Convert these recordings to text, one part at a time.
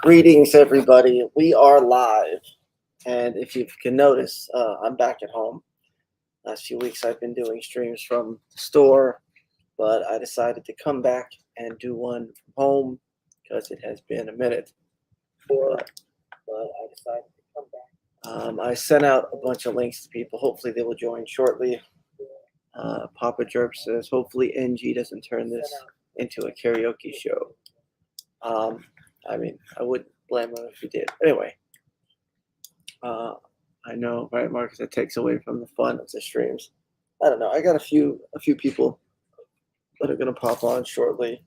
Greetings, everybody. We are live, and if you can notice, I'm back at home. Last few weeks, I've been doing streams from the store, but I decided to come back and do one from home because it has been a minute. But I decided to come back. I sent out a bunch of links to people. Hopefully, they will join shortly. Papa Jerp says, "Hopefully, NG doesn't turn this into a karaoke show." I mean, I wouldn't blame him if he did. Anyway, I know, right, Marcus? It takes away from the fun of the streams. I don't know. I got a few people that are gonna pop on shortly.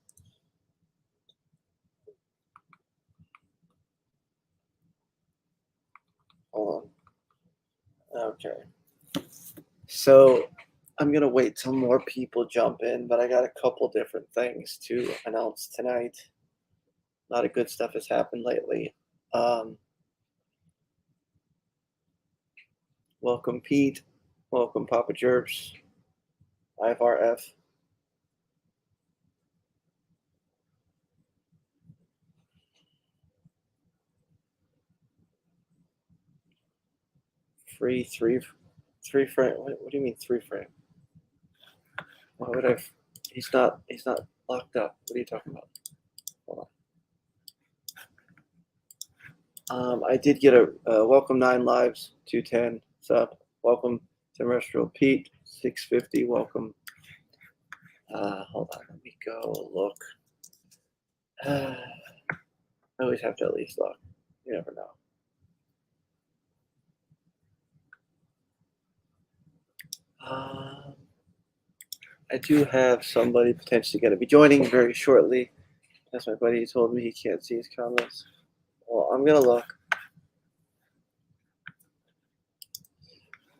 Hold on. Okay. So I'm gonna wait till more people jump in, but I got a couple different things to announce tonight. A lot of good stuff has happened lately. Welcome, Pete. Welcome, Papa Jerps. IFRF. Free three frame. What do you mean 3 frame? Why would I? He's not locked up. What are you talking about? Hold on. I did get a welcome 9 lives 210 sub. Welcome terrestrial Pete 650. Welcome. Hold on. Let me go look. I always have to at least look. You never know. I do have somebody potentially going to be joining very shortly. That's my buddy. He told me he can't see his comments. Well, I'm going to look.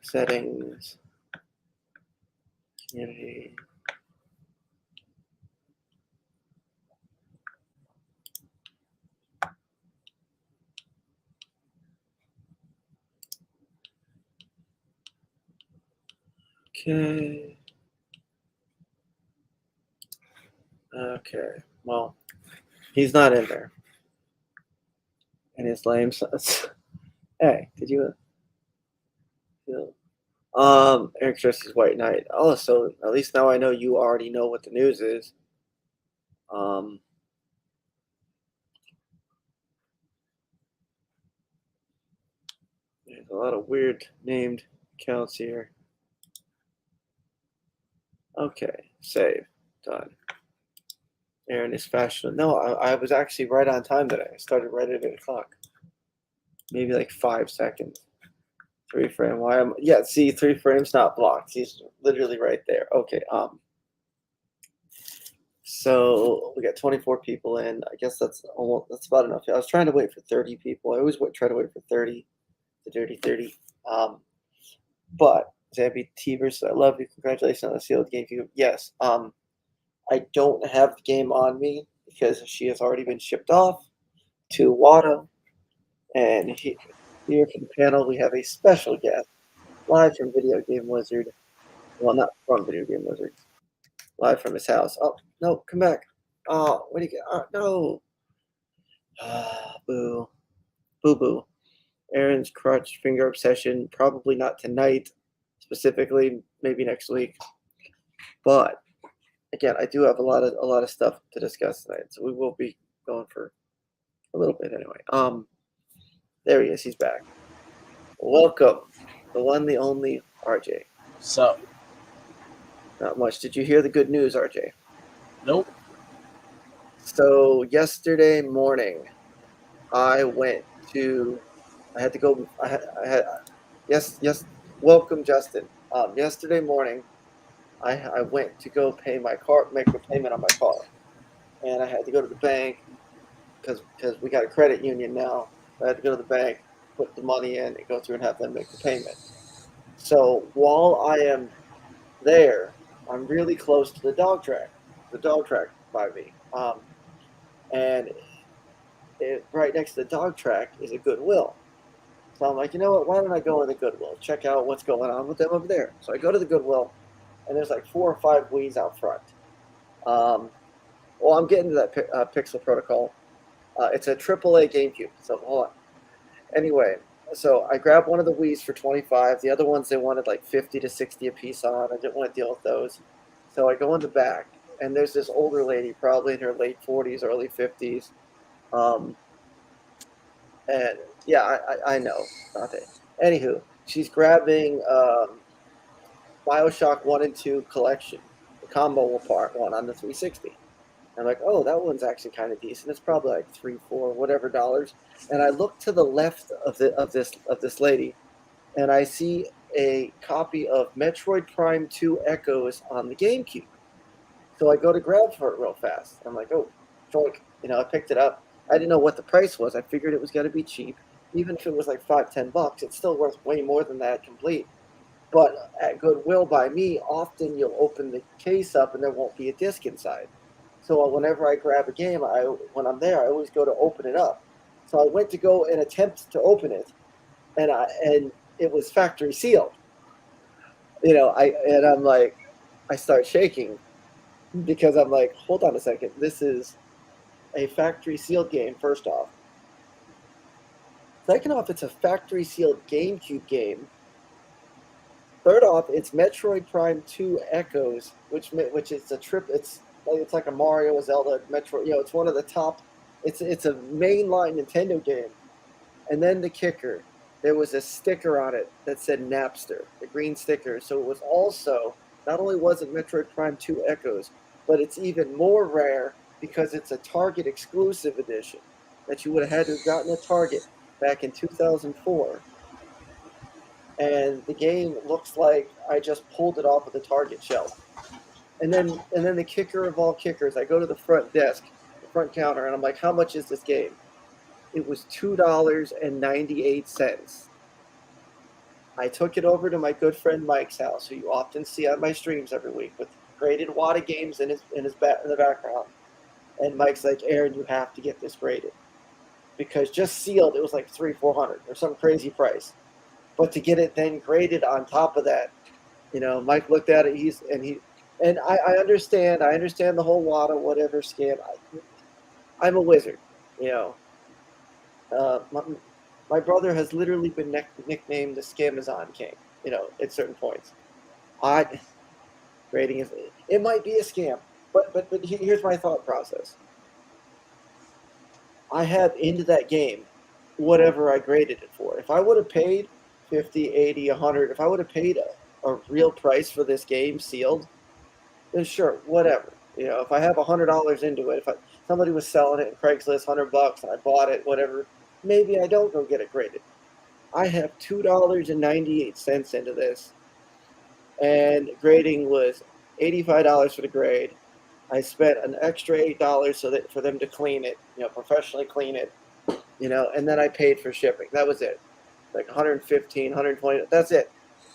Settings. Community. Okay. Okay. Well, he's not in there. And his lame sons. Hey, did you? Eric Stresses White Knight. Oh, so at least now I know you already know what the news is. There's a lot of weird named accounts here. Okay, save. Done. Aaron is fashionable. No, I was actually right on time today. I started right at 8 o'clock. Maybe like 5 seconds. 3 frame. Why am? Yeah, see, 3 frames not blocked. He's literally right there. Okay. So we got 24 people in. I guess that's about enough. I was trying to wait for 30 people. I always try to wait for 30, the dirty 30. But Zambi Tevers, I love you. Congratulations on the sealed game. Yes. I don't have the game on me because she has already been shipped off to Wata. And here for the panel, we have a special guest live from Video Game Wizard. Well, not from Video Game Wizard. Live from his house. Oh, no, come back. Oh, what do you get? Oh, no. Boo. Boo boo. Aaron's crutch finger obsession. Probably not tonight, specifically. Maybe next week. But again, I do have a lot of stuff to discuss tonight, so we will be going for a little bit anyway. There he is. He's back. Welcome, the one, the only RJ. So, not much. Did you hear the good news, RJ? Nope. So yesterday morning, I had to go. Yes. Welcome, Justin. Yesterday morning, I went to go pay my car, make a payment on my car, and I had to go to the bank because we got a credit union now. I had to go to the bank, put the money in, and go through and have them make the payment. So while I am there, I'm really close to the dog track by me, and right next to the dog track is a Goodwill. So I'm like, you know what? Why don't I go in the Goodwill, check out what's going on with them over there? So I go to the Goodwill, and there's like 4 or 5 weeds out front. Well, I'm getting to that Pixel Protocol. It's a AAA GameCube. So hold on. Anyway, so I grabbed one of the Wii's for 25. The other ones they wanted like 50 to 60 a piece on. I didn't want to deal with those. So I go in the back, and there's this older lady, probably in her late 40s, early 50s. Um, and yeah, I know. Not that. Anywho, she's grabbing Bioshock 1 and 2 collection, the combo part one on the 360. I'm like, oh, that one's actually kind of decent. It's probably like three, four, whatever dollars. And I look to the left of this lady, and I see a copy of Metroid Prime 2 Echoes on the GameCube. So I go to grab for it real fast. I'm like, oh, joink. I picked it up. I didn't know what the price was. I figured it was going to be cheap. Even if it was like $5, $10, it's still worth way more than that complete. But at Goodwill by me, often you'll open the case up and there won't be a disc inside. So whenever I grab a game, when I'm there, I always go to open it up. So I went to go and attempt to open it, and it was factory sealed. I'm like, I start shaking because I'm like, hold on a second, this is a factory sealed game. First off, second off, it's a factory sealed GameCube game. Third off, it's Metroid Prime 2 Echoes, which is a trip. It's like a Mario, a Zelda, Metroid. It's one of the top. It's a mainline Nintendo game. And then the kicker, there was a sticker on it that said Napster, the green sticker. So it was also, not only was it Metroid Prime 2 Echoes, but it's even more rare because it's a Target exclusive edition that you would have had to have gotten at Target back in 2004. And the game looks like I just pulled it off of the Target shelf. And then the kicker of all kickers, I go to the front desk, the front counter, and I'm like, how much is this game? It was $2.98. I took it over to my good friend Mike's house, who you often see on my streams every week, with graded Wata games in the background. And Mike's like, Aaron, you have to get this graded, because just sealed it was like $300-$400 or some crazy price. But to get it then graded on top of that, Mike looked at it. I understand the whole Wata whatever scam. I'm a wizard, my brother has literally been nicknamed the Scamazon King, at certain points. Grading it might be a scam, but here's my thought process. I have into that game whatever I graded it for. If I would have paid 50, 80, 100, if I would have paid a real price for this game sealed, then sure, whatever. If I have $100 into it, if somebody was selling it in Craigslist, $100, and I bought it, whatever, maybe I don't go get it graded. I have $2.98 into this, and grading was $85 for the grade. I spent an extra $8 for them to clean it, professionally clean it, and then I paid for shipping. That was it, like 115, 120. That's it.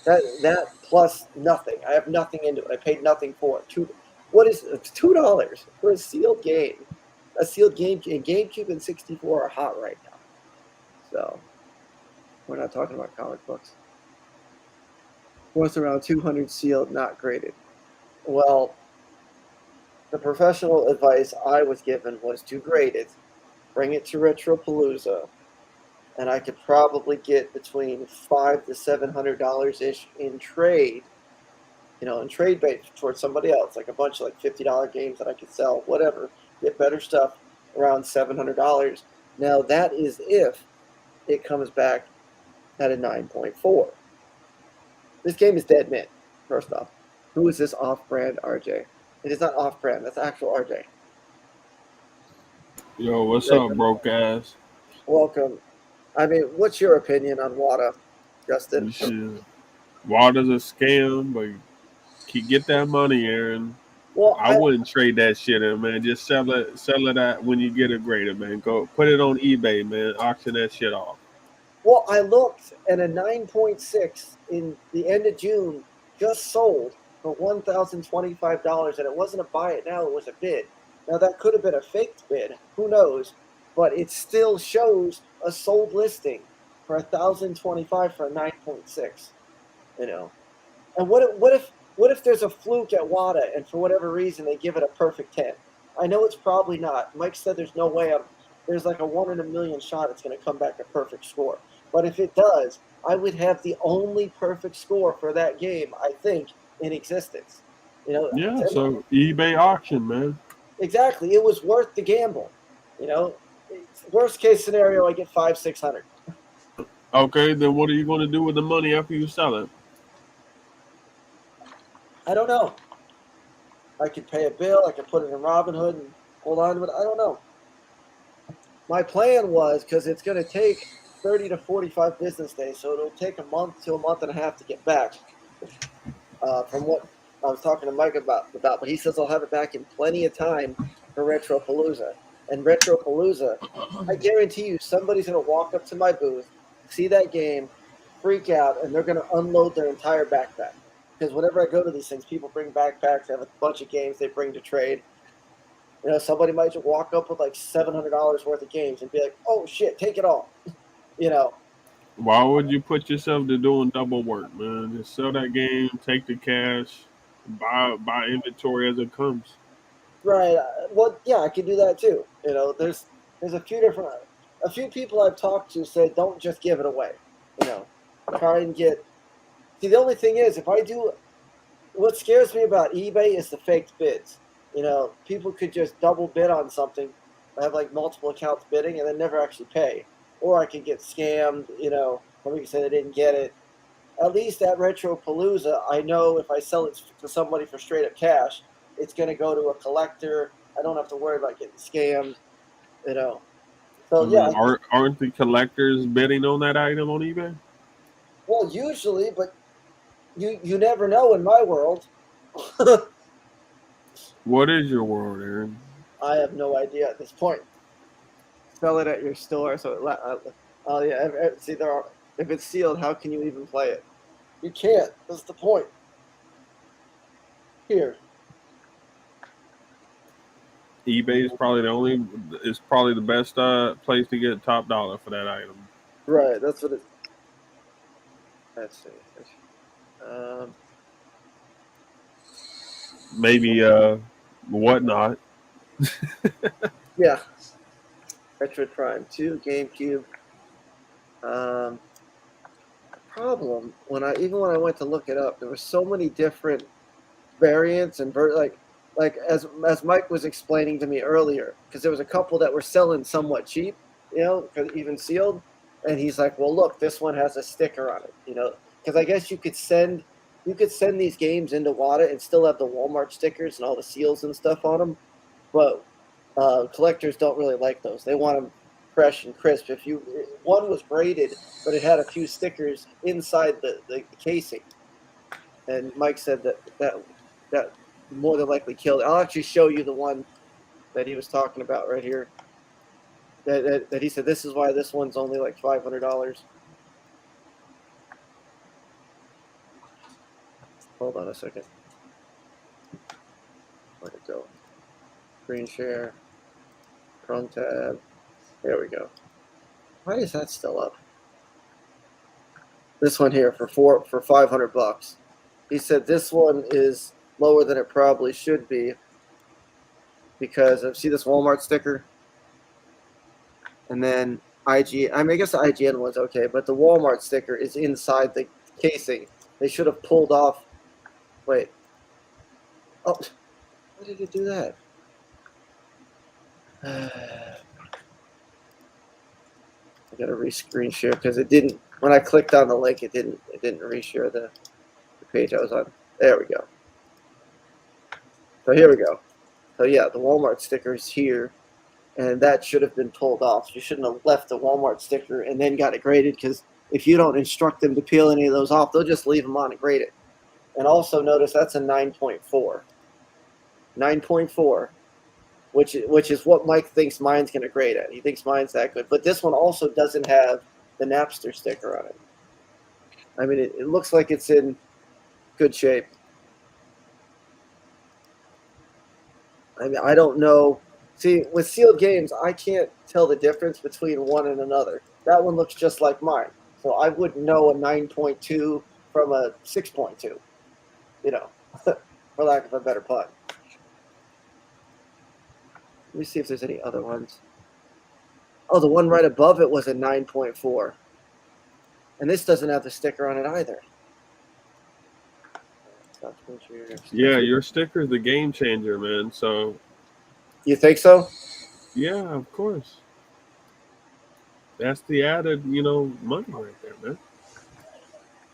That plus nothing. I have nothing into it. I paid nothing for it. What is it? $2 for a sealed game? A sealed game, and GameCube and 64 are hot right now. So we're not talking about comic books. Worth around 200 sealed, not graded. Well, the professional advice I was given was to grade it, bring it to Retropalooza, and I could probably get between $500 to $700 ish in trade, in trade bait towards somebody else, like a bunch of like $50 games that I could sell, whatever, get better stuff around $700. Now that is if it comes back at a 9.4. This game is dead mint, first off. Who is this off-brand RJ? It is not off-brand, that's actual RJ. Yo, what's up, broke ass? Welcome. I mean, what's your opinion on Wata, Justin? Wata's a scam, but get that money, Aaron. Well, I wouldn't trade that shit in, man. Just sell it at when you get it graded, man. Go put it on eBay, man. Auction that shit off. Well, I looked, and a 9.6 in the end of June just sold for $1,025, and it wasn't a buy it now, it was a bid. Now, that could have been a faked bid. Who knows? But it still shows a sold listing for $1,025 for a 9.6. And what if there's a fluke at Wata, and for whatever reason they give it a perfect 10? I know it's probably not. Mike said there's no way there's like a 1 in a million shot it's going to come back a perfect score. But if it does, I would have the only perfect score for that game, I think, in existence. You know, Yeah, so eBay auction, man. exactly. It was worth the gamble. You know, worst case scenario, I get 500, 600. Okay, then what are you going to do with the money after you sell it? I don't know. I could pay a bill. I could put it in Robinhood and hold on to it. I don't know. My plan was because it's going to take 30 to 45 business days, so it'll take a month to a month and a half to get back. From what I was talking to Mike about, but he says I'll have it back in plenty of time for Retropalooza. And Retropalooza, I guarantee you, somebody's going to walk up to my booth, see that game, freak out, and they're going to unload their entire backpack. Because whenever I go to these things, people bring backpacks. They have a bunch of games they bring to trade. You know, somebody might just walk up with like $700 worth of games and be like, "Oh shit, take it all." You know, Why would you put yourself to doing double work, man? Just sell that game, take the cash, buy inventory as it comes. right? Well, yeah, I could do that too. You know, there's a few people I've talked to said don't just give it away. You know, try and get. See, the only thing is, if I do, what scares me about eBay is the faked bids. You know, people could just double bid on something, have like multiple accounts bidding, and then never actually pay. Or I could get scammed. You know, somebody could say they didn't get it. At least at Retropalooza, I know if I sell it to somebody for straight up cash, it's going to go to a collector. I don't have to worry about getting scammed. You know, I so yeah, mean, aren't the collectors bidding on that item on eBay? well, usually, but you never know in my world. What is your world, Aaron? I have no idea at this point. Sell it at your store. So, oh yeah. See, there are. If it's sealed, how can you even play it? You can't. That's the point. Here, eBay is probably the best place to get top dollar for that item. right. That's what it. Let's see. Um, Maybe whatnot. yeah. Metroid Prime 2, GameCube. Um, problem when I went to look it up, there were so many different variants and like as Mike was explaining to me earlier, because there was a couple that were selling somewhat cheap, you know, even sealed, and he's like, "Well, look, this one has a sticker on it," you know, because I guess you could send these games into Wata and still have the Walmart stickers and all the seals and stuff on them, but collectors don't really like those. They want them fresh and crisp. If you one was graded, but it had a few stickers inside the casing, and Mike said that more than likely killed it. I'll actually show you the one that he was talking about right here. That he said this is why this one's only like $500. Hold on a second. Where'd it go? Screen share, Chrome tab. There we go. Why is that still up? This one here for $500. He said this one is lower than it probably should be because of see this Walmart sticker, and then IG. I mean, I guess the IGN one's okay, but the Walmart sticker is inside the casing. They should have pulled off. Wait. Oh, why did it do that? I gotta re-screen share because it didn't. When I clicked on the link, it didn't. It didn't re-share the page I was on. There we go. So here we go. So yeah, the Walmart sticker is here, and that should have been pulled off. You shouldn't have left the Walmart sticker and then got it graded because if you don't instruct them to peel any of those off, they'll just leave them on and grade it. And also notice that's a 9.4. 9.4, which is what Mike thinks mine's going to grade at. He thinks mine's that good. But this one also doesn't have the Napster sticker on it. I mean, it looks like it's in good shape. I mean, I don't know. See, with sealed games, I can't tell the difference between one and another. That one looks just like mine. So I wouldn't know a 9.2 from a 6.2, you know, for lack of a better pun. Let me see if there's any other ones. Oh, the one right above it was a 9.4. And this doesn't have the sticker on it either. Yeah, your sticker's the game changer, man. So You think so? yeah, of course. That's the added, money right there, man.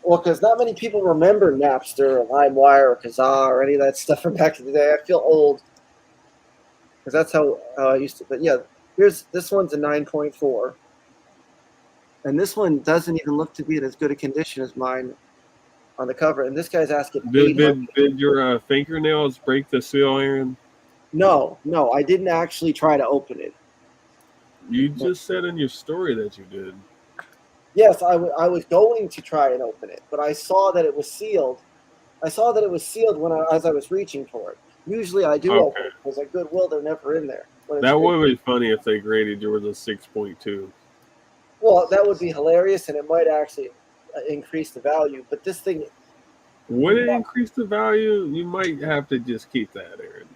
Well, because not many people remember Napster or LimeWire or Kazaa or any of that stuff from back in the day. I feel old because that's how I used to. But yeah, this one's a 9.4, and this one doesn't even look to be in as good a condition as mine on the cover. And this guy's asking Did 800. did your fingernails break the seal, Aaron? No, I didn't actually try to open it. You But just said in your story that you did. yes, I was going to try and open it, but I saw that it was sealed. I saw that it was sealed as I was reaching for it. Usually I do open Okay. it because at Goodwill they're never in there. That would be funny if they graded yours a 6.2. Well, that would be hilarious, and it might actually increase the value. But this thing, Would it increase the value? You might have to just keep that, Aaron.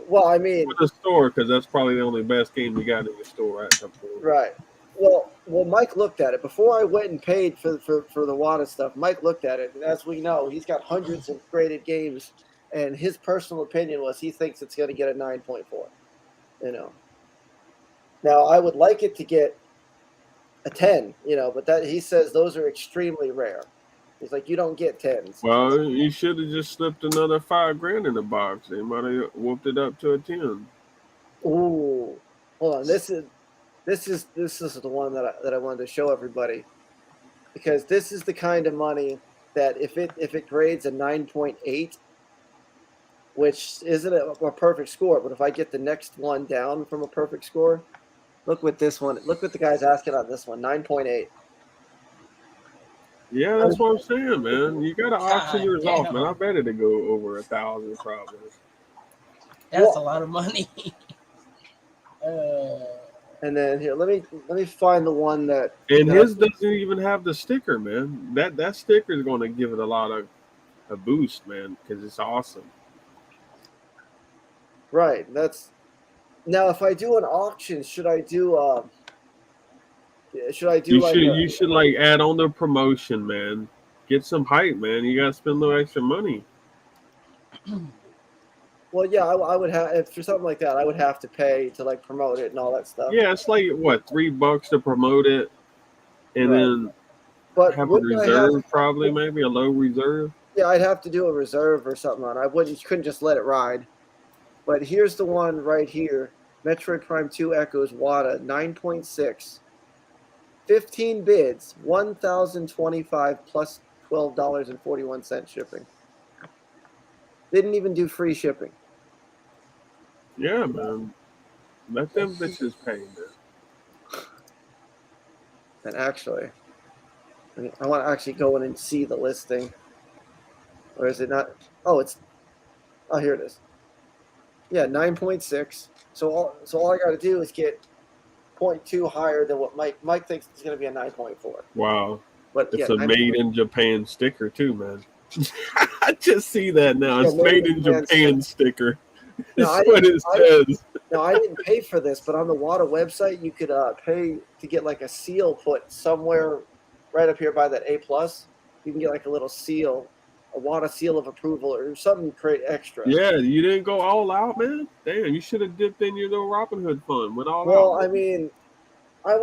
well, I mean, For the store, because that's probably the only best game you got in your store right now. right. Well, Mike looked at it before I went and paid for the Wata stuff. Mike looked at it, and as we know, he's got hundreds of graded games, and his personal opinion was he thinks it's going to get a 9.4. Now I would like it to get a 10, but that he says those are extremely rare. He's like, you don't get 10s. Well, you should have just slipped another $5,000 in the box. They might have whooped it up to a 10. Ooh, hold on. This is the one that I wanted to show everybody, because this is the kind of money that if it grades a 9.8, which isn't a perfect score, but if I get the next one down from a perfect score, look what the guy's asking on this one, 9.8. Yeah, that's what I'm saying, man. You got to auction God yours off, damn. man. I bet it'd go over 1,000 probably. That's a lot of money. And then here, let me find the one that. And his doesn't even have the sticker, man. That sticker is going to give it a lot of a boost, man, because it's awesome. Right. Now if I do an auction, should I do You should like add on the promotion, man. Get some hype, man. You got to spend a little extra money. Well, yeah, I would have, if for something like that, I would have to pay to like promote it and all that stuff. Yeah, it's like what, $3 to promote it, and then but have a reserve, probably maybe a low reserve. Yeah, I'd have to do a reserve or something on. Couldn't just let it ride. But here's the one right here: Metroid Prime 2 Echoes Wata 9.6, 15 bids, 1,025 plus $12.41 shipping. Didn't even do free shipping. Yeah, man. Let them bitches pay, man. And actually, I want to actually go in and see the listing. Or is it not? Oh, here it is. Yeah, 9.6. So all I got to do is get 0.2 higher than what Mike thinks is going to be a 9.4. Wow. But it's yeah, a made in Japan sticker too, man. I just see that now. It's made in Japan sticker. That's what it says. No, I didn't pay for this, but on the Wata website, you could pay to get like a seal put somewhere right up here by that A+. You can get like a little seal, a Wata seal of approval or something extra. Yeah, you didn't go all out, man. Damn, you should have dipped in your little Robin Hood fund. Went all out. Well, I mean, I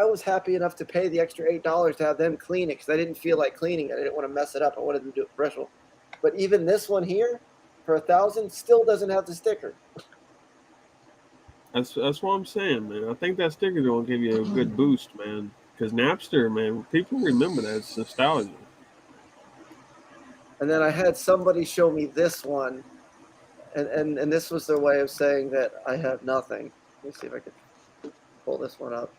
was happy enough to pay the extra $8 to have them clean it because I didn't feel like cleaning it. I didn't want to mess it up. I wanted to do it professional. But even this one here, for 1,000, still doesn't have the sticker. That's what I'm saying, man. I think that sticker is gonna give you a good boost, man. Because Napster, man, people remember that. It's nostalgia. And then I had somebody show me this one, and this was their way of saying that I have nothing. Let me see if I can pull this one up.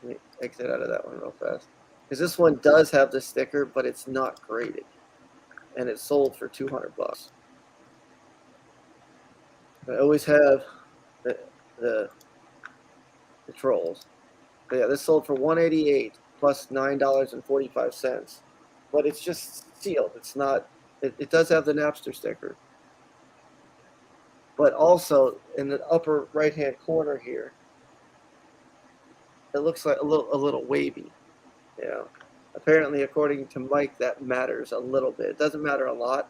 Let me exit out of that one real fast. Because this one does have the sticker, but it's not graded. And it sold for $200. I always have the trolls. But yeah, this sold for $188 plus $9.45. But it's just sealed. It's not. It does have the Napster sticker. But also in the upper right-hand corner here, It looks like a little wavy. You know, apparently, according to Mike, that matters a little bit. It doesn't matter a lot.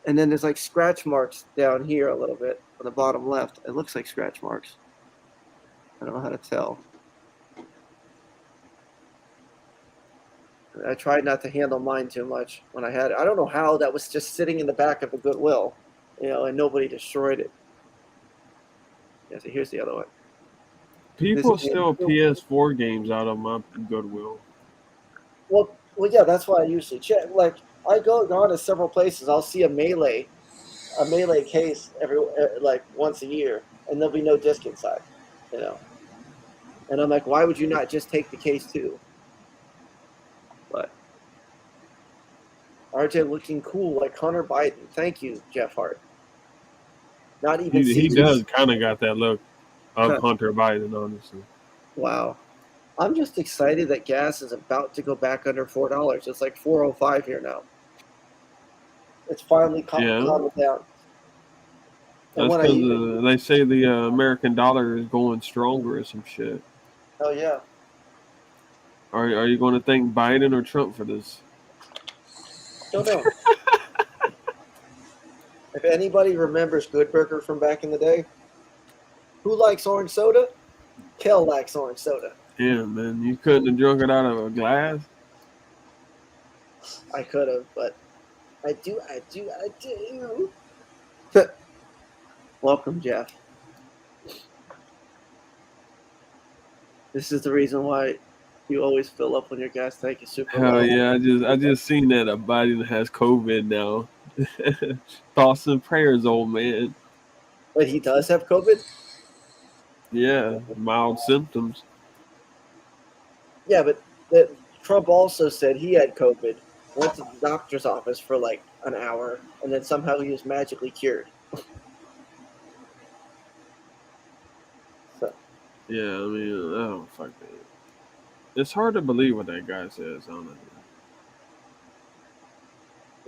And then there's like scratch marks down here a little bit on the bottom left. It looks like scratch marks. I don't know how to tell. I tried not to handle mine too much when I had it. I don't know how that was just sitting in the back of the Goodwill, and nobody destroyed it. Yeah, so here's the other one. People steal PS4 games out of my Goodwill. Well, yeah, that's why I usually check. Like, I go to several places. I'll see a melee case like once a year, and there'll be no disc inside, And I'm like, why would you not just take the case too? But RJ looking cool like Hunter Biden. Thank you, Jeff Hart. Not even he does kind of got that look of Hunter Biden, honestly. Wow. I'm just excited that gas is about to go back under $4. It's like $4.05 here now. It's finally calmed down. That's because they say the American dollar is going stronger or some shit. Oh, yeah. Are you going to thank Biden or Trump for this? Don't know. If anybody remembers Good Burger from back in the day, who likes orange soda? Kel likes orange soda. Yeah, man. You couldn't have drunk it out of a glass? I could have, but I do. Welcome, Jeff. This is the reason why you always fill up when your gas tank is super low. Hell yeah, I just seen that Biden has COVID now. Thoughts and prayers, old man. But he does have COVID? Yeah, mild symptoms. Yeah, but Trump also said he had COVID, went to the doctor's office for like an hour, and then somehow he was magically cured. So. Yeah, I mean, oh, fuck that. It's hard to believe what that guy says, honestly.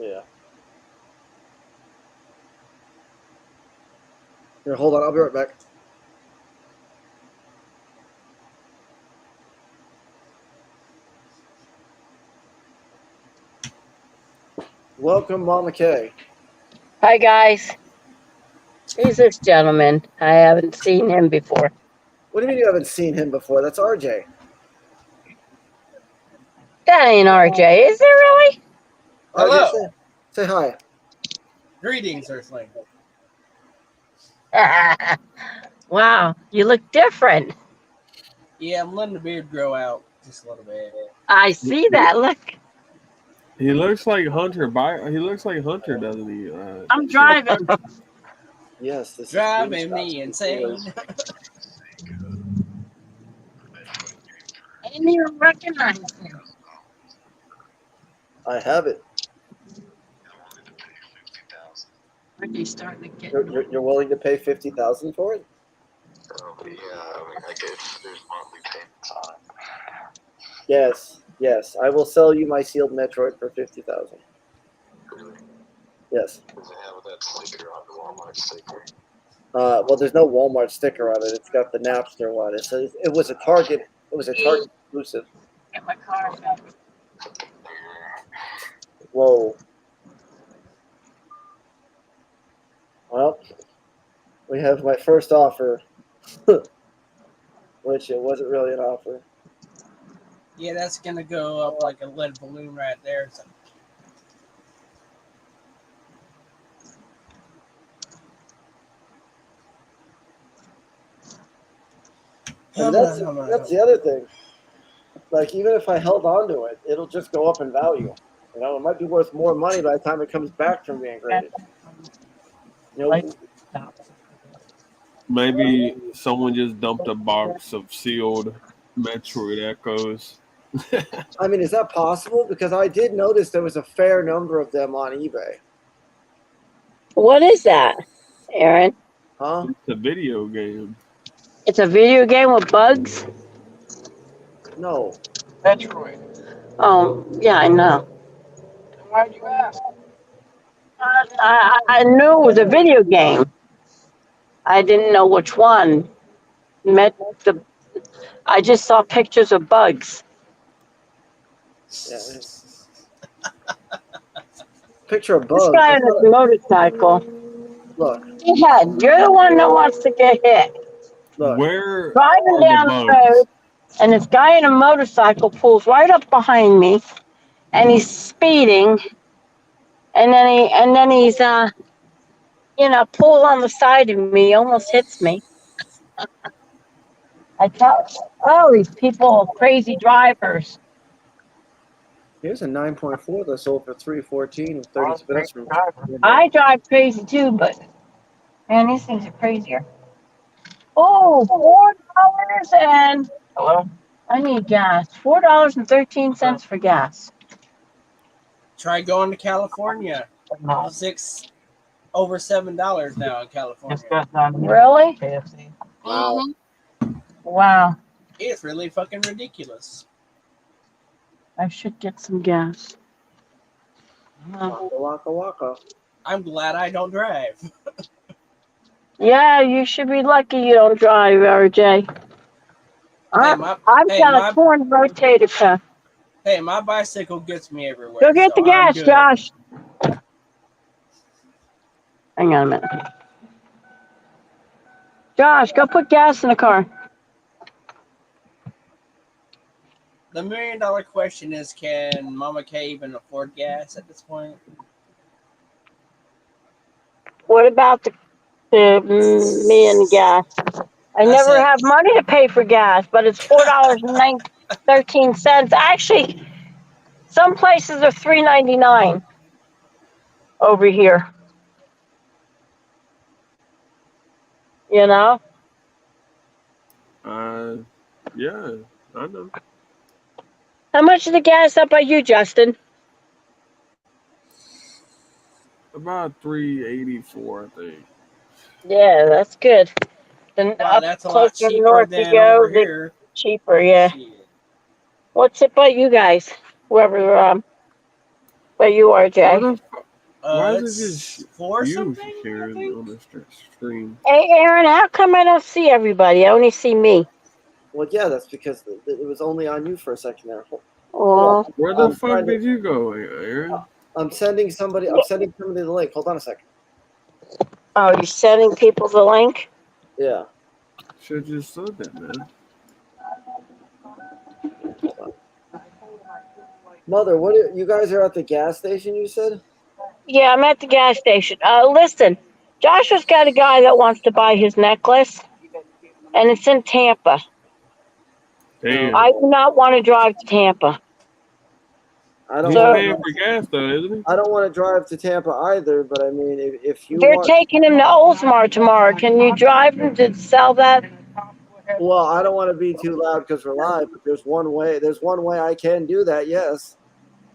Yeah. Here, hold on. I'll be right back. Welcome, Mama Kay. Hi, guys. Who's this gentleman? I haven't seen him before. What do you mean you haven't seen him before? That's RJ. That ain't RJ, is it really? Hello. RJ, say hi. Greetings, Earthling. Wow, you look different. Yeah, I'm letting the beard grow out just a little bit. I see that. Look. He looks like Hunter. He looks like Hunter, doesn't he? I'm driving. Yes, this driving is me insane. I didn't even recognize him. I have it. Are they starting to get? You're willing to pay $50,000 for it? Yeah, I mean, I guess there's monthly payments on it. Yes. I will sell you my sealed Metroid for $50,000. Really? Yes. Does it have that sticker on the Walmart sticker? Well, there's no Walmart sticker on it. It's got the Napster one. It says it was a Target. It was a Target exclusive. Get my car back. Whoa. Well, we have my first offer, which it wasn't really an offer. Yeah, that's gonna go up like a lead balloon right there. So. And that's the other thing. Like, even if I held on to it, it'll just go up in value. It might be worth more money by the time it comes back from being graded. Maybe someone just dumped a box of sealed Metroid Echoes. I mean, is that possible? Because I did notice there was a fair number of them on eBay. What is that, Aaron? Huh? It's a video game. It's a video game with bugs? No. Metroid. Oh, yeah, I know. Why'd you ask? I knew it was a video game. I didn't know which one. I just saw pictures of bugs. Yeah. Picture of This bugs. guy That's on not his motorcycle. look. Get ahead. You're the one that wants to get hit. Look. Where Driving are the down the road, bugs? and this guy on a motorcycle pulls right up behind me, and he's speeding, and then he's pulls on the side of me, almost hits me. I tell, oh, these people are crazy drivers. Here's a 9.4 that sold for $314 and 30 minutes from. I drive crazy too, but man, these things are crazier. Oh, $4 and hello. I need gas. $4.13 for gas. Try going to California. Over $7 now in California. Really? Wow. Wow. It's really fucking ridiculous. I should get some gas. Waka waka waka. I'm glad I don't drive. Yeah, you should be lucky you don't drive, RJ. I've got a torn rotator cuff. Hey, my bicycle gets me everywhere. Go get the gas, good. Josh. Hang on a minute. Josh, go put gas in the car. The $1 million question is, can Mama K even afford gas at this point? What about me and the gas? I never have money to pay for gas, but it's $4.13. Actually, some places are $3.99 over here. You know? Yeah, I know. How much is the gas up by you, Justin? About 384, I think. Yeah, that's good. Then That's a lot cheaper than over here. Cheaper, yeah. Shit. What's it by you guys? Where you are, Jay? Why is it just four you something, sharing on the stream? Hey, Aaron, how come I don't see everybody? I only see me. Well, yeah, that's because it was only on you for a second there. Oh. Where the fuck did you go, Aaron? I'm sending somebody the link. Hold on a second. Oh, you're sending people the link? Yeah. Should just said that, man. Mother, you guys are at the gas station, you said? Yeah, I'm at the gas station. Listen, Joshua's got a guy that wants to buy his necklace, and it's in Tampa. Damn. I do not want to drive to Tampa. He's paying for gas, though, isn't he? I don't want to drive to Tampa either, but I mean, if you They're taking him to Oldsmar tomorrow. Can you drive him to sell that? Well, I don't want to be too loud because we're live, but there's one way I can do that, yes.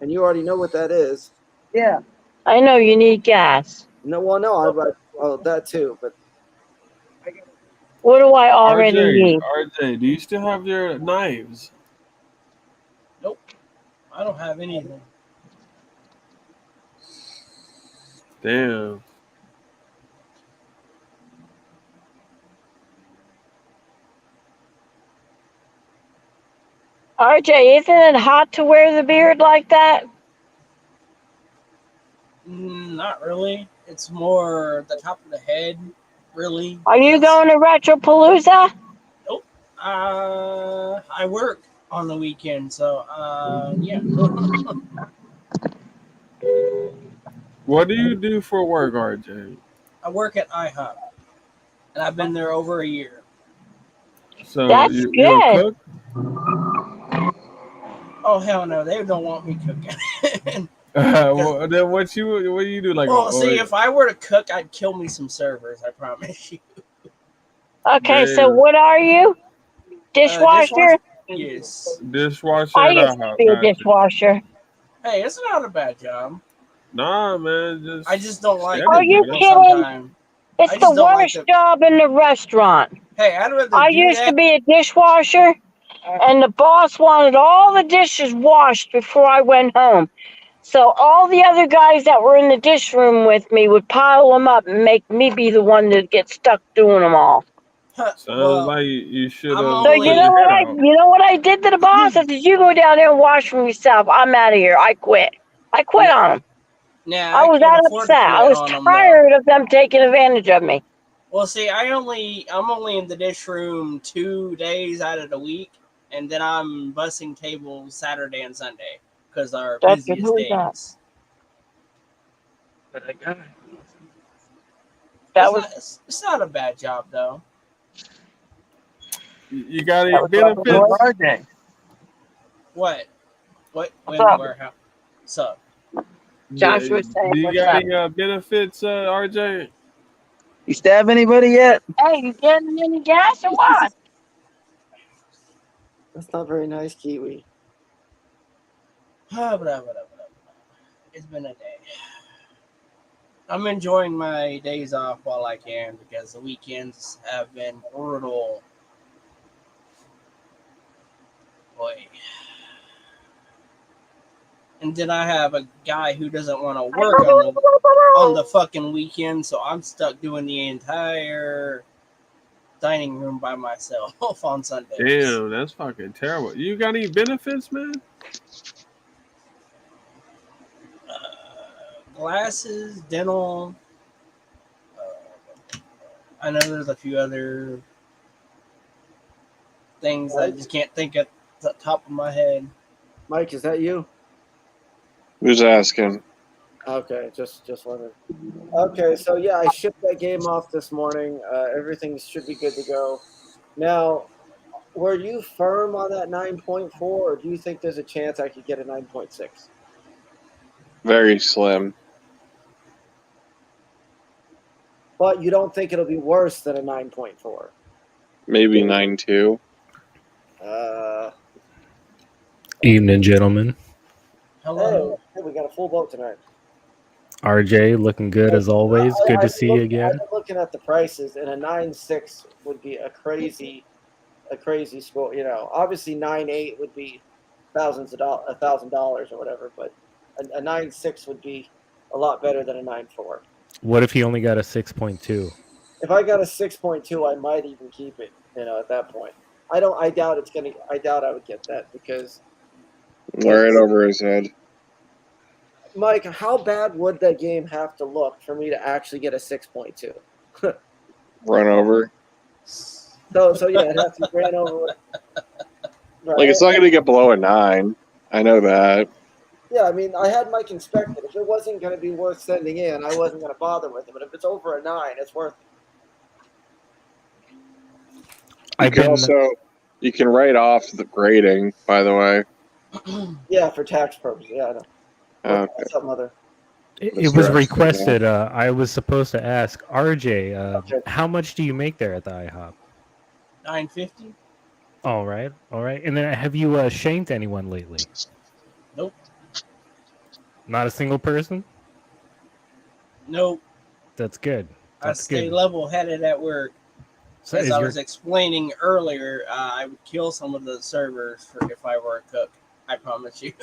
And you already know what that is. Yeah. I know you need gas. No, that too, but what do I already need? RJ, do you still have your knives? Nope. I don't have anything. Damn. RJ, isn't it hot to wear the beard like that? Not really. It's more the top of the head, really. Are you going to Retropalooza? Nope. I work on the weekend, so yeah. What do you do for work, RJ? I work at IHOP, and I've been there over a year. So that's you're a cook? Oh hell no, they don't want me cooking. Well, then what do you do? Like, see, if I were to cook, I'd kill me some servers. I promise you. Okay, so what are you? Dishwasher? Yes. Dishwasher. I used to be a dishwasher. Hey, it's not a bad job. Nah, man. I just don't like. Are you kidding? It's the worst job in the restaurant. Hey, I'd rather. I used to be a dishwasher, and the boss wanted all the dishes washed before I went home. So all the other guys that were in the dish room with me would pile them up and make me be the one that gets stuck doing them all. Sounds Well, like you should I'm have So put only- your head out. you know what I did to the boss? I said, "You go down there and wash for yourself. I'm out of here. I quit. I quit Yeah. on him. Nah, I I was can't that afford to upset. I quit was on them though. tired of them taking advantage of me. Well, see, I'm only in the dish room 2 days out of the week, and then I'm bussing tables Saturday and Sunday because our That's good. busiest Who is that? days. That was It's not a bad job though. You got that any was benefits? RJ. What? What's When? up? Where? How? So Joshua was saying, Do you "What's got up?" any benefits, RJ? You stab anybody yet? Hey, you getting any gas or what? That's not very nice, Kiwi. it's been a day. I'm enjoying my days off while I can because the weekends have been brutal. Boy. And then I have a guy who doesn't want to work on the fucking weekend, so I'm stuck doing the entire dining room by myself on Sundays. Damn, that's fucking terrible. You got any benefits, man? Glasses, dental. I know there's a few other things that I just can't think at the top of my head. Mike, is that you? Who's asking? Okay, just wondering. Okay, so yeah, I shipped that game off this morning. Everything should be good to go. Now, were you firm on that 9.4, or do you think there's a chance I could get a 9.6? Very slim. But you don't think it'll be worse than a 9.4? Maybe 9.2. Evening, gentlemen. Hello. Hey, we got a full boat tonight. RJ, looking good as always. Good to see you I've again. been looking at the prices, and a 9.6 would be a crazy score. You know, obviously 9.8 would be $1,000 or whatever, but a 9.6 would be a lot better than a 9.4. What if he only got a 6.2? If I got a 6.2, I might even keep it. You know, at that point, I doubt I would get that because Right over his head. Mike, how bad would that game have to look for me to actually get a 6.2? Run over. So yeah, it has to be ran over. Right. Like, it's not going to get below a 9. I know that. Yeah, I mean, I had Mike inspected. If it wasn't going to be worth sending in, I wasn't going to bother with it. But if it's over a 9, it's worth it. You can write off the grading, by the way. Yeah, for tax purposes. Yeah, I know. Okay. What's up, mother? It was requested. I was supposed to ask RJ, Okay. how much do you make there at the IHOP? $9.50. All right. And then have you shanked anyone lately? Nope. Not a single person? Nope. That's good. I stay level-headed at work. So As I was explaining earlier, I would kill some of the servers if I were a cook. I promise you.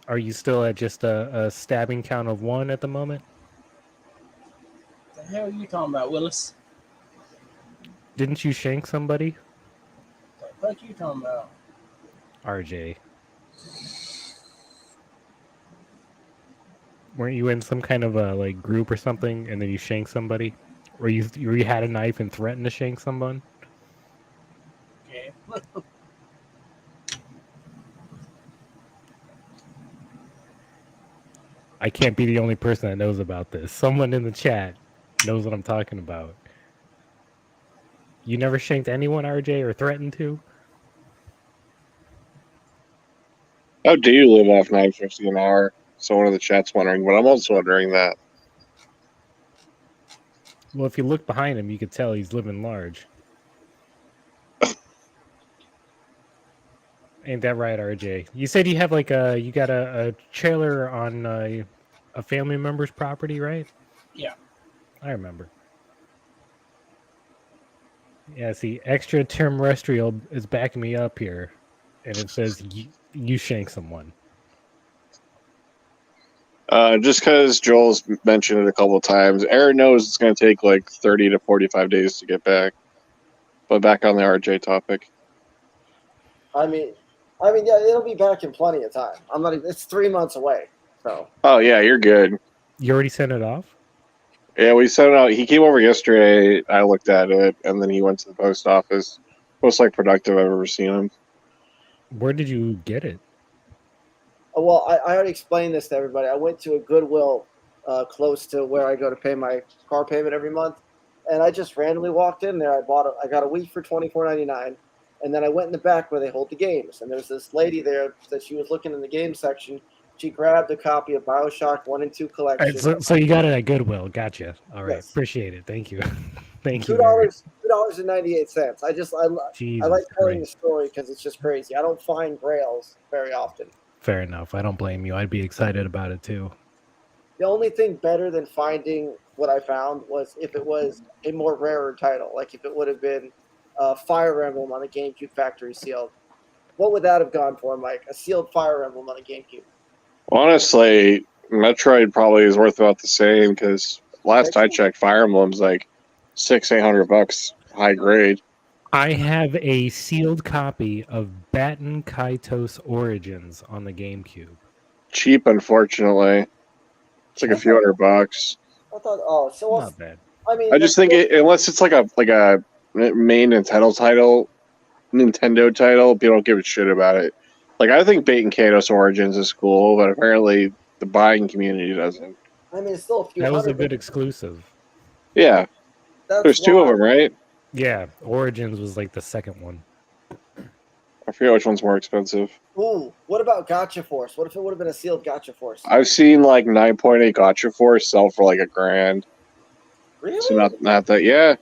Are you still at just a stabbing count of 1 at the moment? What the hell are you talking about, Willis? Didn't you shank somebody? What the fuck are you talking about? RJ. Weren't you in some kind of a like group or something, and then you shanked somebody, or you had a knife and threatened to shank someone? Okay. I can't be the only person that knows about this. Someone in the chat knows what I'm talking about. You never shanked anyone, RJ, or threatened to? How do you live off 9.50 an hour? Someone in the chat's wondering, but I'm also wondering that. Well, if you look behind him, you could tell he's living large. Ain't that right, RJ? You said you have like you got a trailer on a family member's property, right? Yeah. I remember. Yeah, see, extraterrestrial is backing me up here, and it says you shank someone. Just because Joel's mentioned it a couple of times, Aaron knows it's going to take like 30 to 45 days to get back. But back on the RJ topic. I mean, yeah, it'll be back in plenty of time. I'm not even. It's 3 months away. So. Oh yeah, you're good. You already sent it off? Yeah, we sent it out. He came over yesterday. I looked at it, and then he went to the post office. Most like productive I've ever seen him. Where did you get it? Well, I already explained this to everybody. I went to a Goodwill close to where I go to pay my car payment every month, and I just randomly walked in there. I got a Wii for $24.99, and then I went in the back where they hold the games. And there's this lady there that she was looking in the game section. She grabbed a copy of BioShock 1 and 2 collection. So you got it at Goodwill. Gotcha. All right. Yes. Appreciate it. Thank you. Thank you. $2.98. I Jesus like telling the Christ. story because it's just crazy. I don't find grails very often. Fair enough. I don't blame you. I'd be excited about it too. The only thing better than finding what I found was if it was a more rarer title, like if it would have been Fire Emblem on a GameCube factory sealed. What would that have gone for, Mike? A sealed Fire Emblem on a GameCube. Honestly, Metroid probably is worth about the same because last I checked, Fire Emblem's like $600-800 high grade. I have a sealed copy of Batten Kaitos Origins on the GameCube. Cheap, unfortunately. It's like a few $100. I thought, so Not bad. I mean, I just think unless it's like a main Nintendo title, people don't give a shit about it. Like I think Baten Kaitos Origins is cool, but apparently the buying community doesn't. I mean, it's still a few That was a hundred. good exclusive. Yeah, there's two of them, right? Yeah, Origins was like the second one. I forget which one's more expensive. Ooh, what about Gotcha Force? What if it would have been a sealed Gotcha Force? I've seen like 9.8 Gotcha Force sell for like $1,000. Really? So not that. Yeah.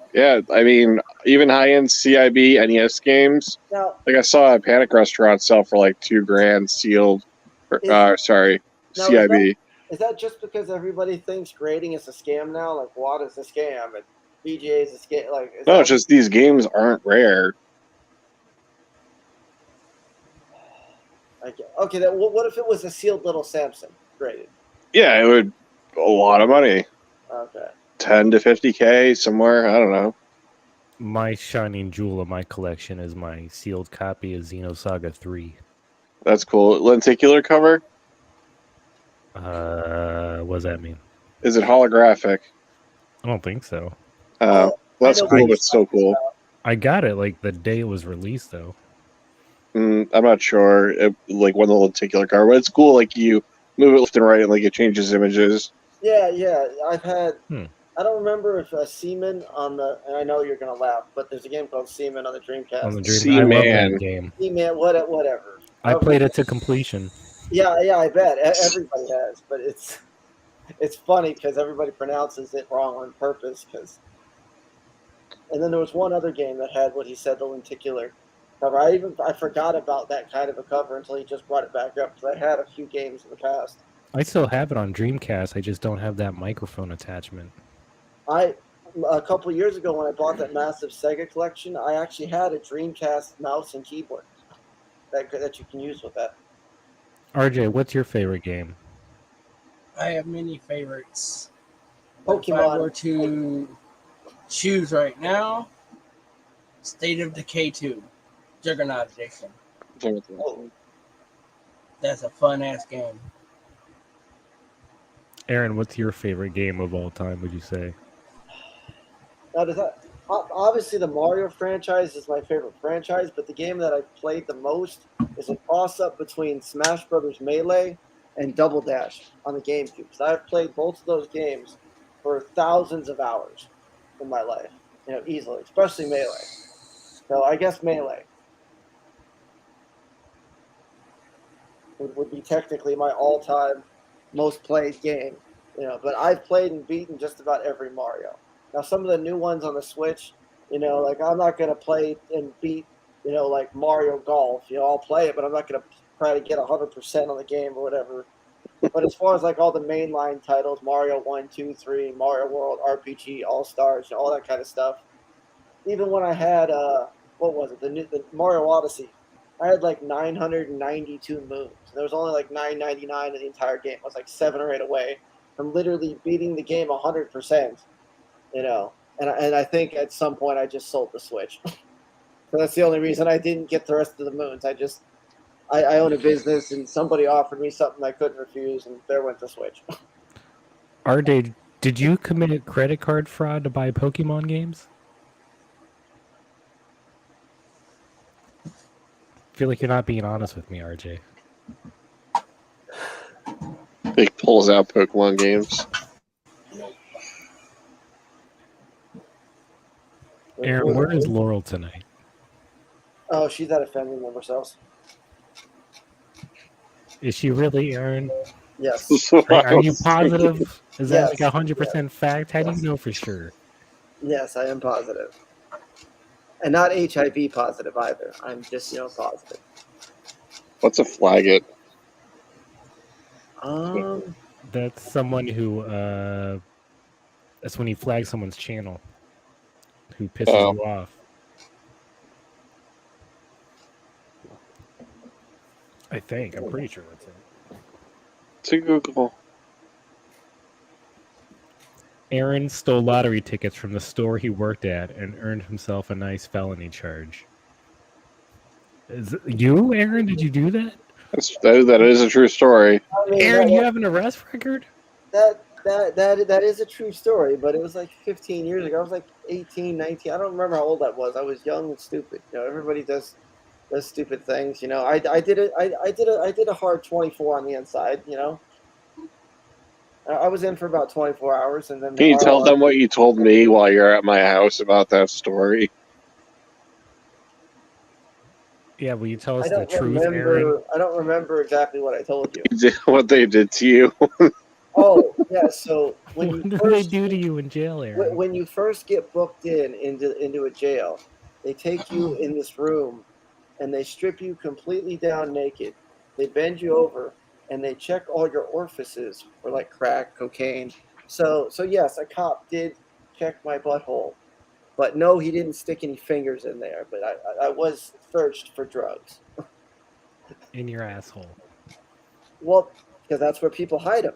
I mean, even high-end CIB NES games. Now, Like I saw a Panic Restaurant sell for like $2,000 sealed. CIB. Is that just because everybody thinks grading is a scam now? Like Wata is a scam and BGA is a scam? No, it's just these games aren't rare. Okay, what if it was a sealed Little Samson graded? Yeah, it would a lot of money. Okay. 10 to 50K somewhere. I don't know. My shining jewel of my collection is my sealed copy of Xenosaga 3. That's cool. Lenticular cover? What does that mean? Is it holographic? I don't think so. That's cool, but still cool. I got it like the day it was released, though. I'm not sure like when the lenticular cover, but it's cool. Like you move it left and right, and like it changes images. Yeah. I've had. I don't remember if Seaman on the. And I know you're gonna laugh, but there's a game called Seaman on the Dreamcast. On the Dreamcast, I love that game. Seaman, whatever. I played it to completion. Yeah, I bet everybody has, but it's funny because everybody pronounces it wrong on purpose. And then there was one other game that had what he said, the lenticular cover. I forgot about that kind of a cover until he just brought it back up because I had a few games in the past. I still have it on Dreamcast. I just don't have that microphone attachment. A couple of years ago when I bought that massive Sega collection, I actually had a Dreamcast mouse and keyboard that you can use with that. RJ, what's your favorite game? I have many favorites. Pokemon. If I were to choose right now, State of Decay 2, Juggernaut Edition. Oh. That's a fun-ass game. Aaron, what's your favorite game of all time, would you say? Now, obviously, the Mario franchise is my favorite franchise, but the game that I've played the most is a toss-up between Smash Brothers Melee and Double Dash on the GameCube. Because I've played both of those games for thousands of hours in my life, easily, especially Melee. So I guess Melee would be technically my all-time most played game. But I've played and beaten just about every Mario. Now, some of the new ones on the Switch, like I'm not going to play and beat, like Mario Golf. I'll play it, but I'm not going to try to get 100% on the game or whatever. But as far as like all the mainline titles, Mario 1, 2, 3, Mario World, RPG, All Stars, all that kind of stuff. Even when I had, what was it, the Mario Odyssey, I had like 992 moons. There was only like 999 in the entire game. I was like 7 or 8 away from literally beating the game 100%. You know, and I think at some point I just sold the Switch. So that's the only reason I didn't get the rest of the moons. I own a business, and somebody offered me something I couldn't refuse, and there went the Switch. RJ, did you commit credit card fraud to buy Pokemon games? I feel like you're not being honest with me, RJ. He pulls out Pokemon games. Aaron, where is Laurel tonight? Oh, she's at a family member's house. Is she really, Aaron? Yes. Are you positive? Is that like Yes. 100% fact? How do Yes. you know for sure? Yes, I am positive. And not HIV positive either. I'm just, positive. What's a flagot? That's someone who, that's when you flag someone's channel who pisses you off. I think. I'm pretty sure that's it. To Google. Aaron stole lottery tickets from the store he worked at and earned himself a nice felony charge. Is it you, Aaron? Did you do that? That is a true story. I mean, Aaron, you have an arrest record? That is a true story, but it was like 15 years ago. I was like 18, 19. I don't remember how old I was. I was young and stupid. Everybody does stupid things. I did it. I did a hard 24 on the inside. I was in for about 24 hours, and then. Can you tell them what you told me while you're at my house about that story? Yeah, will you tell us the truth, Aaron? I don't remember exactly what I told you. What they did to you. Oh, yeah. So what do they do to you in jail, Aaron? When you first get booked into a jail, they take you in this room, and they strip you completely down naked. They bend you over, and they check all your orifices for like crack, cocaine. So yes, a cop did check my butthole, but no, he didn't stick any fingers in there. But I was searched for drugs. In your asshole. Well, because that's where people hide them,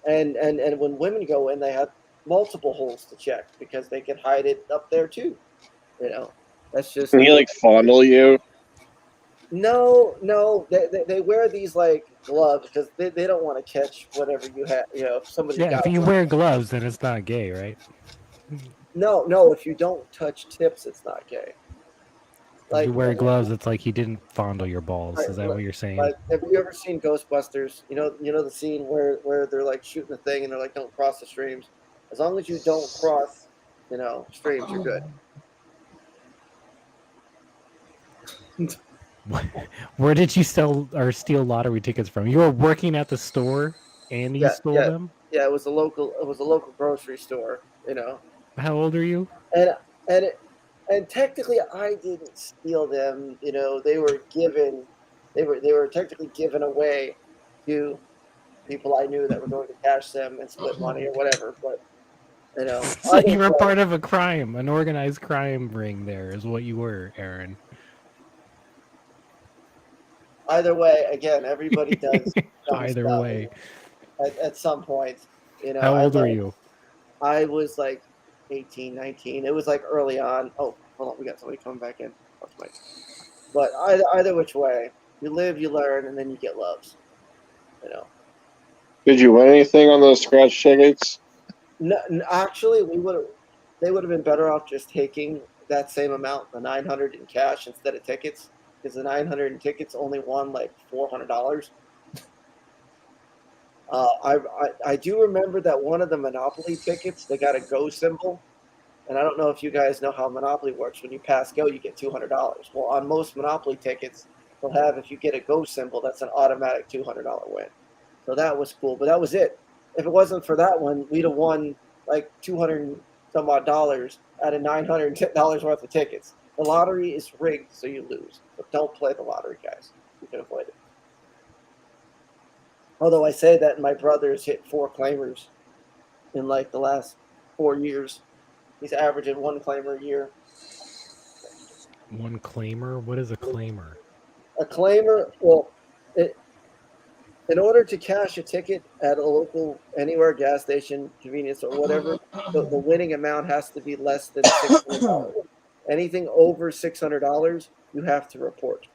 and when women go in, they have multiple holes to check because they can hide it up there too, That's just. Can he like fondle you? No, they wear these like gloves because they don't want to catch whatever you have. If somebody. Yeah, if you wear gloves, then it's not gay, right? No, if you don't touch tips, it's not gay. If you wear gloves, it's like he didn't fondle your balls. Is that what you're saying? Like, have you ever seen Ghostbusters? You know the scene where they're like shooting the thing and they're like, "Don't cross the streams." As long as you don't cross, streams, you're good. Where did you sell or steal lottery tickets from? You were working at the store and you stole them? Yeah, it was a local grocery store, How old are you? And technically I didn't steal them, they were technically given away to people I knew that were going to cash them and split money or whatever, but So you were part of a crime, an organized crime ring there is what you were, Aaron. Either way, again, everybody does. Either way. At some point, How old are you? I was like 18, 19. It was like early on. Oh, hold on. We got somebody coming back in. But either which way, you live, you learn, and then you get loves. Did you win anything on those scratch tickets? No, actually, they would have been better off just taking that same amount, the 900 in cash instead of tickets, because the 900 in tickets only won like $400. I do remember that one of the Monopoly tickets, they got a go symbol, and I don't know if you guys know how Monopoly works. When you pass go, you get $200. Well, on most Monopoly tickets, they'll have, if you get a go symbol, that's an automatic $200 win. So that was cool, but that was it. If it wasn't for that one, we'd have won like $200 some odd dollars out of $910 worth of tickets. The lottery is rigged, so you lose. But don't play the lottery, guys. You can avoid it. Although I say that my brother's hit 4 claimers in like the last 4 years. He's averaging 1 claimer a year. 1 claimer? What is a claimer? A claimer, well, in order to cash a ticket at a local, anywhere, gas station, convenience, or whatever, the winning amount has to be less than $600. Anything over $600, you have to report.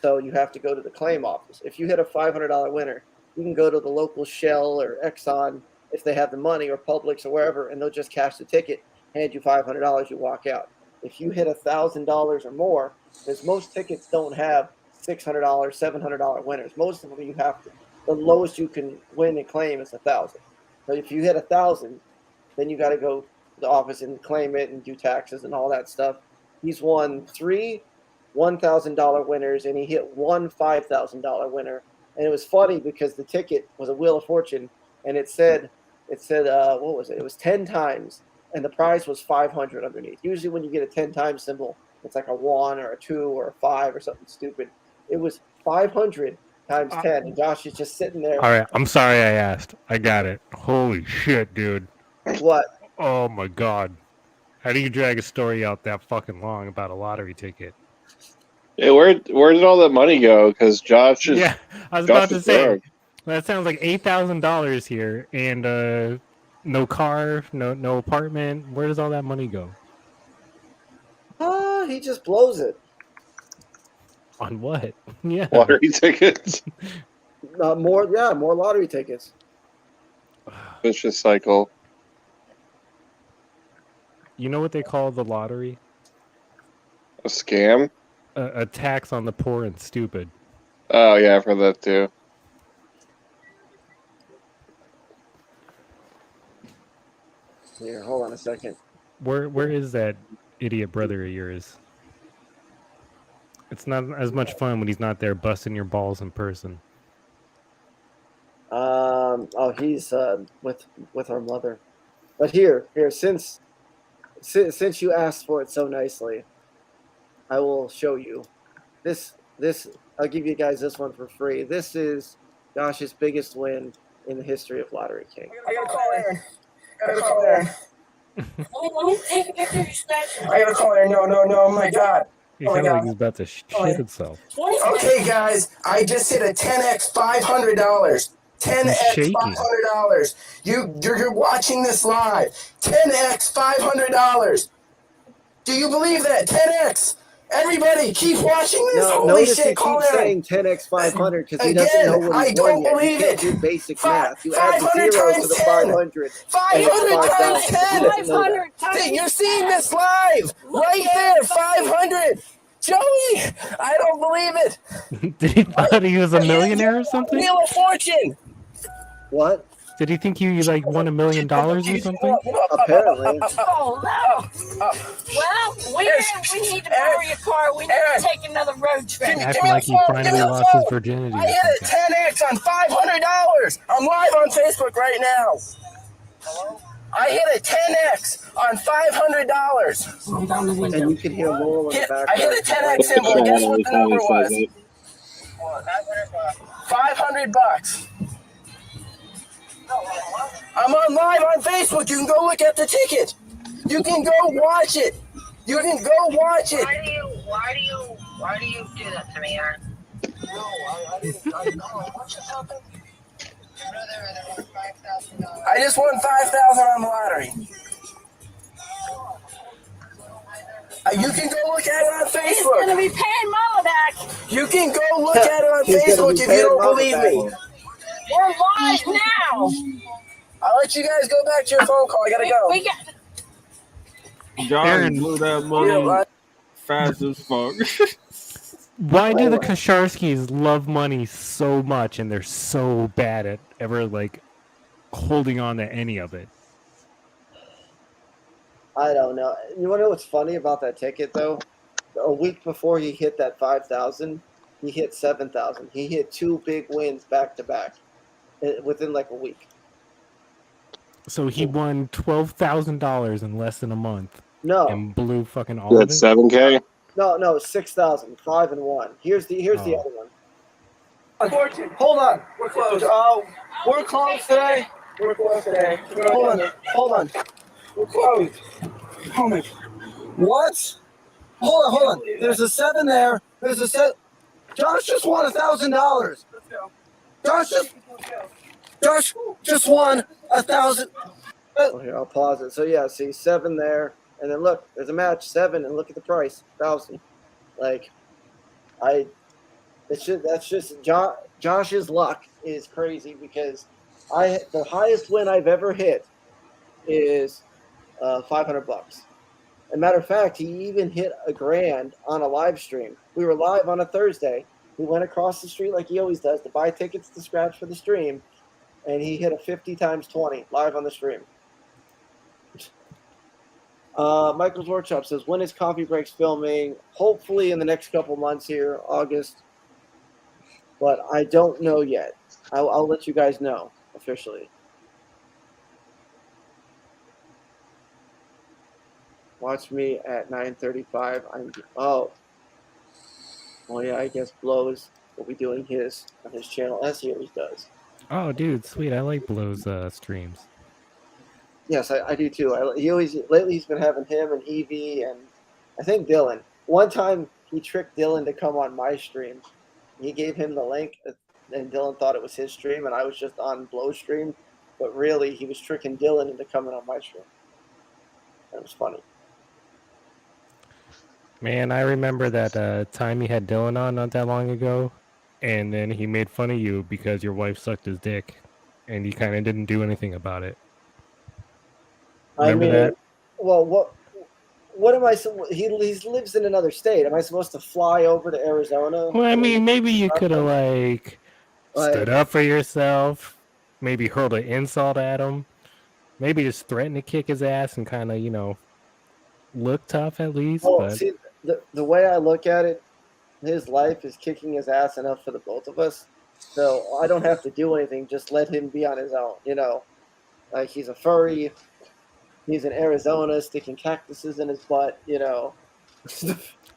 So you have to go to the claim office. If you hit a $500 winner, you can go to the local Shell or Exxon if they have the money, or Publix or wherever, and they'll just cash the ticket, hand you $500, you walk out. If you hit $1,000 or more, because most tickets don't have $600, $700 winners. Most of them you have to. The lowest you can win and claim is 1,000. So if you hit 1,000, then you got to go to the office and claim it and do taxes and all that stuff. He's won 3 $1,000 winners, and he hit one $5,000 winner. And it was funny because the ticket was a Wheel of Fortune, and it said what was it? It was 10 times, and the prize was 500 underneath. Usually when you get a 10 times symbol, it's like a 1 or a 2 or a 5 or something stupid. It was 500 times 10, and Josh is just sitting there. All right, I'm sorry I asked. I got it. Holy shit, dude. What? Oh my god. How do you drag a story out that fucking long about a lottery ticket? Yeah, where did all that money go? Because Josh is I was Josh about to is say broke. that sounds like $8,000 here, and no car, no apartment. Where does all that money go? He just blows it. On what? Yeah. Lottery tickets. More lottery tickets. Vicious cycle. You know what they call the lottery? A scam? A tax on the poor and stupid. Oh yeah, I've heard that too. Here, hold on a second. Where is that idiot brother of yours? It's not as much fun when he's not there busting your balls in person. He's with our mother. But here, since you asked for it so nicely, I will show you. This I'll give you guys this one for free. This is Josh's biggest win in the history of Lottery King. I gotta call Aaron. I gotta call Aaron. No, oh my god. He Oh my sounds like god. he's about to shit himself. Okay, guys, I just hit a 10x $500. 10x $500. You're watching this live. 10x $500. Do you believe that? 10x. Everybody, keep watching this. No, Holy notice shit! he Call keeps Aaron. saying 10x 500 because he doesn't know what I he's don't won yet. believe You can't it. do basic math. You add the 500 zeros times to the 10. 500. 500 times 10. 500 times. You're seeing this live right there. 500. Joey, I don't believe it. Did he thought he was a millionaire or something? Wheel of Fortune. What? Did he think you like won $1 million or something? Apparently. Oh, no. Well, we need to borrow your car. We need to take another road trip. Acting like he finally lost his virginity. I hit a 10x on $500. I'm live on Facebook right now. Hello? I hit a 10x on $500. And you can hear Laurel in the background. I hit a 10x symbol. And guess what the number was? $500. I'm on live on Facebook. You can go look at the ticket. You can go watch it. You can go watch it. Why do you do that to me, Aaron? No, I didn't. What just happened? I just won $5,000 on the lottery. You can go look at it on Facebook. He's going to be paying Mama back. You can go look at it on Facebook if you don't believe me. We're live now. I'll let you guys go back to your phone call. I gotta go. We got. John Aaron. blew that money fast as fuck. Why do the Kasharskis love money so much and they're so bad at ever like holding on to any of it? I don't know. You want to know what's funny about that ticket, though? A week before he hit that 5,000, he hit 7,000. He hit 2 big wins back to back within like a week. So he won $12,000 in less than a month. No, And blew fucking all of That's it. 7K. no, 6,000, 5 and 1. Here's the other one. Unfortunately, hold on. We're closed. We're closed today. We're closed today. Hold on. We're closed. Oh my. What? Hold on. There's a 7 there. There's a 7. Josh just won $1,000. Josh just won 1,000. Oh, here, I'll pause it. So yeah, see 7 there, and then look, there's a match 7, and look at the price, 1,000. Like, that's just Josh's luck is crazy because the highest win I've ever hit is $500. As a matter of fact, he even hit $1,000 on a live stream. We were live on a Thursday. He went across the street like he always does to buy tickets to scratch for the stream, and he hit a 50 times 20 live on the stream. Michael's Workshop says, when is Coffee Breaks filming? Hopefully in the next couple months here, August. But I don't know yet. I'll let you guys know officially. Watch me at 9:35. Oh yeah, I guess Blows will be doing his on his channel as he always does. Oh, dude, sweet. I like Blow's streams. Yes, I do too. Lately he's been having him and Evie and I think Dylan. One time he tricked Dylan to come on my stream. He gave him the link, and Dylan thought it was his stream, and I was just on Blow's stream. But really, he was tricking Dylan into coming on my stream. That was funny. Man, I remember that time you had Dylan on not that long ago, and then he made fun of you because your wife sucked his dick, and you kind of didn't do anything about it. Remember that? Well, what am I? He lives in another state. Am I supposed to fly over to Arizona? Well, I mean, maybe you could have stood up for yourself, maybe hurled an insult at him, maybe just threatened to kick his ass and kind of, look tough at least. Well, see, the way I look at it, his life is kicking his ass enough for the both of us. So I don't have to do anything. Just let him be on his own. Like he's a furry. He's in Arizona sticking cactuses in his butt.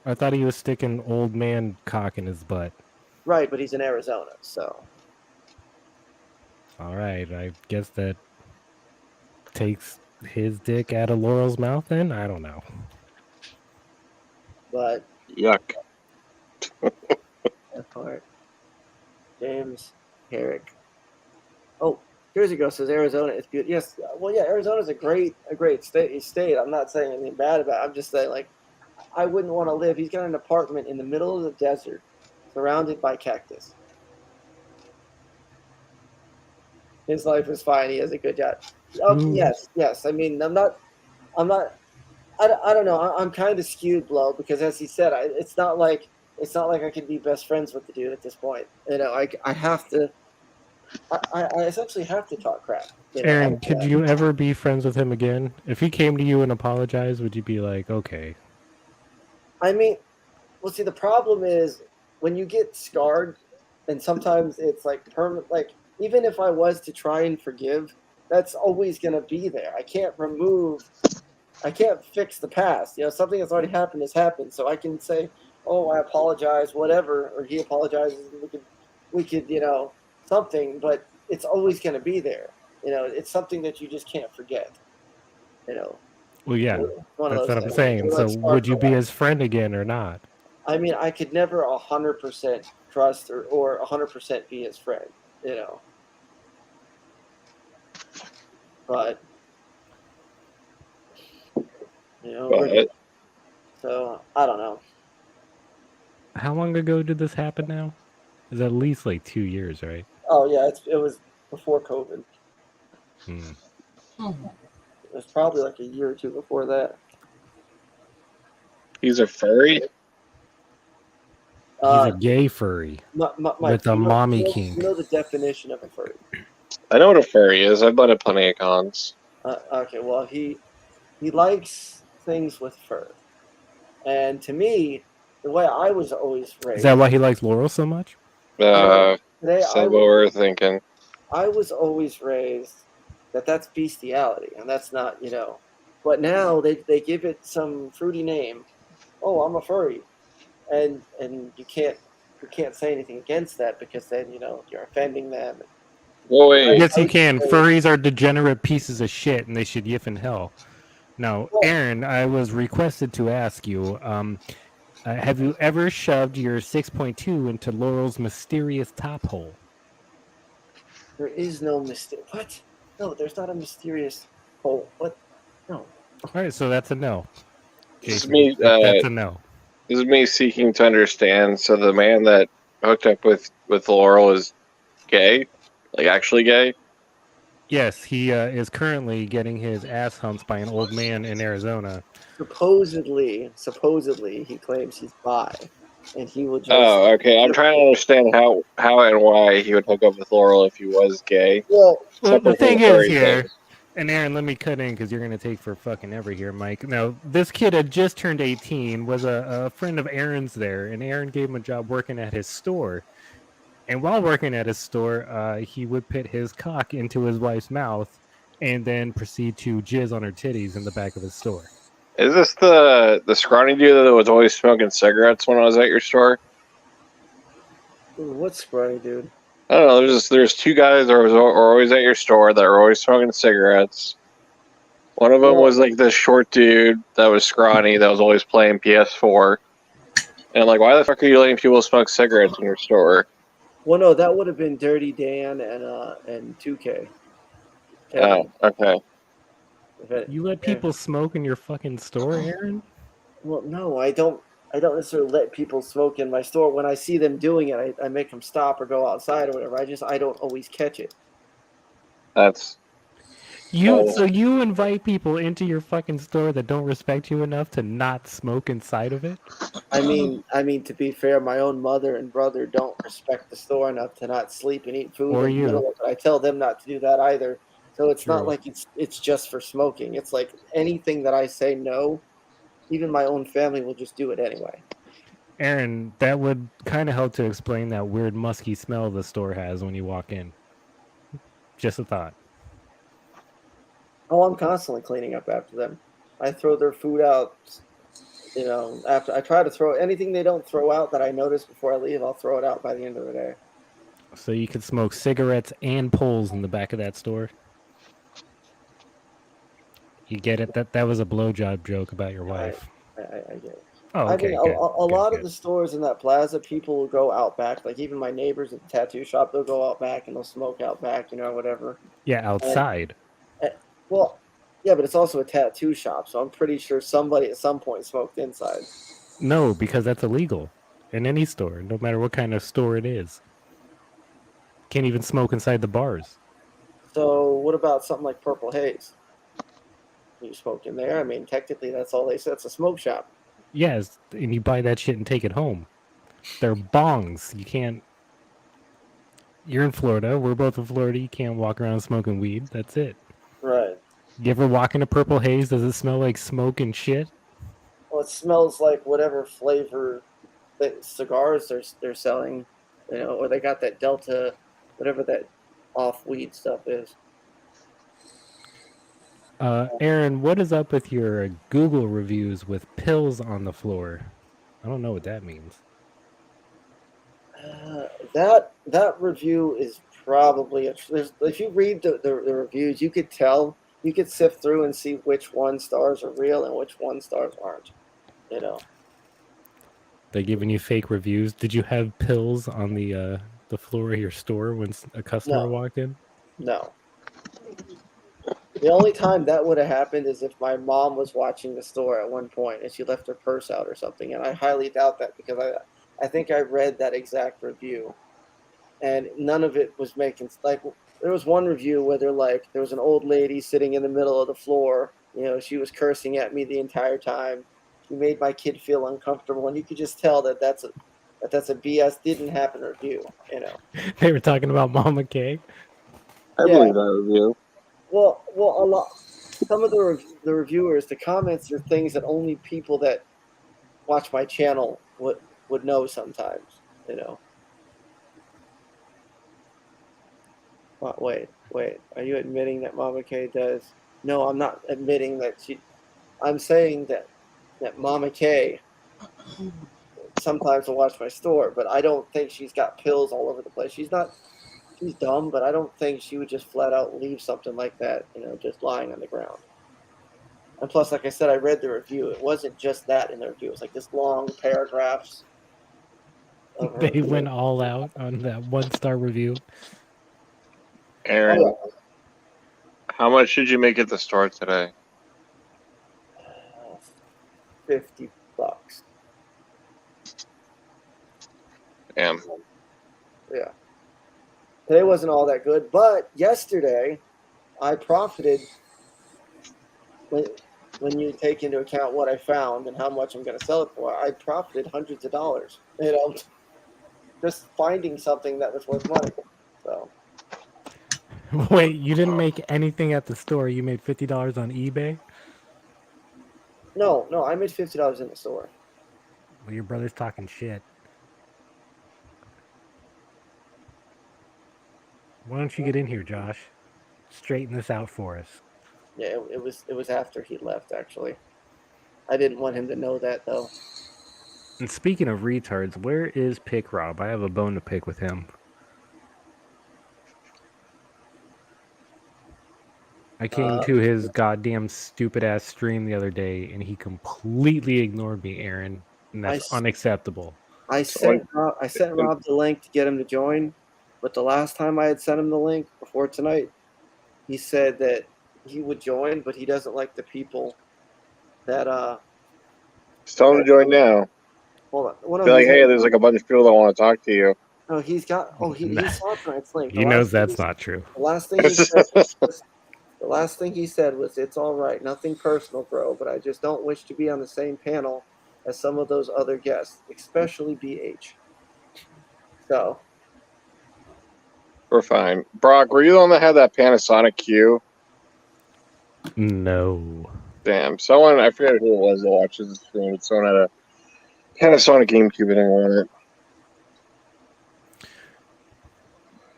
I thought he was sticking old man cock in his butt. Right, but he's in Arizona, so. All right, I guess that takes his dick out of Laurel's mouth then? I don't know. But yuck. That part. James Herrick. Oh, Jersey Girl says Arizona is beautiful. Yes, well, yeah, Arizona's a great state. I'm not saying anything bad about it. I'm just saying, I wouldn't want to live. He's got an apartment in the middle of the desert, surrounded by cactus. His life is fine. He has a good job. Oh, yes. I mean, I don't know. I'm kind of skewed, Blow, because as he said, it's not like I can be best friends with the dude at this point. I have to. I essentially have to talk crap. Aaron, could you ever be friends with him again? If he came to you and apologized, would you be like, okay? I mean, well, see, the problem is when you get scarred, and sometimes it's permanent. Even if I was to try and forgive, that's always going to be there. I can't fix the past. Something that's already happened has happened. So I can say, oh, I apologize, whatever, or he apologizes, and we could, something, but it's always going to be there. It's something that you just can't forget. Well, yeah, that's what I'm saying. So would you be his friend again or not? I mean, I could never 100% trust or 100% be his friend, But, so I don't know. How long ago did this happen now? It's at least 2 years, right? Oh, yeah, it was before COVID. It was probably a year or two before that. He's a furry? He's a gay furry with a mommy kink. You know the definition of a furry? I know what a furry is. I've been at plenty of cons. Okay, well, he likes things with fur. And to me, the way I was always raised... Is that why he likes Laurel so much? What we're thinking. I was always raised that's bestiality, and that's not, But now they give it some fruity name. Oh, I'm a furry. And you can't say anything against that because then, you're offending them. Well, wait. Yes, you can. Furries are degenerate pieces of shit, and they should yiff in hell. Now, Aaron, I was requested to ask you, Have you ever shoved your 6.2 into Laurel's mysterious top hole? There is no What? No, there's not a mysterious hole. What? No. All right, so that's a no. This is Jason, me. that's a no. This is me seeking to understand. So the man that hooked up with Laurel is gay, like actually gay. Yes, he is currently getting his ass humped by an old man in Arizona. Supposedly, he claims he's bi, and he will just. Oh, okay. I'm trying to understand how and why he would hook up with Laurel if he was gay. Well, the Separate from thing the is furry here, thing. and Aaron, let me cut in because you're going to take for fucking ever here, Mike. Now, this kid had just turned 18, was a friend of Aaron's there, and Aaron gave him a job working at his store. And while working at his store, he would put his cock into his wife's mouth and then proceed to jizz on her titties in the back of his store. Is this the scrawny dude that was always smoking cigarettes when I was at your store? What scrawny dude? I don't know. There's two guys that are always at your store that are always smoking cigarettes. One of them was like this short dude that was scrawny that was always playing PS4. And I'm like, why the fuck are you letting people smoke cigarettes in your store? Well, no, that would have been Dirty Dan and 2K. Oh, okay. You let people smoke in your fucking store, Aaron? Well, no, I don't. I don't necessarily let people smoke in my store. When I see them doing it, I make them stop or go outside or whatever. I don't always catch it. That's so you invite people into your fucking store that don't respect you enough to not smoke inside of it? I mean, to be fair, my own mother and brother don't respect the store enough to not sleep and eat food Or in the you. middle of it. I tell them not to do that either. So it's not True. like it's just for smoking. It's like anything that I say no, even my own family will just do it anyway. Aaron, that would kind of help to explain that weird musky smell the store has when you walk in. Just a thought. Oh, I'm constantly cleaning up after them. I throw their food out. You know, after I try to throw anything they don't throw out that I notice before I leave, I'll throw it out by the end of the day. So you could smoke cigarettes and poles in the back of that store? You get it? That was a blowjob joke about your wife. I get it. Oh, okay. I mean, a lot of the stores in that plaza, people will go out back. Like even my neighbors at the tattoo shop, they'll go out back and they'll smoke out back, you know, whatever. Yeah, outside. Well, yeah, but it's also a tattoo shop, so I'm pretty sure somebody at some point smoked inside. No, because that's illegal in any store, no matter what kind of store it is. Can't even smoke inside the bars. So what about something like Purple Haze? You smoked in there. I mean, technically, that's all they said. It's a smoke shop. Yes, and you buy that shit and take it home. They're bongs. You can't. You're in Florida. We're both in Florida. You can't walk around smoking weed. That's it. Right. You ever walk into Purple Haze? Does it smell like smoke and shit? Well, it smells like whatever flavor that cigars they're selling, you know, or they got that Delta, whatever that off weed stuff is. Aaron, what is up with your Google reviews with pills on the floor? I don't know what that means. That review is probably if you read the reviews, you could tell, you could sift through and see which 1 stars are real and which 1 stars aren't. You know, They're giving you fake reviews. Did you have pills on the floor of your store when a customer walked in? No. The only time that would have happened is if my mom was watching the store at one point and she left her purse out or something, and I highly doubt that because I think I read that exact review, and none of it was making like. There was one review where there was an old lady sitting in the middle of the floor. You know, she was cursing at me the entire time. She made my kid feel uncomfortable, and you could just tell that that's a BS didn't happen review. You know, they were talking about Mama K. I believe that review. Well, a lot. Some of the reviewers, the comments are things that only people that watch my channel would know sometimes. You know. Wait. Are you admitting that Mama K does? No, I'm not admitting that she. I'm saying that Mama K sometimes will watch my store, but I don't think she's got pills all over the place. She's not. She's dumb, but I don't think she would just flat out leave something like that, you know, just lying on the ground. And plus, like I said, I read the review. It wasn't just that in the review. It was like this long paragraphs. They went all out on that 1-star review. Aaron, how much did you make at the store today? $50. Damn. Yeah. Today wasn't all that good, but yesterday I profited when you take into account what I found and how much I'm going to sell it for. I profited hundreds of dollars, just finding something that was worth money. So. Wait, you didn't make anything at the store. You made $50 on eBay? No, I made $50 in the store. Well, your brother's talking shit. Why don't you get in here, Josh? Straighten this out for us. Yeah, it was after he left, actually. I didn't want him to know that, though. And speaking of retards, where is Pick Rob? I have a bone to pick with him. I came to his goddamn stupid ass stream the other day, and he completely ignored me, Aaron. And that's unacceptable. I sent Rob the link to get him to join, but the last time I had sent him the link before tonight, he said that he would join, but he doesn't like the people that Just tell him to join now. Hold on. Be like, hey, there's like a bunch of people that want to talk to you. No, he saw tonight's link. He knows that's not true. The last thing he said was, "It's all right, nothing personal, bro, but I just don't wish to be on the same panel as some of those other guests, especially BH." So we're fine. Brock, were you the one that had that Panasonic Q? No. Damn, someone, I forget who it was that watches the stream, but someone had a Panasonic GameCube and I want it.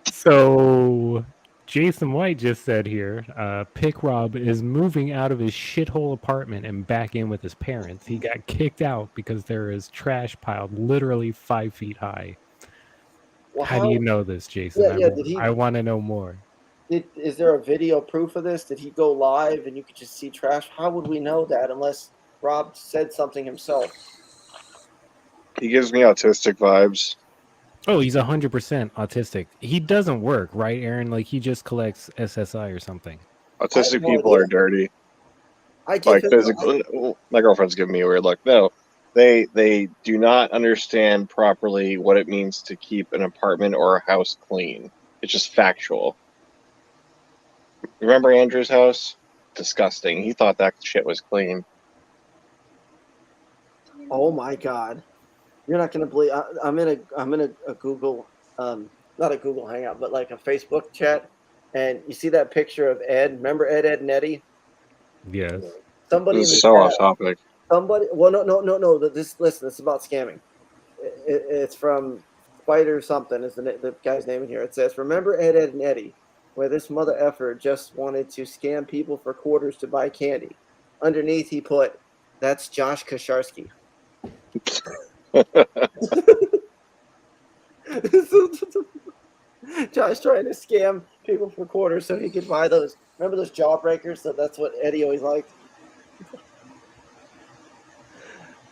So Jason White just said here, Pick Rob is moving out of his shithole apartment and back in with his parents. He got kicked out because there is trash piled literally 5 feet high. Well, how do you know this, Jason? I want to know more. Is there a video proof of this? Did he go live and you could just see trash? How would we know that unless Rob said something himself? He gives me autistic vibes. Oh, he's 100% autistic. He doesn't work, right, Aaron? Like, he just collects SSI or something. Autistic people are dirty. Like, physically, my girlfriend's giving me a weird look. No, they do not understand properly what it means to keep an apartment or a house clean. It's just factual. Remember Andrew's house? Disgusting. He thought that shit was clean. Oh my God. You're not going to believe. I'm in a Google, not a Google Hangout, but like a Facebook chat, and you see that picture of Ed. Remember Ed, and Eddie? Yes. Somebody. This is so off topic. Somebody. Well, no. Listen. It's about scamming. It's from Spider something. Is the guy's name in here? It says, "Remember Ed, and Eddie, where this mother effer just wanted to scam people for quarters to buy candy." Underneath, he put, "That's Josh Kasharsky." Josh trying to scam people for quarters so he could buy those. Remember those jawbreakers? So that's what Eddie always liked.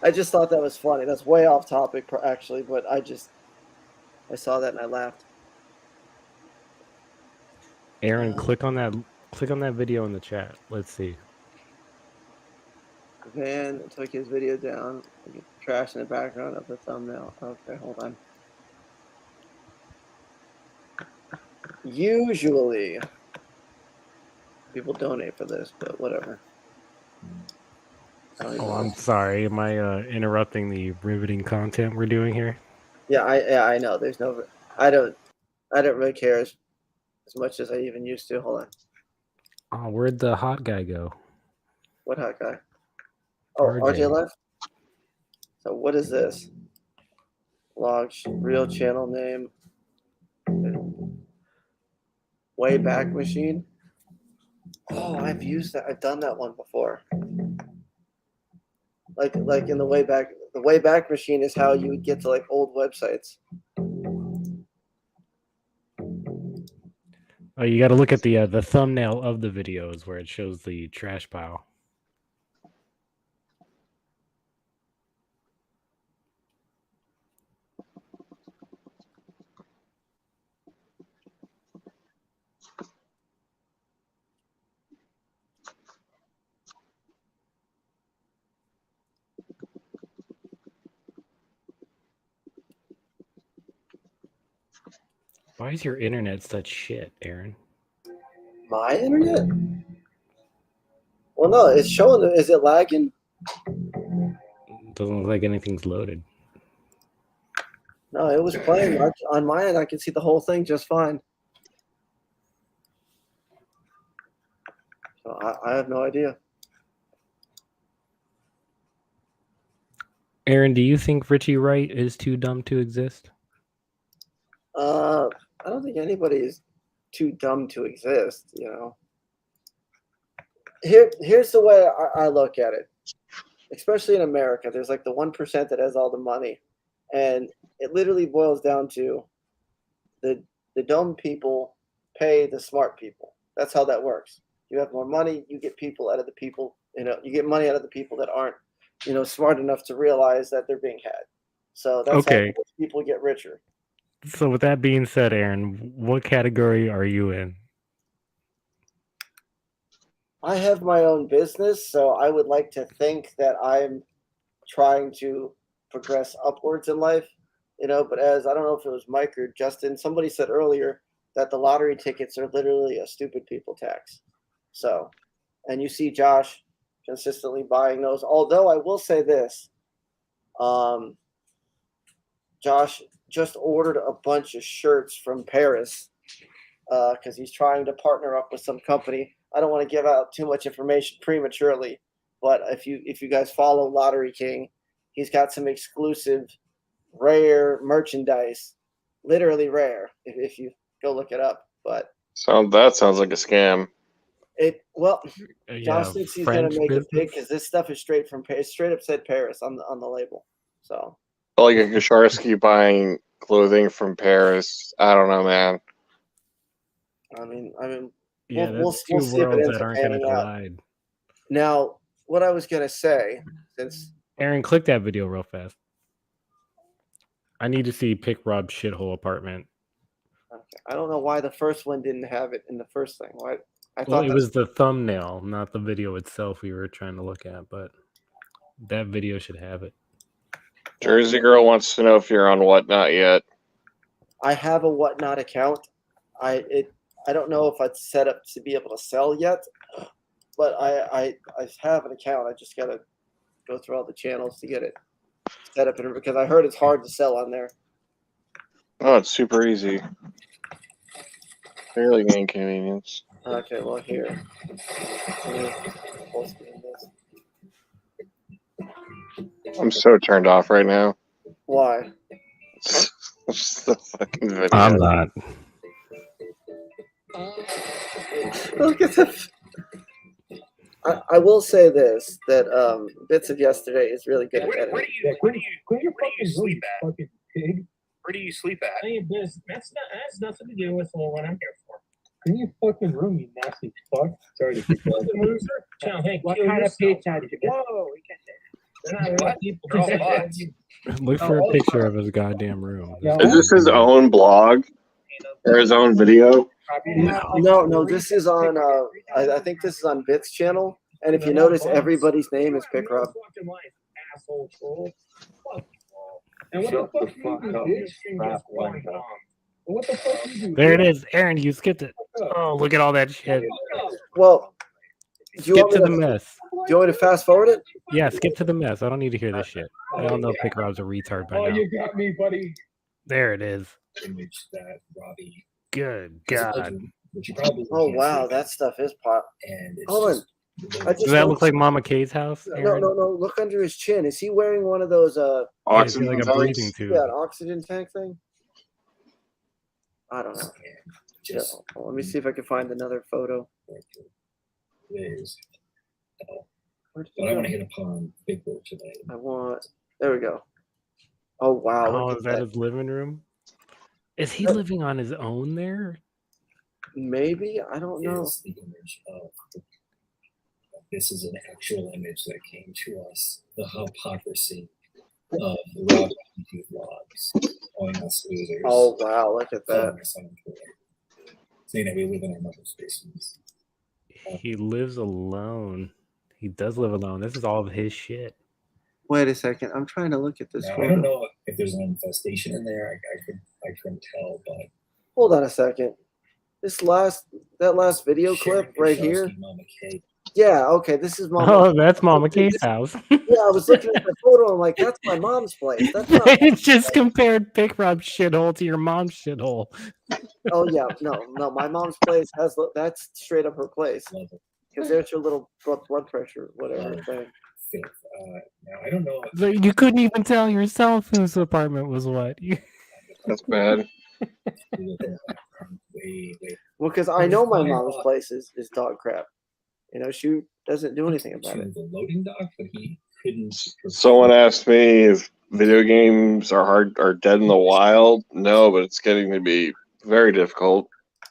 I just thought that was funny. That's way off topic, actually, but I saw that and I laughed. Aaron, click on that video in the chat. Let's see. Van took his video down. Trash in the background of the thumbnail. Okay, hold on. Usually, people donate for this, but whatever. Oh, I'm sorry. Am I interrupting the riveting content we're doing here? Yeah, I know. There's no. I don't really care as much as I even used to. Hold on. Oh, where'd the hot guy go? What hot guy? Oh, RJ left. So what is this? Log real channel name. Wayback Machine. Oh, I've used that. I've done that one before. Like in the Wayback Machine is how you would get to like old websites. Oh, you got to look at the thumbnail of the videos where it shows the trash pile. Why is your internet such shit, Aaron? My internet? Well, no, it's showing. Is it lagging? Doesn't look like anything's loaded. No, it was playing on my end. I can see the whole thing just fine. So I have no idea. Aaron, do you think Richie Wright is too dumb to exist? I don't think anybody is too dumb to exist. You know. Here's the way I look at it. Especially in America, there's like the 1% that has all the money, and it literally boils down to the dumb people pay the smart people. That's how that works. You have more money, you get people out of the people. You get money out of the people that aren't, smart enough to realize that they're being had. So that's how people get richer. So with that being said, Aaron, what category are you in? I have my own business, so I would like to think that I'm trying to progress upwards in life, but as I don't know if it was Mike or Justin, somebody said earlier that the lottery tickets are literally a stupid people tax. So, and you see Josh consistently buying those. Although I will say this, Josh just ordered a bunch of shirts from Paris because he's trying to partner up with some company. I don't want to give out too much information prematurely, but if you guys follow Lottery King, he's got some exclusive, rare merchandise, literally rare. If you go look it up, but that sounds like a scam. Josh thinks he's gonna make it big because this stuff is straight from Paris. Straight up said Paris on the label. So like a Kasharsky buying clothing from Paris. I don't know, man. I mean. Yeah, we'll see if it ends up panning out. Now, what I was gonna say, since Aaron, click that video real fast. I need to see Pick Rob's shithole apartment. Okay. I don't know why the first one didn't have it in the first thing. Why? I Well, thought it was the thumbnail, not the video itself we were trying to look at, but that video should have it. Jersey Girl wants to know if you're on Whatnot yet. I have a Whatnot account. I don't know if it's set up to be able to sell yet, but I have an account. I just gotta go through all the channels to get it set up, because I heard it's hard to sell on there. Oh, it's super easy. Fairly inconvenience. Okay, well here. I'm so turned off right now. Why? It's the fucking video. I'm not. Look at the. I will say this, that Bits of Yesterday is really good at editing. Where do you sleep at? Fucking pig. Where do you sleep at? That's nothing to do with what I'm here for. In your fucking room, you nasty fuck. Sorry to keep going. What kind of pizza did you get? Whoa, we can't say that. They're not people. They're all bots. Look for a picture of his goddamn room. Is this his own blog or his own video? No. This is on. I think this is on Bit's channel. And if you notice, everybody's name is Pick Rob. Asshole troll. And what the fuck you do? What the fuck you do? There it is, Aaron. You skipped it. Oh, look at all that shit. Well, skip to the mess. Do you want me to fast forward it? Yeah, skip to the mess. I don't need to hear this shit. I don't know Pick Rob's a retard by now. Oh, you got me, buddy. There it is. Image that Robbie. Good God. Oh wow, that stuff is pop. Hold on. Does that look like Mama K's house? Aaron? No. Look under his chin. Is he wearing one of those oxygen like a breathing tube? Yeah, an oxygen tank thing. I don't know. Let me see if I can find another photo. But I want to hit upon Big Bird today. There we go. Oh wow! Oh, is that his living room? Is he living on his own there? Maybe, I don't know. The image of this is an actual image that came to us. The hypocrisy of the Rob vlogs, calling us losers. Oh wow! Look at that. Saying that we live in our mother's basements. He lives alone. He does live alone. This is all of his shit. Wait a second. I'm trying to look at this. Now, I don't know if there's an infestation in there. I couldn't tell, but Hold on a second. That last video clip right here. Yeah, okay, this is Mama. Oh, that's Mama K's house. Yeah, I was looking at the photo. I'm like, that's my mom's place. That's not. It just compared Pick Rub shithole to your mom's shithole. Oh yeah, no. My mom's place has that's straight up her place. Because there's your little blood pressure, whatever thing. Now I don't know. So you couldn't even tell yourself whose apartment was what. That's bad. Well, because I know my mom's place is dog crap. You know, she doesn't do anything about it. The loading dock, but he couldn't. Someone asked me if video games are dead in the wild. No, but it's getting to be very difficult.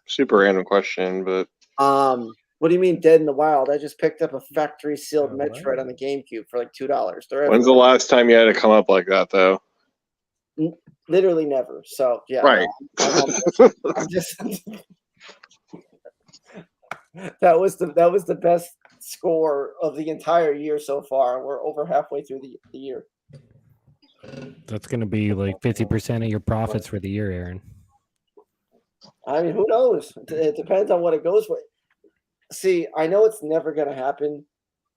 Super random question, but what do you mean dead in the wild? I just picked up a factory sealed Metroid on the GameCube for like $2. When's the last time you had to come up like that, though? Literally never. So yeah, right. No, I'm just that was the best score of the entire year so far. We're over halfway through the year. That's going to be like 50% of your profits for the year, Aaron. I mean, who knows? It depends on what it goes with. See, I know it's never going to happen,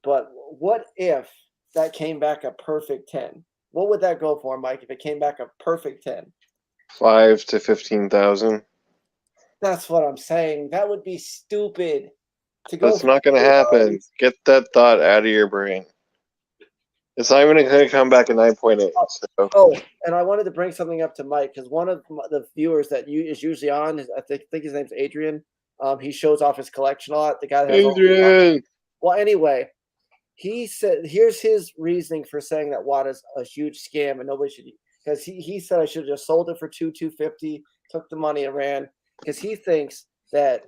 but what if that came back a perfect 10? What would that go for, Mike, if it came back a perfect 10? 5 to 15,000. That's what I'm saying. That would be stupid. That's not going to happen. Get that thought out of your brain. It's not even going to come back at 9.8. So. Oh, and I wanted to bring something up to Mike because one of the viewers that is usually on, I think his name's Adrian. He shows off his collection a lot. The guy that has Adrian. Well, anyway, he said here's his reasoning for saying that Wata's a huge scam and nobody should. Because he said I should have just sold it for $250, took the money and ran. Because he thinks that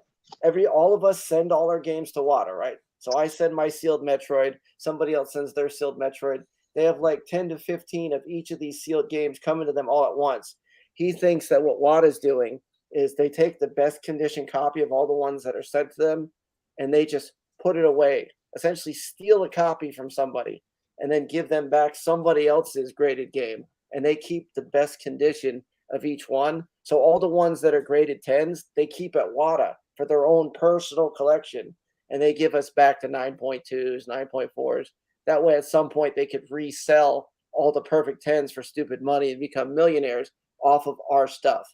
all of us send all our games to Wata, right? So I send my sealed Metroid. Somebody else sends their sealed Metroid. They have like 10 to 15 of each of these sealed games coming to them all at once. He thinks that what Wata's doing is they take the best condition copy of all the ones that are sent to them, and they just put it away, essentially steal a copy from somebody, and then give them back somebody else's graded game. And they keep the best condition of each one. So all the ones that are graded 10s, they keep at Wata for their own personal collection. And they give us back to 9.2s, 9.4s. That way, at some point, they could resell all the perfect 10s for stupid money and become millionaires off of our stuff.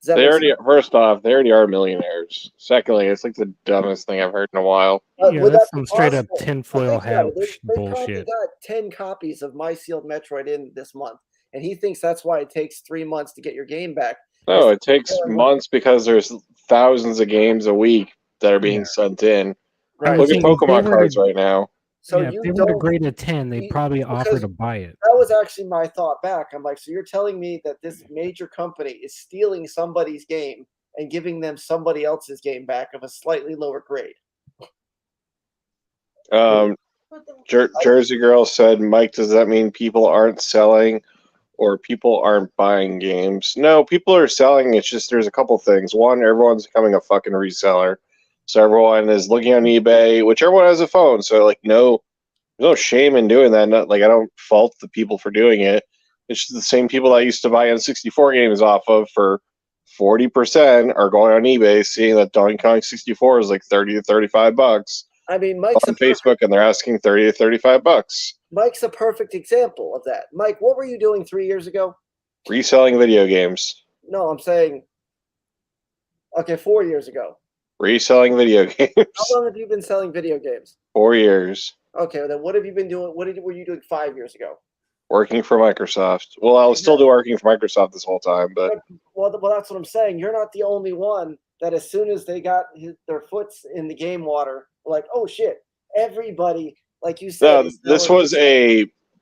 First off, they already are millionaires. Secondly, it's like the dumbest thing I've heard in a while. Yeah, that's some straight up tinfoil hat bullshit. They got 10 copies of my sealed Metroid in this month. And he thinks that's why it takes 3 months to get your game back. No, it takes months because there's thousands of games a week that are being sent in. Right. Look at Pokemon cards right now. So if they were to grade a 10, they'd probably offer to buy it. That was actually my thought back. I'm like, so you're telling me that this major company is stealing somebody's game and giving them somebody else's game back of a slightly lower grade? Jersey Girl said, Mike, does that mean people aren't selling or people aren't buying games? No, people are selling. It's just there's a couple things. One, everyone's becoming a fucking reseller. So everyone is looking on eBay, which everyone has a phone. So like, there's no shame in doing that. I don't fault the people for doing it. It's just the same people I used to buy N64 games off of for 40% are going on eBay, seeing that Donkey Kong 64 is like $30 to $35. I mean, Mike's on Facebook, and they're asking $30 to $35. Mike's a perfect example of that. Mike, what were you doing 3 years ago? Reselling video games. No, I'm saying, 4 years ago. Reselling video games. How long have you been selling video games? 4 years. Okay, then what have you been doing? Were you doing 5 years ago? Working for Microsoft. Well, I was still working for Microsoft this whole time, but well, that's what I'm saying. You're not the only one that as soon as they got their foots in the game water, like, oh shit, everybody, like you said. No, this was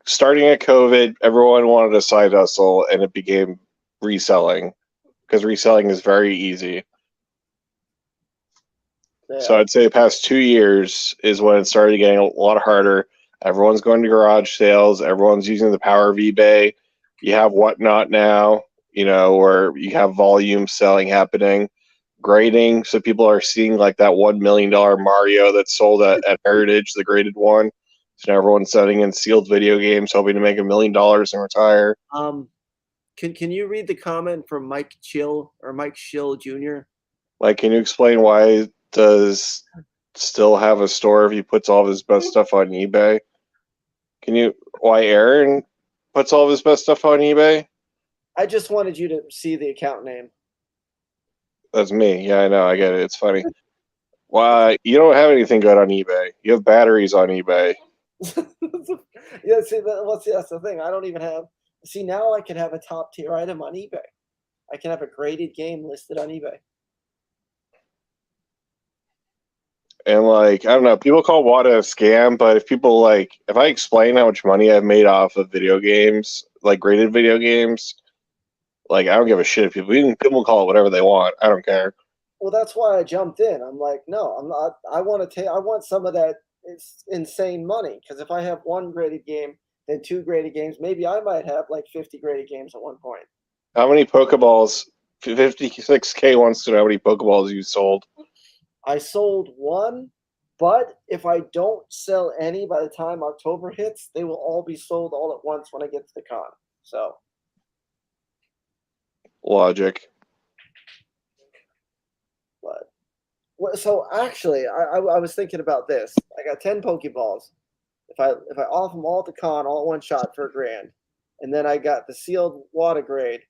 starting at COVID. Everyone wanted a side hustle, and it became reselling because reselling is very easy. Yeah. So I'd say the past 2 years is when it started getting a lot harder. Everyone's going to garage sales. Everyone's using the power of eBay. You have Whatnot now, where you have volume selling happening. Grading, so people are seeing like that $1 million Mario that's sold at Heritage, the graded one. So now everyone's sending in sealed video games, hoping to make $1 million and retire. can you read the comment from Mike Chill or Mike Schill Jr.? Like, can you explain why does still have a store if he puts all of his best stuff on eBay? Why Aaron puts all of his best stuff on eBay? I just wanted you to see the account name. That's me. Yeah, I know. I get it. It's funny. Why you don't have anything good on eBay? You have batteries on eBay. Yeah, see, that's the thing. I don't even have. See, now I can have a top tier item on eBay. I can have a graded game listed on eBay. And like, I don't know, people call Wata a scam, but if I explain how much money I've made off of video games, like graded video games, like I don't give a shit if people call it whatever they want. I don't care. Well, that's why I jumped in. I'm like, no, I'm not. I want some of that insane money, because if I have one graded game, then two graded games, maybe I might have like 50 graded games at one point. How many Pokeballs? 56K wants to know how many Pokeballs you sold. I sold one, but if I don't sell any by the time October hits, they will all be sold all at once when I get to the con. So, logic. But so actually, I was thinking about this. I got 10 Pokeballs. If I offer them all at the con, all at one shot for $1,000, and then I got the sealed water grade,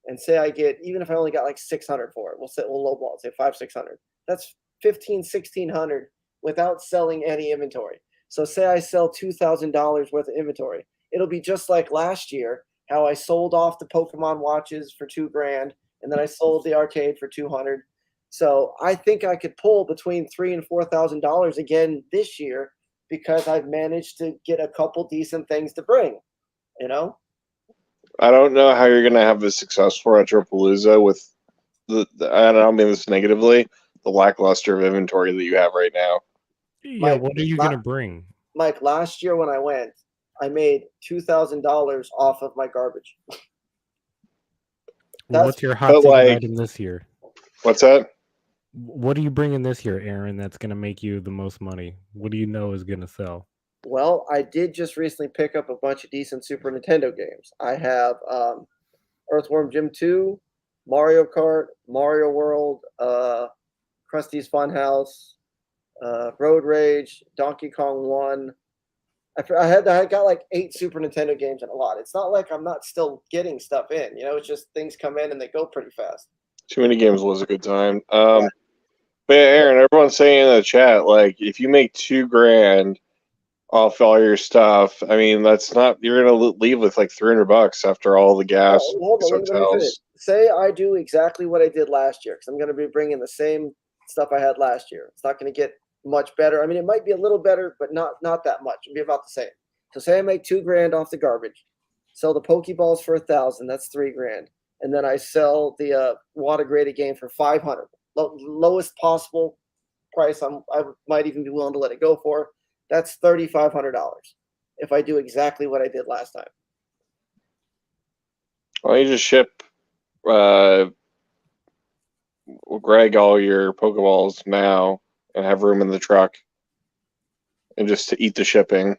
and say I get, even if I only got like 600 for it, we'll lowball it, say 500-600. That's $1,500-1,600 without selling any inventory. So say I sell $2,000 worth of inventory, it'll be just like last year, how I sold off the Pokemon watches for $2,000, and then I sold the arcade for $200. So I think I could pull between $3,000 and $4,000 again this year, because I've managed to get a couple decent things to bring. You know, I don't know how you're gonna have a successful Retropalooza with I don't mean this negatively, the lackluster of inventory that you have right now. Yeah, what are you gonna bring? Mike, last year when I went, I made $2,000 off of my garbage. What's your hot ticket item this year? What's that? What are you bringing this year, Aaron, that's going to make you the most money? What do you know is going to sell? Well, I did just recently pick up a bunch of decent Super Nintendo games. I have Earthworm Jim 2, Mario Kart, Mario World, Krusty's Funhouse, Road Rage, Donkey Kong 1. I got like 8 Super Nintendo games and a lot. It's not like I'm not still getting stuff in. You know, it's just things come in and they go pretty fast. Too many games was a good time. But Aaron, everyone's saying in the chat, like, if you make $2,000 off all your stuff, I mean, that's not, you're gonna leave with like $300 after all the gas. Hold on, let me finish. Say I do exactly what I did last year, because I'm going to be bringing the same stuff I had last year. It's not going to get much better. I mean, it might be a little better, but not that much. It'll be about the same. So say I make $2,000 off the garbage, sell the Pokeballs for $1,000. That's $3,000, and then I sell the water graded game for $500. Lowest possible price I might even be willing to let it go for. That's $3,500 if I do exactly what I did last time. Well, you just ship Greg all your Pokeballs now and have room in the truck, and just to eat the shipping.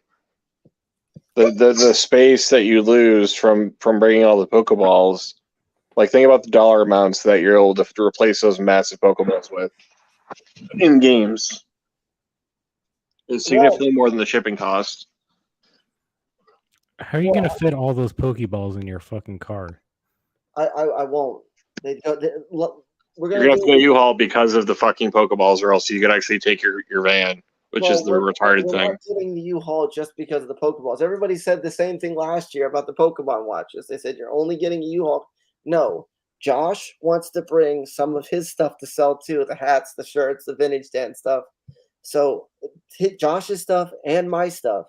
The space that you lose from bringing all the Pokeballs, like, think about the dollar amounts that you're able to replace those massive Pokeballs with in games. It's significantly more than the shipping cost. How are you going to fit all those Pokeballs in your fucking car? I won't. We're You're gonna have to go U-Haul because of the fucking Pokeballs, or else you could actually take your van, which is the retarded thing. We're not getting the U-Haul just because of the Pokeballs. Everybody said the same thing last year about the Pokemon watches. They said you're only getting a U-Haul. No, Josh wants to bring some of his stuff to sell too, the hats, the shirts, the vintage den stuff. So hit Josh's stuff and my stuff,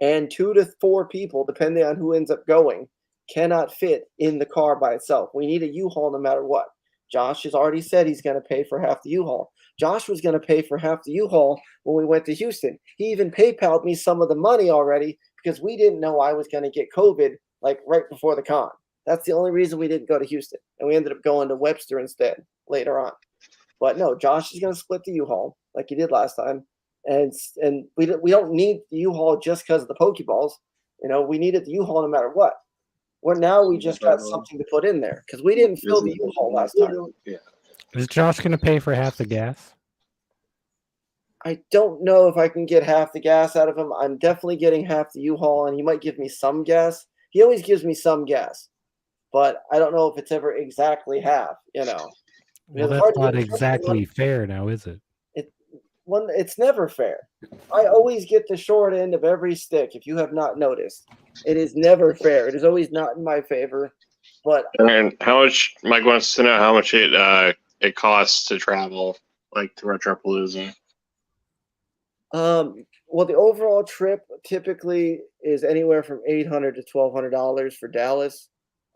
and 2 to 4 people, depending on who ends up going, cannot fit in the car by itself. We need a U-Haul no matter what. Josh has already said he's going to pay for half the U-Haul. Josh was going to pay for half the U-Haul when we went to Houston. He even PayPal'd me some of the money already, because we didn't know I was going to get COVID like right before the con. That's the only reason we didn't go to Houston. And we ended up going to Webster instead later on. But no, Josh is going to split the U-Haul like he did last time. And we don't need the U-Haul just because of the Pokeballs. You know, we needed the U-Haul no matter what. Where now we just got something to put in there because we didn't fill the U-Haul last time. Yeah. Is Josh going to pay for half the gas? I don't know if I can get half the gas out of him. I'm definitely getting half the U-Haul, and he might give me some gas. He always gives me some gas, but I don't know if it's ever exactly half, you know. Well, that's not exactly fair now, is it? It's never fair. I always get the short end of every stick, if you have not noticed. It is never fair. It is always not in my favor. But and how much? Mike wants to know how much it costs to travel, like to Retropalooza. Well, the overall trip typically is anywhere from $800 to $1,200 for Dallas,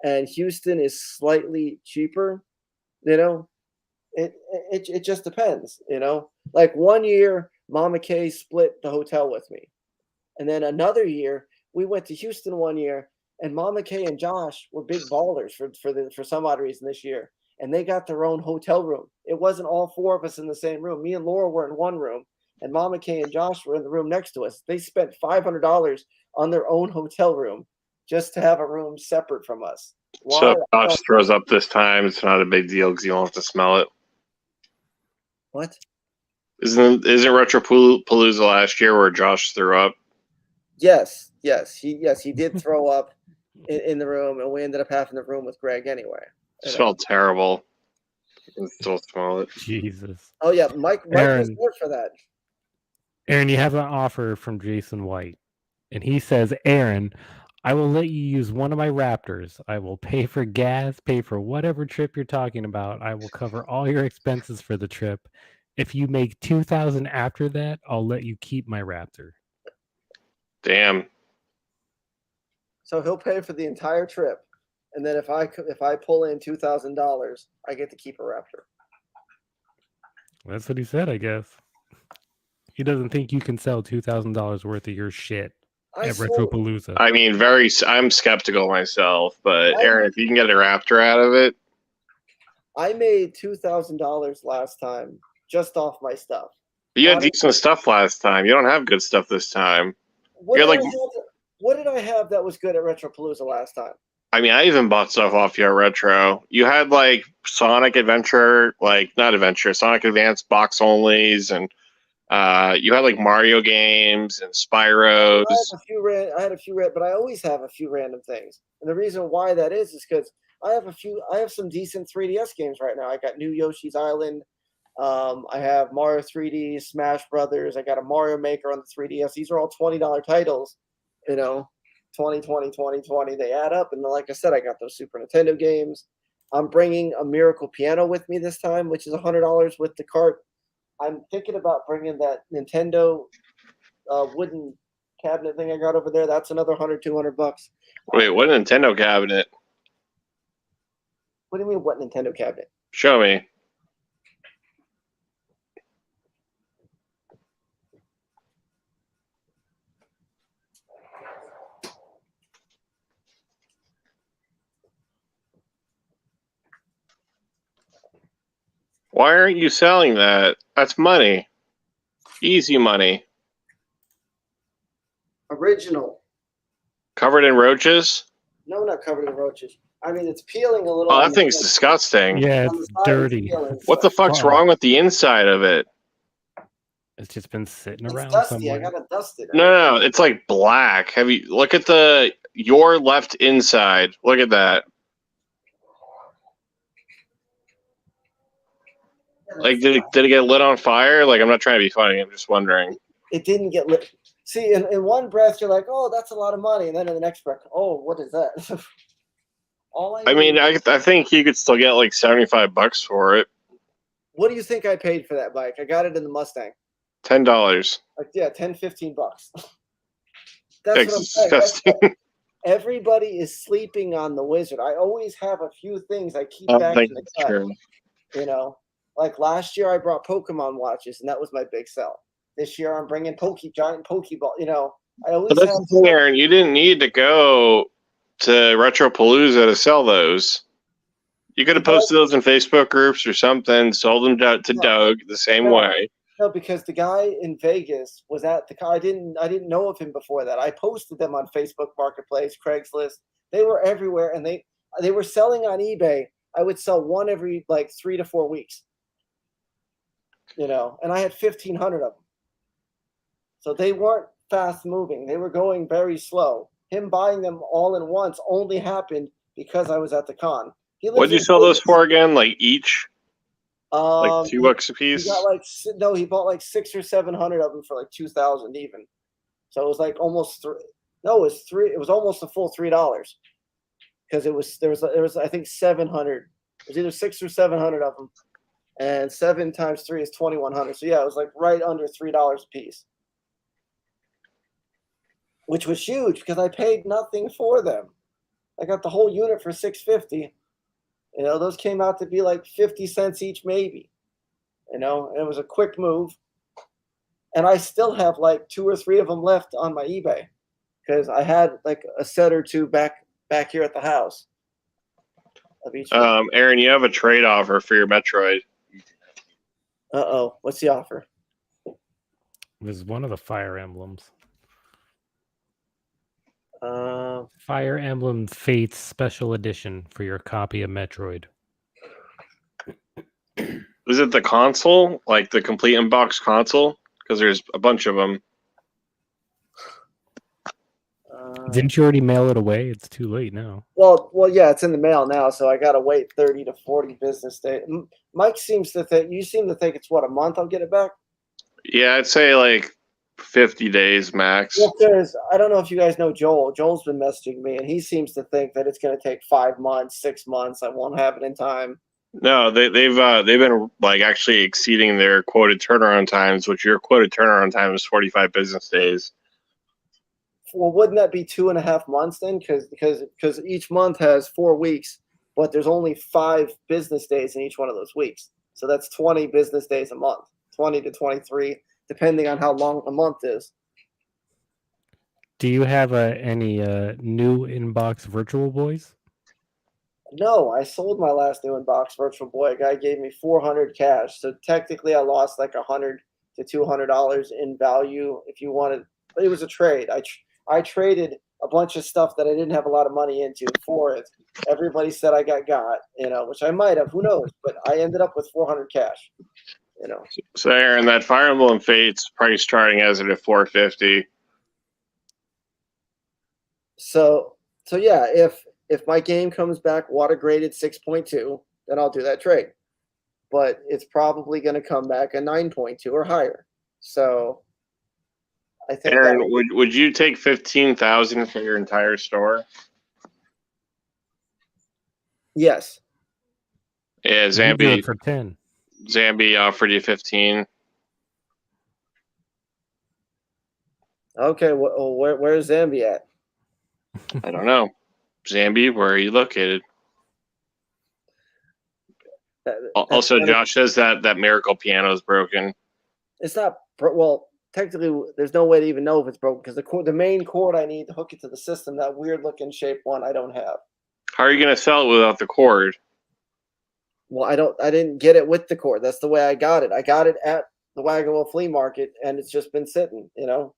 and Houston is slightly cheaper. You know, it just depends. You know, like one year, Mama Kay split the hotel with me, and then another year we went to Houston one year, and Mama Kay and Josh were big ballers for some odd reason this year, and they got their own hotel room. It wasn't all four of us in the same room. Me and Laura were in one room, and Mama Kay and Josh were in the room next to us. They spent $500 on their own hotel room just to have a room separate from us. Why? So if Josh throws up this time, it's not a big deal because you won't have to smell it. What? Isn't Retropalooza last year where Josh threw up? Yes, he did throw up in the room, and we ended up having the room with Greg anyway. It smelled terrible. I can still smell it. Jesus. Oh yeah, Mike was there for that. Aaron, you have an offer from Jason White, and he says, Aaron, I will let you use one of my Raptors. I will pay for gas, pay for whatever trip you're talking about. I will cover all your expenses for the trip. If you make $2,000 after that, I'll let you keep my Raptor. Damn. So he'll pay for the entire trip, and then if I pull in $2,000, I get to keep a Raptor. That's what he said, I guess. He doesn't think you can sell $2,000 worth of your shit at Retropalooza. I mean, I'm skeptical myself, but Aaron, if you can get a Raptor out of it. I made $2,000 last time just off my stuff. You had decent stuff last time. You don't have good stuff this time. What did I have that was good at Retropalooza last time? I mean, I even bought stuff off your Retro. You had like Sonic Adventure, Sonic Advance box onlys, and you had like Mario games and Spyros. I had a few, but I always have a few random things, and the reason why that is because I have some decent 3DS games right now. I got New Yoshi's Island. I have Mario 3D, Smash Brothers. I got a Mario Maker on the 3DS. These are all $20 titles. You know, 2020. They add up, and like I said, I got those Super Nintendo games. I'm bringing a Miracle Piano with me this time, which is $100 with the cart. I'm thinking about bringing that Nintendo wooden cabinet thing I got over there. That's another $100-$200. Wait, what Nintendo cabinet? What do you mean, what Nintendo cabinet? Show me. Why aren't you selling that? That's money. Easy money. Original. Covered in roaches? No, not covered in roaches. I mean, it's peeling a little. Oh, that thing's disgusting. Yeah, it's dirty. What the fuck's wrong with the inside of it? It's just been sitting around dusty. somewhere. I gotta dust it. No, it's like black. Look at your left inside. Look at that. Like, did it get lit on fire? Like, I'm not trying to be funny. I'm just wondering. It didn't get lit. See, in one breath, you're like, oh, that's a lot of money. And then in the next breath, oh, what is that? I think you could still get like $75 for it. What do you think I paid for that bike? I got it in the Mustang. $10. Like, yeah, $10-15. That's what I'm saying. disgusting. Everybody is sleeping on the Wizard. I always have a few things I keep back in the cut. True. You know, like last year I brought Pokemon watches, and that was my big sell. This year I'm bringing giant Pokeball. You know, I always. But that's the thing, Aaron. You didn't need to go to Retropalooza to sell those. You could have posted those in Facebook groups or something, sold them to Doug the same way. No, because the guy in Vegas was at the car. I didn't know of him before that. I posted them on Facebook Marketplace, Craigslist. They were everywhere, and they were selling on eBay. I would sell one every like 3 to 4 weeks. And I had 1,500 of them. So they weren't fast moving. They were going very slow. Him buying them all in once only happened because I was at the con. What'd you sell those for again? Like each? Like $2 a piece? He bought like 600 or 700 of them for like 2,000 even. So it was like almost three. No, it was three. It was almost a full $3 because there was I think 700. It was either 600 or 700 of them, and 7 times 3 is 2,100. So yeah, it was like right under $3 a piece, which was huge because I paid nothing for them. I got the whole unit for $650. Those came out to be like 50 cents each, maybe. And it was a quick move. And I still have like 2 or 3 of them left on my eBay because I had like a set or 2 back here at the house. Of each Aaron, you have a trade offer for your Metroid. What's the offer? It was one of the Fire Emblems. Fire Emblem Fates Special Edition for your copy of Metroid. Is it the console? Like the complete inbox console? Because there's a bunch of them. Didn't you already mail it away? It's too late now. Well, yeah, it's in the mail now, so I gotta wait 30 to 40 business days. Mike seems to think it's what, a month I'll get it back? Yeah, I'd say like 50 days max. Well, I don't know if you guys know Joel. Joel's been messaging me, and he seems to think that it's going to take 5 months, 6 months. I won't have it in time. No, they've been like actually exceeding their quoted turnaround times, which your quoted turnaround time is 45 business days. Well, wouldn't that be 2.5 months then? Because each month has 4 weeks, but there's only 5 business days in each one of those weeks. So that's 20 business days a month, 20 to 23, depending on how long a month is. Do you have any new inbox Virtual Boys? No, I sold my last new inbox Virtual Boy. A guy gave me 400 cash, so technically I lost like $100 to $200 in value. If you wanted, but it was a trade. I traded a bunch of stuff that I didn't have a lot of money into for it. Everybody said I got, which I might have. Who knows? But I ended up with 400 cash. So Aaron, that Fire Emblem Fates price charting has it at $450. So yeah, if my game comes back water graded 6.2, then I'll do that trade. But it's probably going to come back a 9.2 or higher. So I think Aaron, would you take $15,000 for your entire store? Yes. Yeah, Zambi for 10. Zambi offered you 15. Okay, where's Zambi at? I don't know. Zambi, where are you located? Also, Josh says that Miracle piano is broken. It's not well. Technically, there's no way to even know if it's broken because the main cord I need to hook it to the system, that weird looking shaped one, I don't have. How are you going to sell it without the cord? Well, I didn't get it with the cord. That's the way I got it. I got it at the Wagon Flea-Market, and it's just been sitting. Do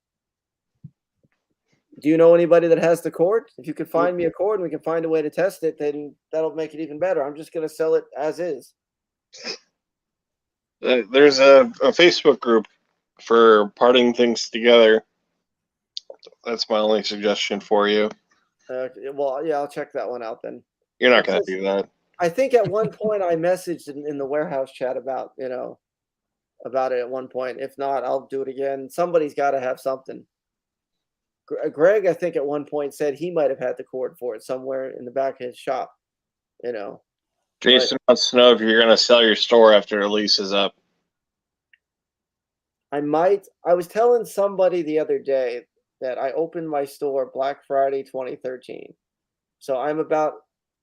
you know anybody that has the cord? If you could find me a cord and we can find a way to test it, then that'll make it even better. I'm just going to sell it as is. There's a Facebook group for parting things together. That's my only suggestion for you. Well, yeah, I'll check that one out then. You're not going to do that. I think at one point I messaged in the warehouse chat about it at one point. If not, I'll do it again. Somebody's got to have something. Greg, I think at one point said he might have had the cord for it somewhere in the back of his shop. Jason wants to know if you're going to sell your store after the lease is up. I might. I was telling somebody the other day that I opened my store Black Friday 2013. So I'm about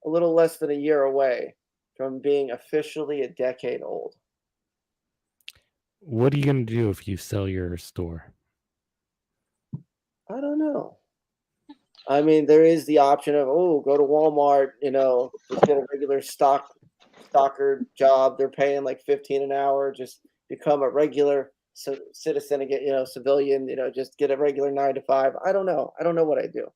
a little less than a year away from being officially a decade old. What are you going to do if you sell your store? I don't know. I mean, there is the option of, go to Walmart, just get a regular stalker job. They're paying like $15 an hour. Just become a regular citizen and get, civilian, just get a regular 9 to 5. I don't know. I don't know what I do.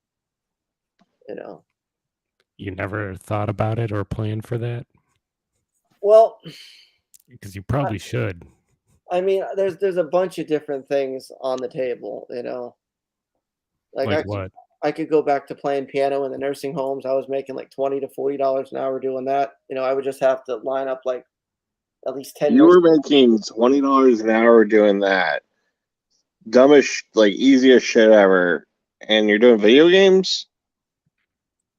You never thought about it or planned for that? Well, because you probably should. I mean, there's a bunch of different things on the table, you know. Like what? I could go back to playing piano in the nursing homes. I was making like $20 to $40 an hour doing that. You know, I would just have to line up like at least 10 You were making $20 an hour doing that. Dumbest, like easiest shit ever. And you're doing video games?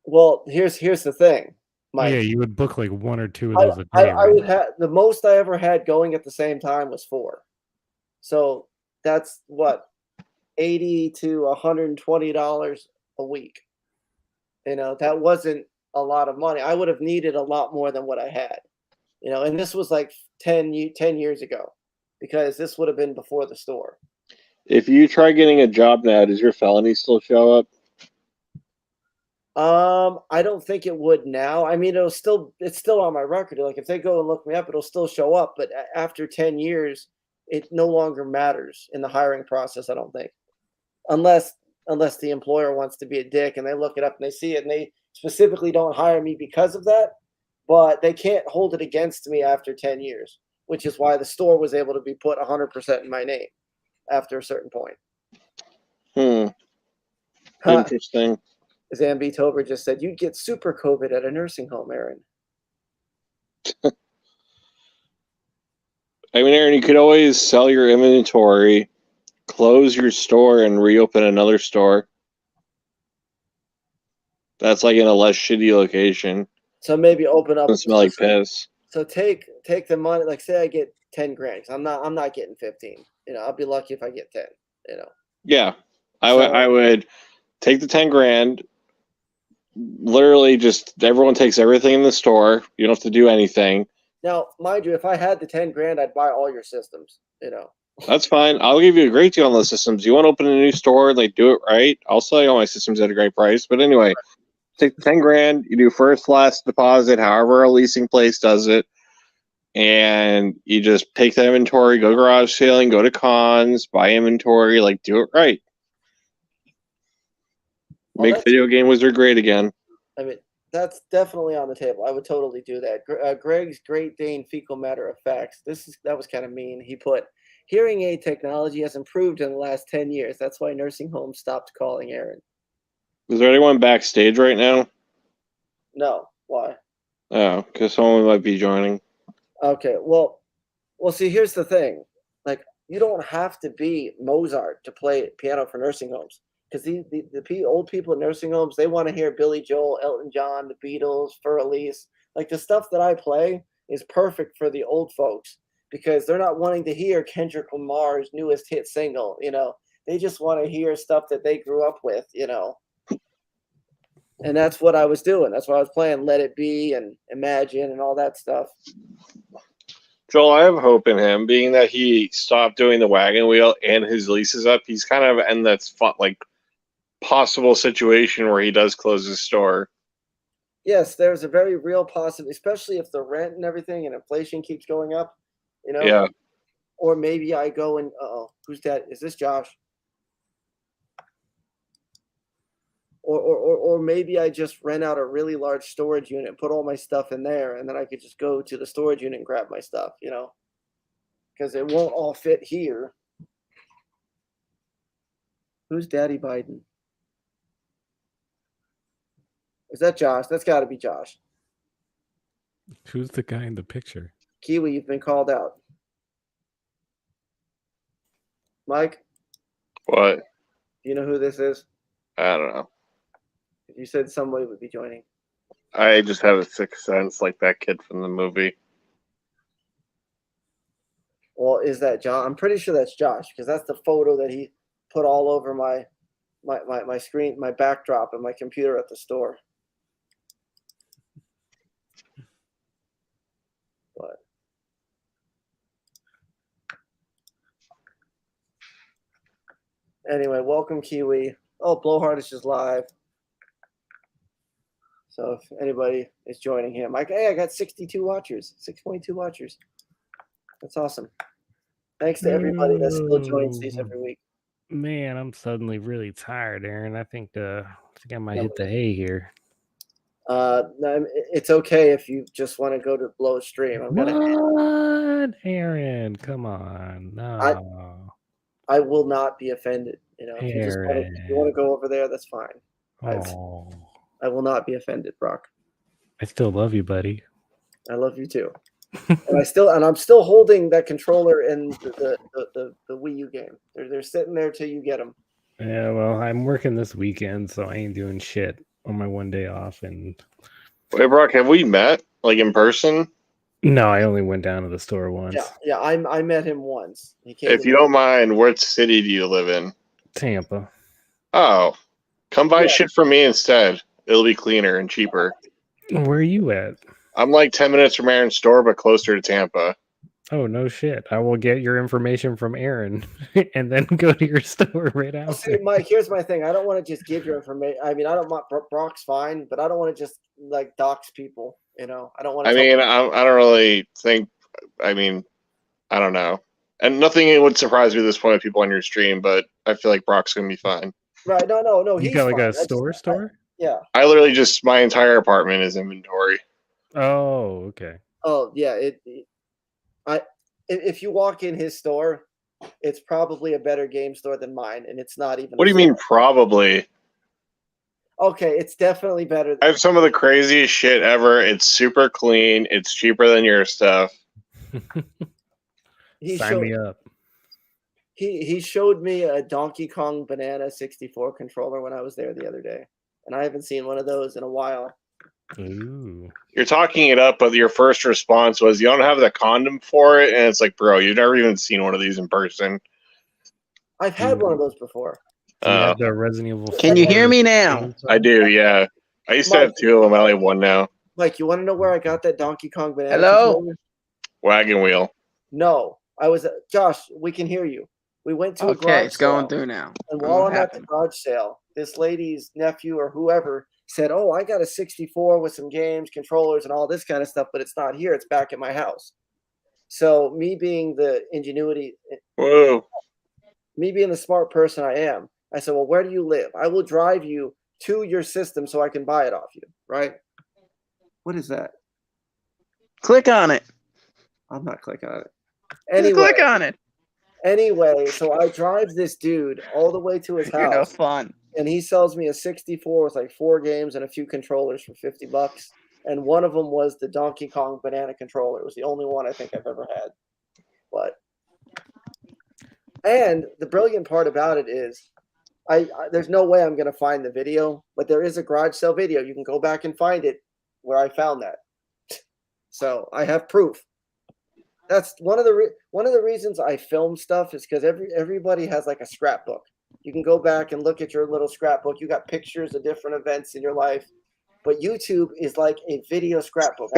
Well, here's the thing, Mike. Yeah, you would book like 1 or 2 of those a day, I right? would have the most I ever had going at the same time was 4. So that's what, $80 to $120 a week. You know, that wasn't a lot of money. I would have needed a lot more than what I had. You know, and this was like 10 years ago, because this would have been before the store. If you try getting a job now, does your felony still show up? I don't think it would now. I mean, it's still on my record. Like if they go and look me up, it'll still show up. But after 10 years, it no longer matters in the hiring process, I don't think. Unless the employer wants to be a dick and they look it up and they see it and they specifically don't hire me because of that. But they can't hold it against me after 10 years, which is why the store was able to be put 100% in my name after a certain point. Interesting. Zambi Tober just said, you'd get super COVID at a nursing home, Aaron. I mean, Aaron, you could always sell your inventory, close your store, and reopen another store. That's like in a less shitty location. So maybe open up. Doesn't smell like piss. So take the money. Like say I get 10 grand. I'm not getting 15. You know, I'll be lucky if I get 10. You know. Yeah, I would take the 10 grand. Literally, just everyone takes everything in the store. You don't have to do anything. Now, mind you, if I had the 10 grand, I'd buy all your systems. You know. That's fine. I'll give you a great deal on those systems. You want to open a new store, like do it right. I'll sell you all my systems at a great price. But anyway, take 10 grand. You do first, last deposit, however a leasing place does it, and you just take that inventory, go garage sailing, go to cons, buy inventory, like do it right. Make Video Game Wizard great again. I mean, that's definitely on the table. I would totally do that. Greg's Great Dane fecal matter effects. That was kind of mean. He put, hearing aid technology has improved in the last 10 years. That's why nursing homes stopped calling Aaron. Is there anyone backstage right now? No. Why? Oh, because someone might be joining. Okay. Well, see, here's the thing. Like, you don't have to be Mozart to play piano for nursing homes. Because the old people in nursing homes, they want to hear Billy Joel, Elton John, the Beatles, Fur Elise. Like the stuff that I play is perfect for the old folks because they're not wanting to hear Kendrick Lamar's newest hit single. You know, they just want to hear stuff that they grew up with. You know, and that's what I was doing. That's why I was playing Let It Be and Imagine and all that stuff. Joel, I have hope in him, being that he stopped doing the wagon wheel and his lease is up. He's kind of in that possible situation where he does close his store. Yes, there's a very real possibility, especially if the rent and everything and inflation keeps going up, you know? Yeah. Or maybe I go and, who's that? Is this Josh? Or maybe I just rent out a really large storage unit, put all my stuff in there, and then I could just go to the storage unit and grab my stuff, you know? Because it won't all fit here. Who's Daddy Biden? Is that Josh? That's got to be Josh. Who's the guy in the picture? Kiwi, you've been called out. Mike? What? Do you know who this is? I don't know. You said somebody would be joining. I just have a sixth sense like that kid from the movie. Well, is that John? I'm pretty sure that's Josh because that's the photo that he put all over my screen, my backdrop, and my computer at the store. But anyway, welcome Kiwi. Oh, Blowhard is just live. So if anybody is joining him, I got 62 watchers, 6.2 watchers. That's awesome. Thanks to everybody that still joins these every week. Man, I'm suddenly really tired, Aaron. I think I might hit the hay here. It's okay if you just want to go to blow a stream. What, Aaron? Come on, no. I will not be offended. If you just want to go over there, that's fine. I will not be offended, Brock. I still love you, buddy. I love you too. and I'm still holding that controller in the Wii U game. They're sitting there till you get them. Yeah, well, I'm working this weekend, so I ain't doing shit on my one day off. And wait, Brock, have we met like in person? No, I only went down to the store once. Yeah. I met him once. He came. If you don't mind, what city do you live in? Tampa. Oh, come buy shit from me instead. It'll be cleaner and cheaper. Where are you at? I'm like 10 minutes from Aaron's store, but closer to Tampa. Oh, no shit. I will get your information from Aaron and then go to your store right after. See, Mike, here's my thing. I don't want to just give your information. I mean, I don't want Brock's fine, but I don't want to just like dox people. I don't want to. I don't really think. I mean, I don't know. And nothing would surprise me at this point with people on your stream, but I feel like Brock's going to be fine. Right. No. You got like a store? Yeah. I literally just, my entire apartment is inventory. Oh, okay. Oh, yeah. If you walk in his store, it's probably a better game store than mine, and it's not even. What do you mean, probably? Okay, it's definitely better. I have some of the craziest shit ever. It's super clean. It's cheaper than your stuff. Sign me up. He showed me a Donkey Kong Banana 64 controller when I was there the other day, and I haven't seen one of those in a while. Ooh. You're talking it up, but your first response was, you don't have the condom for it? And it's like, bro, you've never even seen one of these in person. I've had one of those before. Do you have the Resident Evil 4? Can you hear me now? I do, yeah. I used to have two of them. I only have one now. Mike, you want to know where I got that Donkey Kong Banana controller? Wagon wheel. No, I was Josh. We can hear you. We went to a garage Okay, it's going sale, through now. And while I'm at the garage sale, this lady's nephew or whoever said, "Oh, I got a 64 with some games, controllers, and all this kind of stuff, but it's not here. It's back at my house." So me being the ingenuity, me being the smart person I am, I said, "Well, where do you live? I will drive you to your system so I can buy it off you." Right? What is that? Click on it. I'm not clicking on it. Anyway, click on it. Anyway, so I drive this dude all the way to his house. You're no fun. And he sells me a 64 with like 4 games and a few controllers for $50. And one of them was the Donkey Kong Banana controller. It was the only one I think I've ever had. And the brilliant part about it is, there's no way I'm going to find the video, but there is a garage sale video. You can go back and find it where I found that. So I have proof. That's one of the reasons I film stuff is because everybody has like a scrapbook. You can go back and look at your little scrapbook. You got pictures of different events in your life, but YouTube is like a video scrapbook.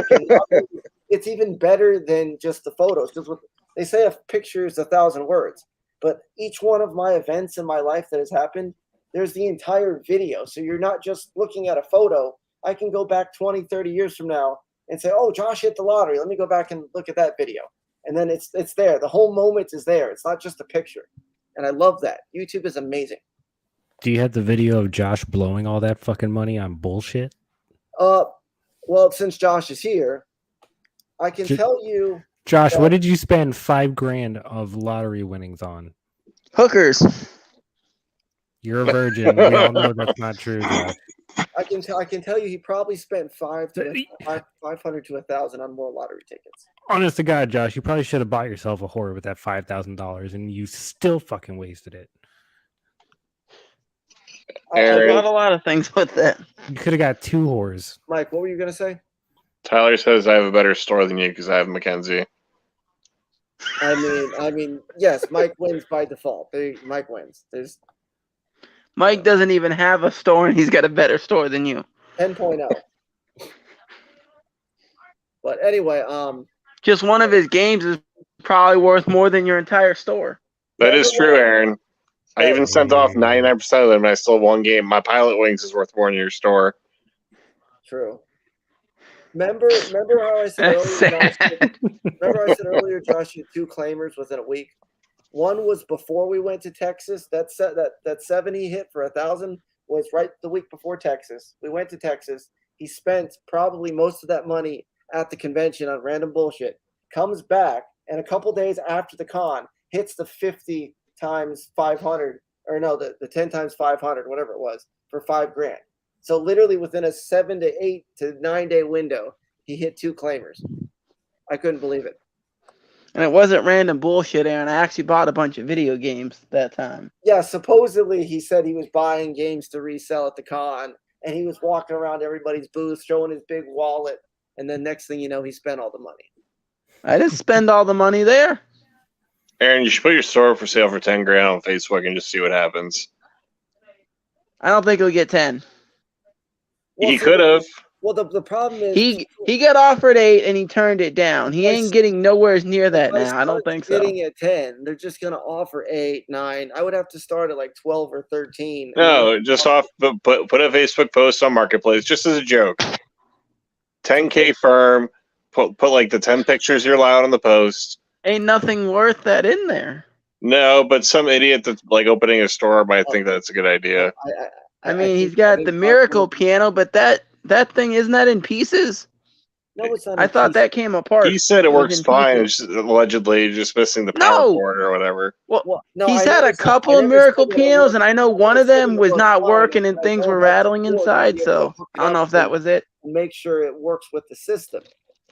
It's even better than just the photos, because they say a picture is 1,000 words, but each one of my events in my life that has happened, there's the entire video. So you're not just looking at a photo. I can go back 20, 30 years from now and say, "Oh, Josh hit the lottery. Let me go back and look at that video." And then it's there. The whole moment is there. It's not just a picture. And I love that. YouTube is amazing. Do you have the video of Josh blowing all that fucking money on bullshit? Well, since Josh is here, I can tell you. Josh, what did you spend $5,000 of lottery winnings on? Hookers. You're a virgin. We all know that's not true, Josh. I can tell you he probably spent 500 to 1,000 on more lottery tickets. Honest to God, Josh, you probably should have bought yourself a whore with that $5,000, and you still fucking wasted it. I bought a lot of things with that. You could have got 2 whores. Mike, what were you gonna say? Tyler says I have a better store than you because I have Mackenzie. I mean, yes, Mike wins by default. Mike wins. Mike doesn't even have a store, and he's got a better store than you. 10.0. But anyway, just one of his games is probably worth more than your entire store. That is true, Aaron. I even sent off 99% of them, and I still have one game. My Pilot Wings is worth more than your store. True. Remember how I said earlier, Josh, you had 2 claimers within a week. One was before we went to Texas. That 70 hit for 1,000 was right the week before Texas. We went to Texas. He spent probably most of that money at the convention on random bullshit. Comes back, and a couple days after the con, hits the 50 times 500, or no, the 10 times 500, whatever it was, for $5,000. So literally within a 7 to 8 to 9 day window, he hit 2 claimers. I couldn't believe it. And it wasn't random bullshit, Aaron. I actually bought a bunch of video games that time. Yeah, supposedly he said he was buying games to resell at the con, and he was walking around everybody's booth showing his big wallet, and then next thing you know, he spent all the money. I didn't spend all the money there. Aaron, you should put your store for sale for $10,000 on Facebook and just see what happens. I don't think he'll get 10. Well, He could have. Well, the problem is he got offered 8 and he turned it down. He ain't getting nowhere near that now. I don't think so. Getting at 10, they're just gonna offer 8, 9. I would have to start at like 12 or 13. No, just put a Facebook post on Marketplace just as a joke. 10K firm. Put like the 10 pictures you're allowed on the post. Ain't nothing worth that in there. No, but some idiot that's like opening a store might think that's a good idea. I mean, he's got the miracle piano, but that thing, isn't that in pieces? No, it's not. I thought that came apart. He said it works fine. It's just, allegedly just missing the power cord or whatever. Well, he's had a couple of miracle pianos, and I know one of them was not working and things were rattling inside. So I don't know if that was it. Make sure it works with the system.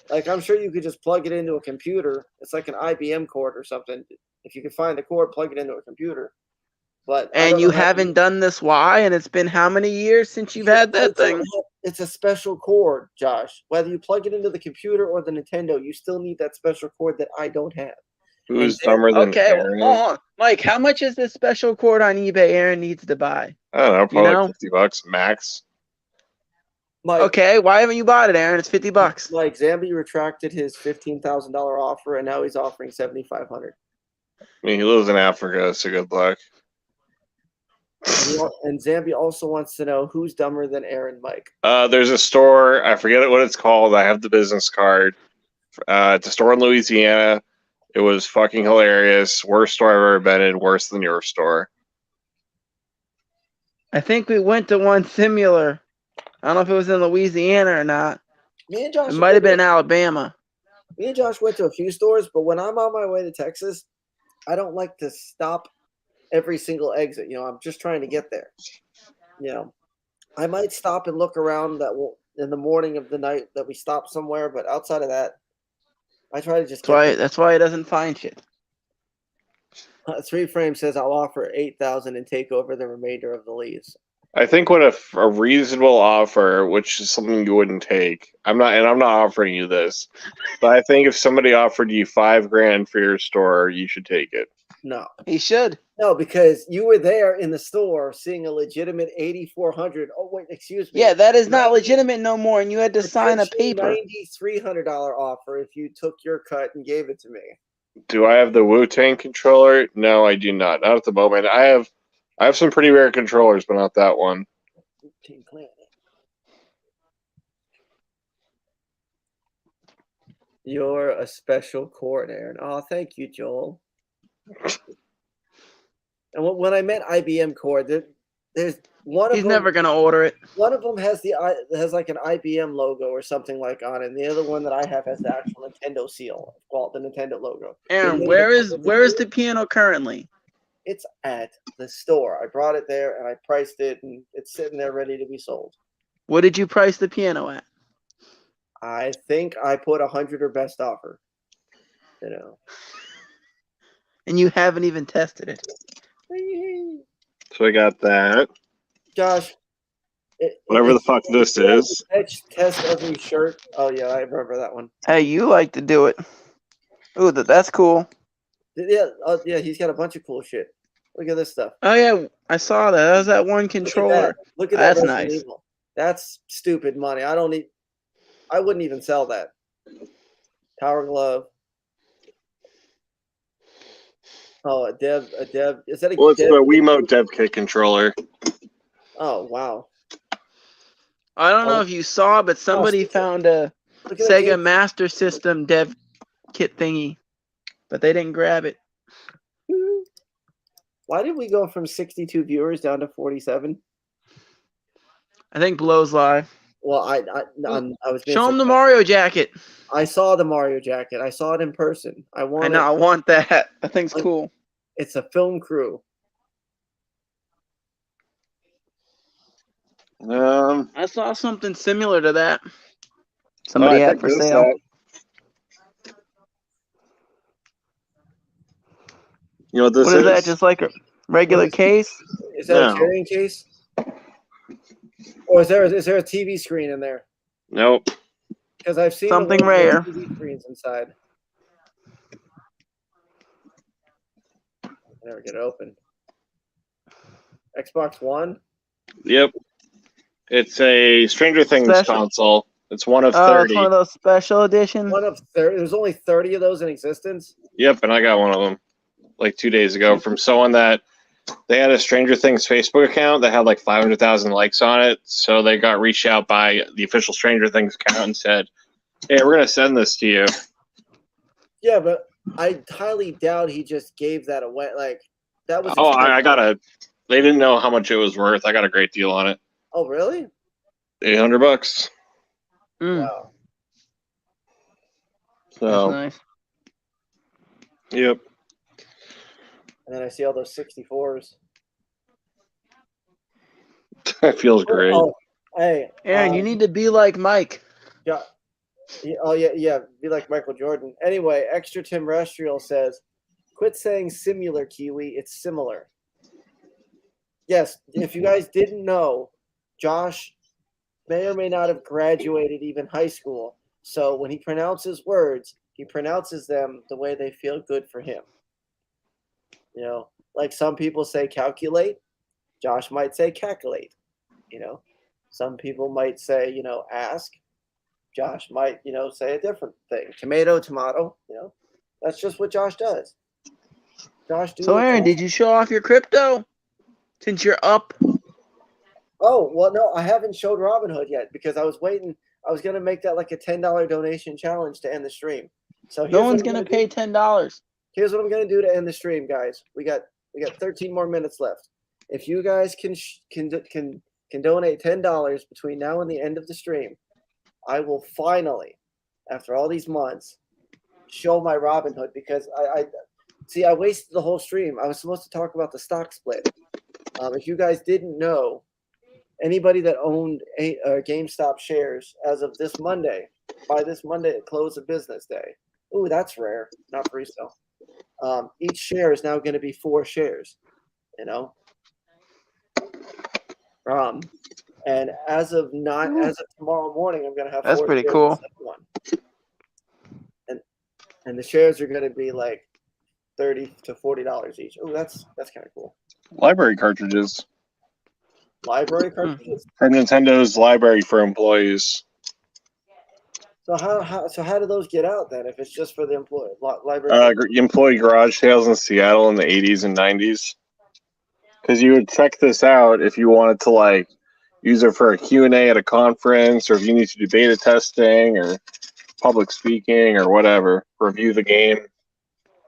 Like, I'm sure you could just plug it into a computer. It's like an IBM cord or something. If you could find the cord, plug it into a computer. But and you haven't done this why? And it's been how many years since you've had that thing? It's a special cord, Josh. Whether you plug it into the computer or the Nintendo, you still need that special cord that I don't have. Who's dumber than Aaron? Well, hold on. Mike, how much is this special cord on eBay Aaron needs to buy? I don't know, probably like $50 max. Mike, okay, why haven't you bought it, Aaron? It's $50. Like Zambi retracted his $15,000 offer, and now he's offering $7,500. I mean, he lives in Africa, so good luck. And Zambi also wants to know who's dumber than Aaron, Mike. There's a store, I forget what it's called. I have the business card. It's a store in Louisiana. It was fucking hilarious. Worst store I've ever been in. Worse than your store. I think we went to one similar. I don't know if it was in Louisiana or not. Me and Josh. It might have been in Alabama. Me and Josh went to a few stores, but when I'm on my way to Texas, I don't like to stop every single exit. You know, I'm just trying to get there. You know, I might stop and look around in the morning of the night that we stop somewhere, but outside of that, I try to just. That's why he doesn't find shit. 3 Frame says I'll offer $8,000 and take over the remainder of the leaves. I think what a reasonable offer, which is something you wouldn't take. I'm not offering you this, but I think if somebody offered you $5,000 for your store, you should take it. No, he should. No, because you were there in the store seeing a legitimate 8,400. Oh wait, excuse me. Yeah, that is not legitimate no more, and you had to sign a paper. $9,300 offer if you took your cut and gave it to me. Do I have the Wu-Tang controller? No, I do not. Not at the moment. I have some pretty rare controllers, but not that one. You're a special cord, Aaron. Oh, thank you, Joel. And when I meant IBM cord, there's one of He's them. never gonna order it. One of them has like an IBM logo or something like on it. And the other one that I have has the actual Nintendo seal, called the Nintendo logo. Aaron, where is the piano currently? It's at the store. I brought it there and I priced it, and it's sitting there ready to be sold. What did you price the piano at? I think I put 100 or best offer. You know. And you haven't even tested it. So I got that. Josh. Whatever the fuck this is. Test every shirt. Oh yeah, I remember that one. Hey, you like to do it. Ooh, that's cool. Yeah, yeah, he's got a bunch of cool shit. Look at this stuff. Oh yeah, I saw that. That was that one controller. Look at that. That's nice. Evil. That's stupid money. I wouldn't even sell that. Power glove. Oh, a dev. Is that a? Well, it's a Wiimote dev kit controller. Oh wow. I don't know if you saw, but somebody found a Sega Master System dev kit thingy, but they didn't grab it. Why did we go from 62 viewers down to 47? I think Blow's live. Well, I was being Show him the sarcastic. Mario jacket. I saw the Mario jacket. I saw it in person. I I want know. I want that. That thing's Like- cool. It's a film crew. I saw something similar to that. Somebody I had think for this sale. You know what this What is that? Just like a regular case? Is that No. a carrying case? Or is there a TV screen in there? Nope. Because I've seen Something the ones with rare. TV screens inside. I never get it open. Xbox One. Yep. It's a Stranger Things Special- console. It's one of Oh, 30. it's one of those special editions. One of 30. There's only 30 of those in existence. Yep, and I got one of them like 2 days ago from someone that they had a Stranger Things Facebook account that had like 500,000 likes on it. So they got reached out by the official Stranger Things account and said, "Hey, we're gonna send this to you." Yeah, but I highly doubt he just gave that away. Like that was. Oh, I got a. They didn't know how much it was worth. I got a great deal on it. Oh, really? $800. Wow. So. That's nice. Yep. And then I see all those 64s. That feels great. Oh, hey, Aaron, you need to be like Mike. Yeah. Oh yeah. Be like Michael Jordan. Anyway, extraterrestrial says, "Quit saying similar, Kiwi. It's similar." Yes, if you guys didn't know, Josh may or may not have graduated even high school. So when he pronounces words, he pronounces them the way they feel good for him. You know, like some people say calculate, Josh might say calculate. You know, some people might say, ask. Josh might, say a different thing. Tomato, tomato, That's just what Josh does. Josh do So, what Aaron, Josh- did you show off your crypto? Since you're up? Oh, well, no, I haven't showed Robinhood yet because I was waiting. I was going to make that like a $10 donation challenge to end the stream. So No one's going to pay $10. Here's what I'm going to do to end the stream, guys. We got 13 more minutes left. If you guys can donate $10 between now and the end of the stream, I will finally, after all these months, show my Robinhood because I wasted the whole stream. I was supposed to talk about the stock split. If you guys didn't know, anybody that owned GameStop shares as of this Monday, by this Monday at close of business day. Ooh, that's rare. Not free still. Each share is now going to be 4 shares. And as of tomorrow morning, I'm going to have. That's 4 pretty shares cool. instead of 1. And the shares are going to be like $30 to $40 each. Oh, that's kind of cool. Library cartridges. Library cartridges. For Nintendo's library for employees. So how do those get out then? If it's just for the library. Employee garage sales in Seattle in the 80s and 90s. Because you would check this out if you wanted to use it for a Q&A at a conference, or if you need to do beta testing or public speaking or whatever, review the game.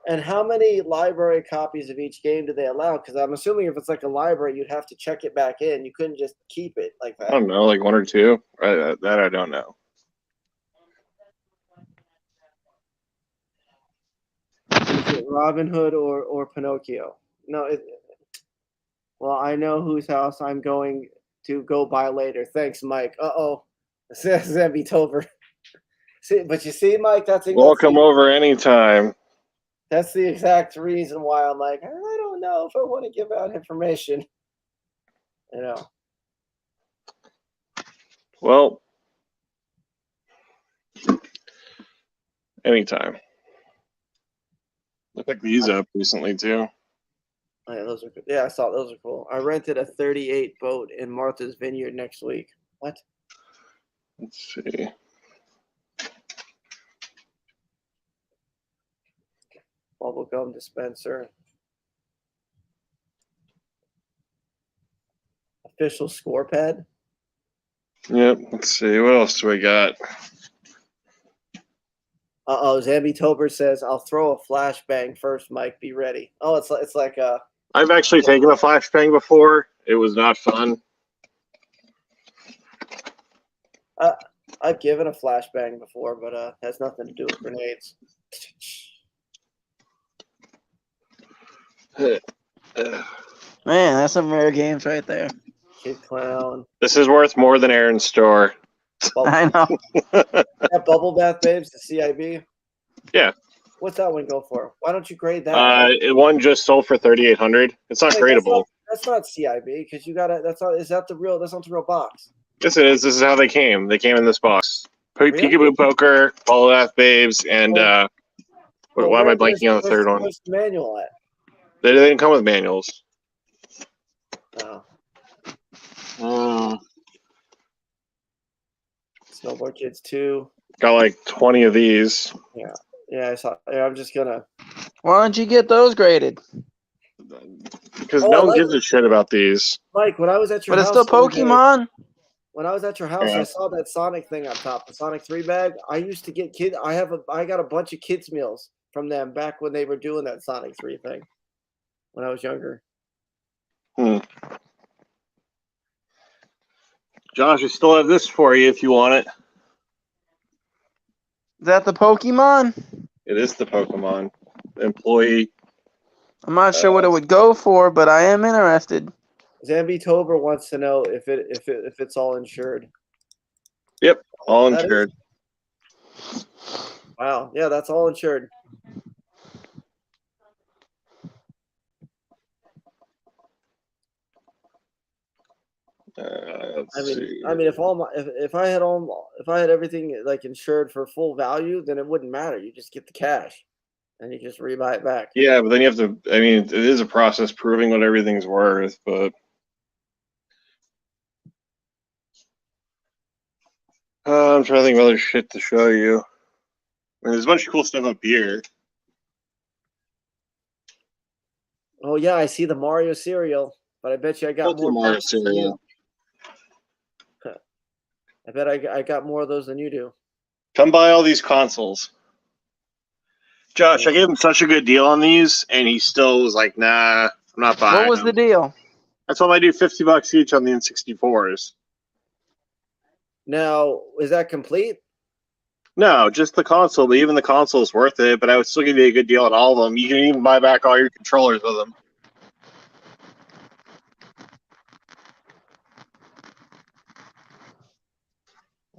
And how many library copies of each game do they allow? Because I'm assuming if it's like a library, you'd have to check it back in. You couldn't just keep it like that. I don't know, like 1 or 2. That I don't know. Is it Robin Hood or Pinocchio? No. Well, I know whose house I'm going to go by later. Thanks, Mike. Zebby Tover. But you see, Mike, Welcome over anytime. That's the exact reason why I'm like, I don't know if I want to give out information. Well, anytime. I picked these up recently too. Oh, yeah, those are good. Yeah, I saw those are cool. I rented a 38 boat in Martha's Vineyard next week. What? Let's see. Bubblegum dispenser. Official score pad. Yep. Let's see. What else do we got? Zambi Tober says, "I'll throw a flashbang first, Mike. Be ready." Oh, it's like a. I've actually taken a flashbang before. It was not fun. I've given a flashbang before, but has nothing to do with grenades. Man, that's some rare games right there. Kid Clown. This is worth more than Aaron's store. I know. That Bubble Bath Babes, the CIB. Yeah. What's that one go for? Why don't you grade that? One just sold for $3,800. It's not gradable. That's not CIB because you gotta. That's not. Is that the real? That's not the real box. Yes, it is. This is how they came. They came in this box. Really? Peekaboo Poker, Bubble Bath Babes, and why am I blanking on the third one? Where's the manual at? They didn't come with manuals. Oh. Snowboard Kids 2. Got like 20 of these. Yeah, I saw. Yeah, I'm just gonna. Why don't you get those graded? Because no one gives a shit about these. Mike, when I was at your house. But it's still Pokemon. When I was at your house, I saw that Sonic thing up top, the Sonic 3 bag. I used to get I got a bunch of kids meals from them back when they were doing that Sonic 3 thing. When I was younger. Josh, I still have this for you if you want it. Is that the Pokemon? It is the Pokemon employee. I'm not sure what it would go for, but I am interested. Zambi Tober wants to know if it's all insured. Yep, all insured. Wow, yeah, that's all insured. I mean, if I had everything like insured for full value, then it wouldn't matter. You just get the cash, and you just rebuy it back. Yeah, but then you have to. I mean, it is a process proving what everything's worth, but. I'm trying to think of other shit to show you. I mean, there's a bunch of cool stuff up here. Oh yeah, I see the Mario cereal, but I bet you I got more Mario cereal. I bet I got more of those than you do. Come buy all these consoles. Josh, I gave him such a good deal on these, and he still was like, nah, I'm not buying What was the deal? I told him I do $50 each on the N64s. Now, is that complete? No, just the console, but even the console is worth it, but I would still give you a good deal on all of them. You can even buy back all your controllers with them.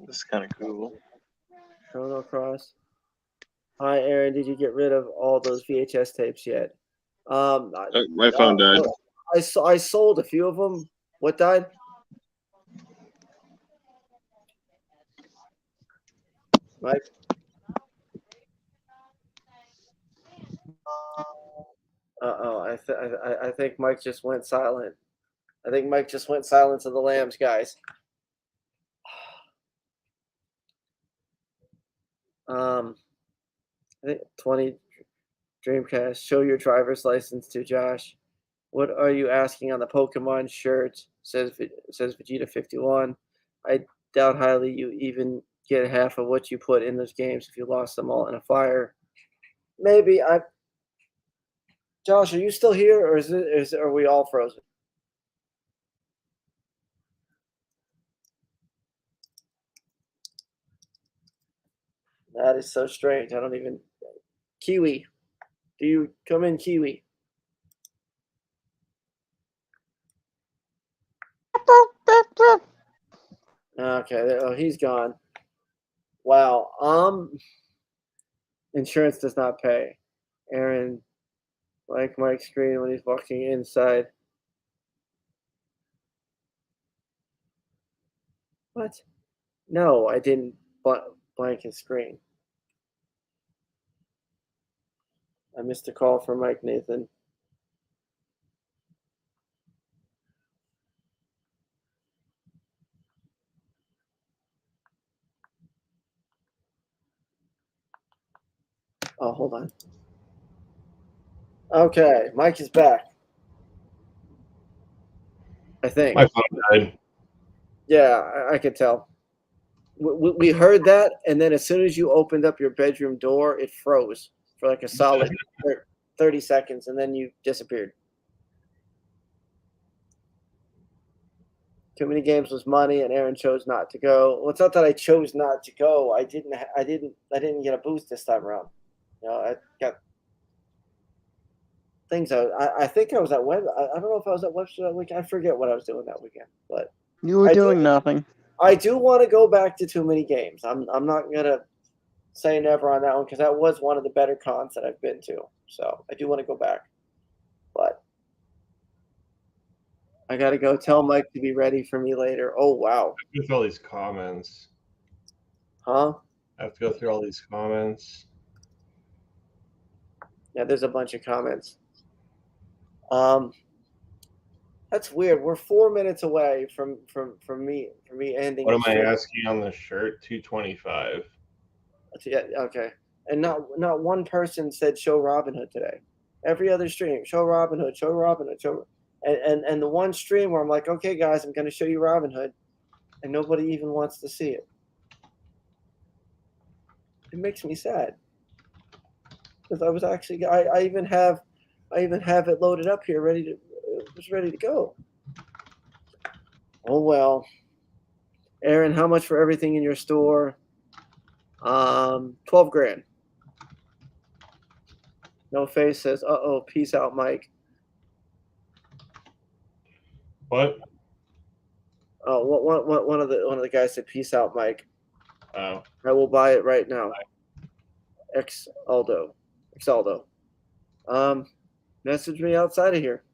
This is kind of cool. Chrono Cross. Hi, Aaron. Did you get rid of all those VHS tapes yet? My phone died. I sold a few of them. What died? Mike? I think Mike just went silent. I think Mike just went silent to the lambs, guys. I think 20 Dreamcast. Show your driver's license to Josh. What are you asking on the Pokemon shirt? Says Vegeta 51. I doubt highly you even get half of what you put in those games if you lost them all in a fire. Maybe Josh, are you still here, or are we all frozen? That is so strange. I don't even. Kiwi, do you come in, Kiwi? Okay. Oh, he's gone. Wow. Insurance does not pay. Aaron, like Mike's screen when he's walking inside. What? No, I didn't blank his screen. I missed a call from Mike Nathan. Oh, hold on. Okay, Mike is back. I think. My phone died. Yeah, I could tell. We heard that, and then as soon as you opened up your bedroom door, it froze for like a solid 30 seconds, and then you disappeared. Too many games was money, and Aaron chose not to go. Well, it's not that I chose not to go. I didn't get a boost this time around. I got things. I think I was at Web. I don't know if I was at Webster that weekend. I forget what I was doing that weekend, but you were doing nothing. I do want to go back to too many games. I'm not gonna say never on that one because that was one of the better cons that I've been to. So I do want to go back, but I got to go tell Mike to be ready for me later. Oh, wow. I have to go through all these comments. Huh? I have to go through all these comments. Yeah, there's a bunch of comments. That's weird. We're 4 minutes away from me ending. What am I asking on the shirt? $225. Yeah, okay. And not one person said show Robin Hood today. Every other stream, show Robin Hood, show Robin Hood, show. And the one stream where I'm like, okay, guys, I'm going to show you Robin Hood, and nobody even wants to see it. It makes me sad because I was actually I even have it loaded up here, ready to go. Oh well, Aaron, how much for everything in your store? 12 grand. No Face says, uh-oh, peace out, Mike. What? Oh, one of the guys said, peace out, Mike. Oh. I will buy it right now. Exaldo. Message me outside of here.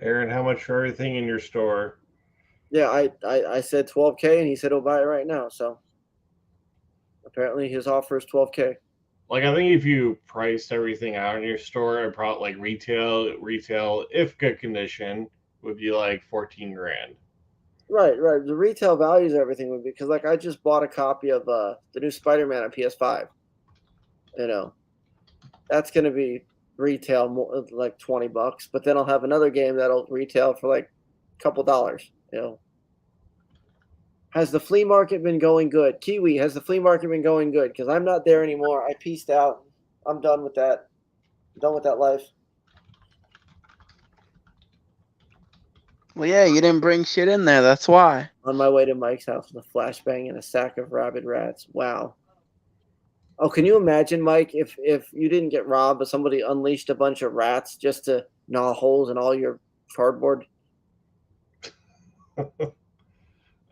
Aaron, how much for everything in your store? Yeah, I said 12K, and he said he'll buy it right now. So apparently his offer is 12K. Like, I think if you priced everything out in your store, I'd probably like retail, if good condition, would be like 14 grand. Right. The retail values of everything would be because, like, I just bought a copy of the new Spider-Man on PS5. That's gonna be retail more like $20, but then I'll have another game that'll retail for like a couple dollars. Has the flea market been going good? Kiwi, has the flea market been going good? Because I'm not there anymore. I peaced out. I'm done with that. I'm done with that life. Well, yeah, you didn't bring shit in there. That's why. On my way to Mike's house with a flashbang and a sack of rabid rats. Wow. Oh, can you imagine, Mike, if you didn't get robbed, but somebody unleashed a bunch of rats just to gnaw holes in all your cardboard?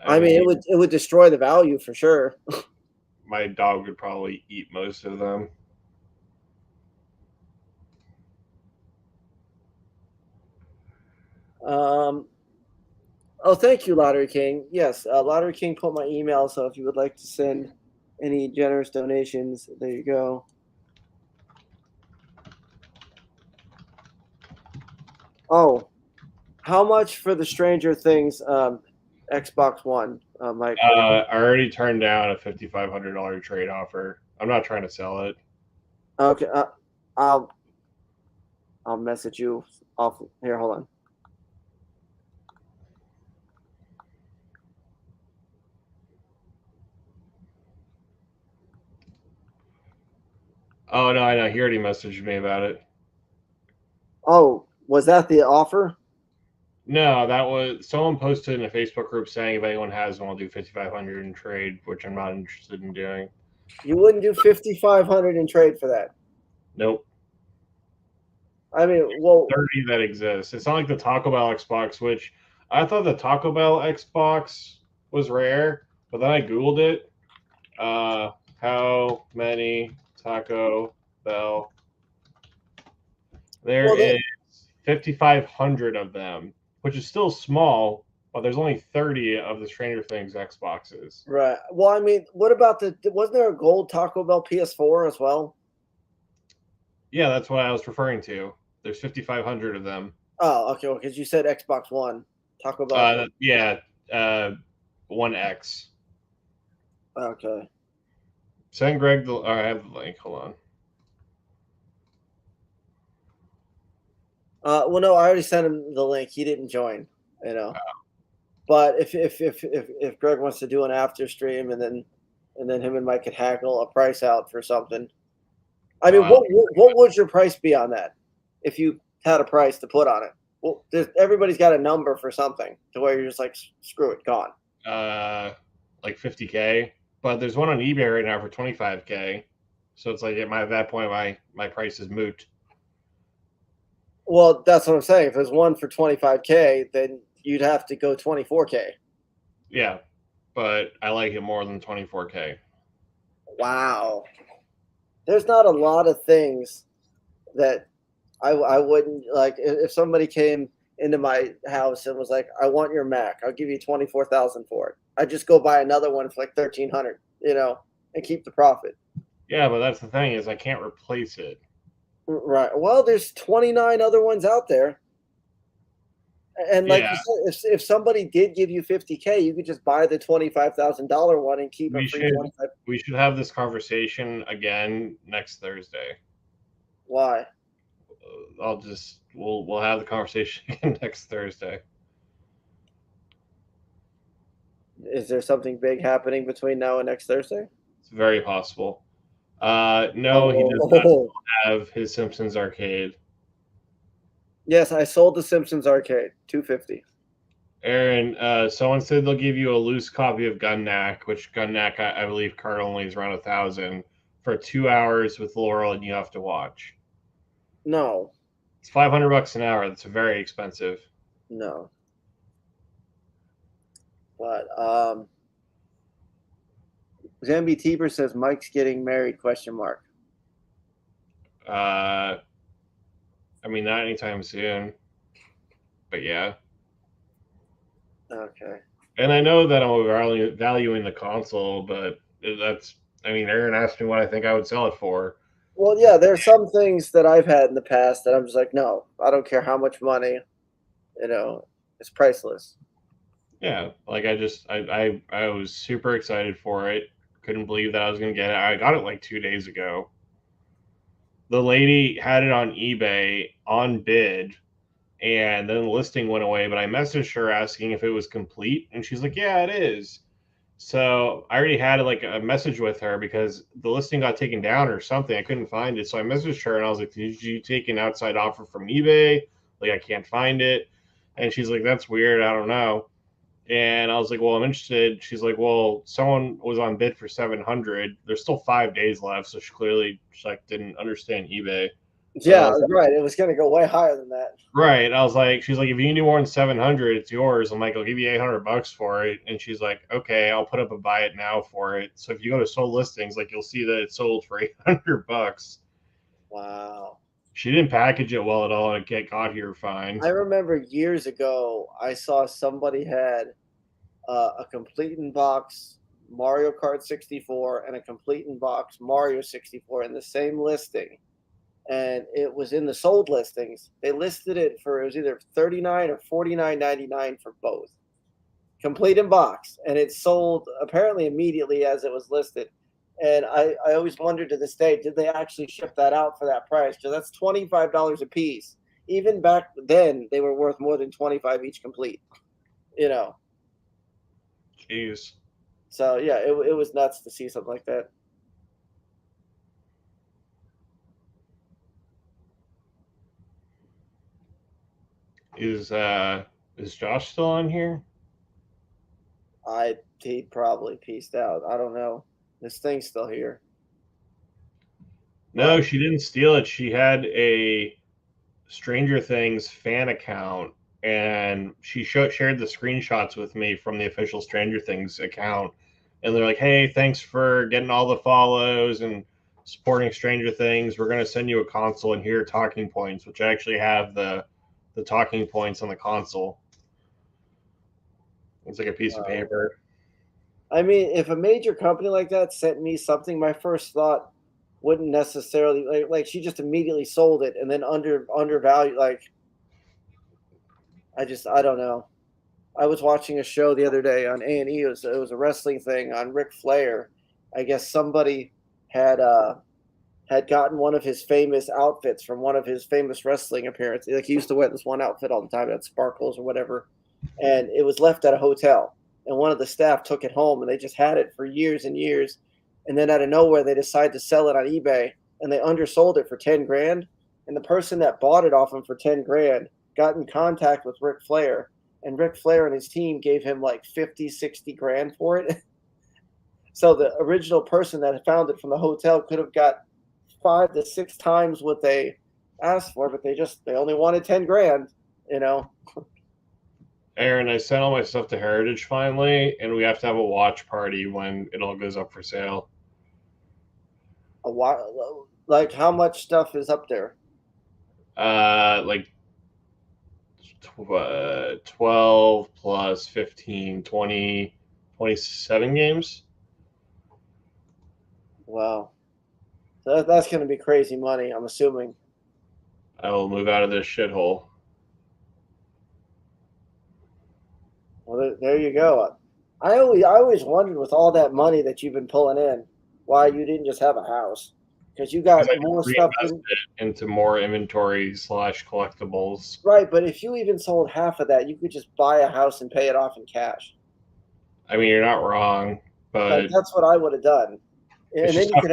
I mean, it would destroy the value for sure. My dog would probably eat most of them. Oh, thank you, Lottery King. Yes, Lottery King put my email, so if you would like to send any generous donations, there you go. Oh, how much for the Stranger Things Xbox One, Mike? I already turned down a $5,500 trade offer. I'm not trying to sell it. Okay, I'll message you off here. Hold on. Oh no, I know. He already messaged me about it. Oh, was that the offer? No, that was someone posted in a Facebook group saying if anyone has one, I'll do $5,500 in trade, which I'm not interested in doing. You wouldn't do $5,500 in trade for that? Nope. I mean, well, 30 that exists. It's not like the Taco Bell Xbox, which I thought the Taco Bell Xbox was rare, but then I Googled it. How many Taco Bell? There is 5,500 of them, which is still small, but there's only 30 of the Stranger Things Xboxes. Right. Well, I mean, what about wasn't there a gold Taco Bell PS4 as well? Yeah, that's what I was referring to. There's 5,500 of them. Oh, okay. Well, because you said Xbox One, Taco Bell. Yeah, One X. Okay. Send Greg I have the link. Hold on. Well, no, I already sent him the link. He didn't join. But if Greg wants to do an after stream and then him and Mike could haggle a price out for something. I mean, what would your price be on that if you had a price to put on it? Well, everybody's got a number for something to where you're just like, screw it, gone. Like $50K, but there's one on eBay right now for $25K. So it's like at that point, my price is moot. Well, that's what I'm saying. If there's one for $25K, then you'd have to go $24K. Yeah, but I like it more than $24K. Wow. There's not a lot of things that I wouldn't like. If somebody came into my house and was like, "I want your Mac. I'll give you 24,000 for it." I'd just go buy another one for like 1,300, and keep the profit. Yeah, but that's the thing is I can't replace it. Right. Well, there's 29 other ones out there. And like you said, if somebody did give you $50K, you could just buy the $25,000 one and keep it free. We should have this conversation again next Thursday. Why? We'll have the conversation again next Thursday. Is there something big happening between now and next Thursday? It's very possible. No, he does not have his Simpsons arcade. Yes, I sold the Simpsons arcade, $250. Aaron, someone said they'll give you a loose copy of Gun Knack, which Gun Knack, I believe, card only is around 1,000 for 2 hours with Laurel, and you have to watch. No, it's $500 an hour. That's very expensive. No, but Zambi Tieber says Mike's getting married? ? I mean, not anytime soon, but yeah. Okay. And I know that I'm valuing the console, but Aaron asked me what I think I would sell it for. Well, yeah, there's some things that I've had in the past that I'm just like, no, I don't care how much money, it's priceless. Yeah, like I was super excited for it. Couldn't believe that I was going to get it. I got it like 2 days ago. The lady had it on eBay on bid, and then the listing went away, but I messaged her asking if it was complete, and she's like, yeah, it is. So I already had like a message with her because the listing got taken down or something. I couldn't find it. So I messaged her and I was like, did you take an outside offer from eBay? Like, I can't find it. And she's like, that's weird. I don't know. And I was like, well, I'm interested. She's like, well, someone was on bid for 700. There's still 5 days left. So she clearly didn't understand eBay. Yeah, right. It was going to go way higher than that. Right. I was like, she's like, if you need more than 700, it's yours. I'm like, I'll give you $800 for it. And she's like, okay, I'll put up a buy it now for it. So if you go to sold listings, like you'll see that it's sold for $800. Wow. She didn't package it well at all, and it got here fine. I remember years ago, I saw somebody had a complete in box Mario Kart 64 and a complete in box Mario 64 in the same listing. And it was in the sold listings. They listed it for, it was either $39 or $49.99 for both. Complete in box. And it sold apparently immediately as it was listed. And I always wondered to this day, did they actually ship that out for that price? Because that's $25 a piece. Even back then, they were worth more than $25 each complete. Jeez. So, yeah, it was nuts to see something like that. Is Josh still on here? He probably pieced out. I don't know. This thing's still here. No, she didn't steal it. She had a Stranger Things fan account, and she shared the screenshots with me from the official Stranger Things account. And they're like, hey, thanks for getting all the follows and supporting Stranger Things. We're going to send you a console, and here are talking points, which I actually have the talking points on the console. It's like a piece of paper. I mean, if a major company like that sent me something, my first thought wouldn't necessarily like she just immediately sold it and then undervalued. Like, I don't know. I was watching a show the other day on A&E. It was a wrestling thing on Ric Flair. I guess somebody had gotten one of his famous outfits from one of his famous wrestling appearances. Like, he used to wear this one outfit all the time. It had sparkles or whatever. And it was left at a hotel. And one of the staff took it home, and they just had it for years and years. And then out of nowhere, they decided to sell it on eBay. and they undersold it for 10 grand. And the person that bought it off him for 10 grand got in contact with Ric Flair, and Ric Flair and his team gave him like 50, 60 grand for it. So the original person that found it from the hotel could have got 5 to 6 times what they asked for, but they only wanted 10 grand, you know. Aaron, I sent all my stuff to Heritage finally, and we have to have a watch party when it all goes up for sale. Like how much stuff is up there? Like 12 plus 15, 20, 27 games. Wow. So that's going to be crazy money, I'm assuming. I will move out of this shithole. Well, there you go. I always wondered, with all that money that you've been pulling in, why you didn't just have a house, because you got more stuff into more inventory / collectibles. Right, but if you even sold half of that, you could just buy a house and pay it off in cash. I mean, you're not wrong, but that's what I would have done. And then you can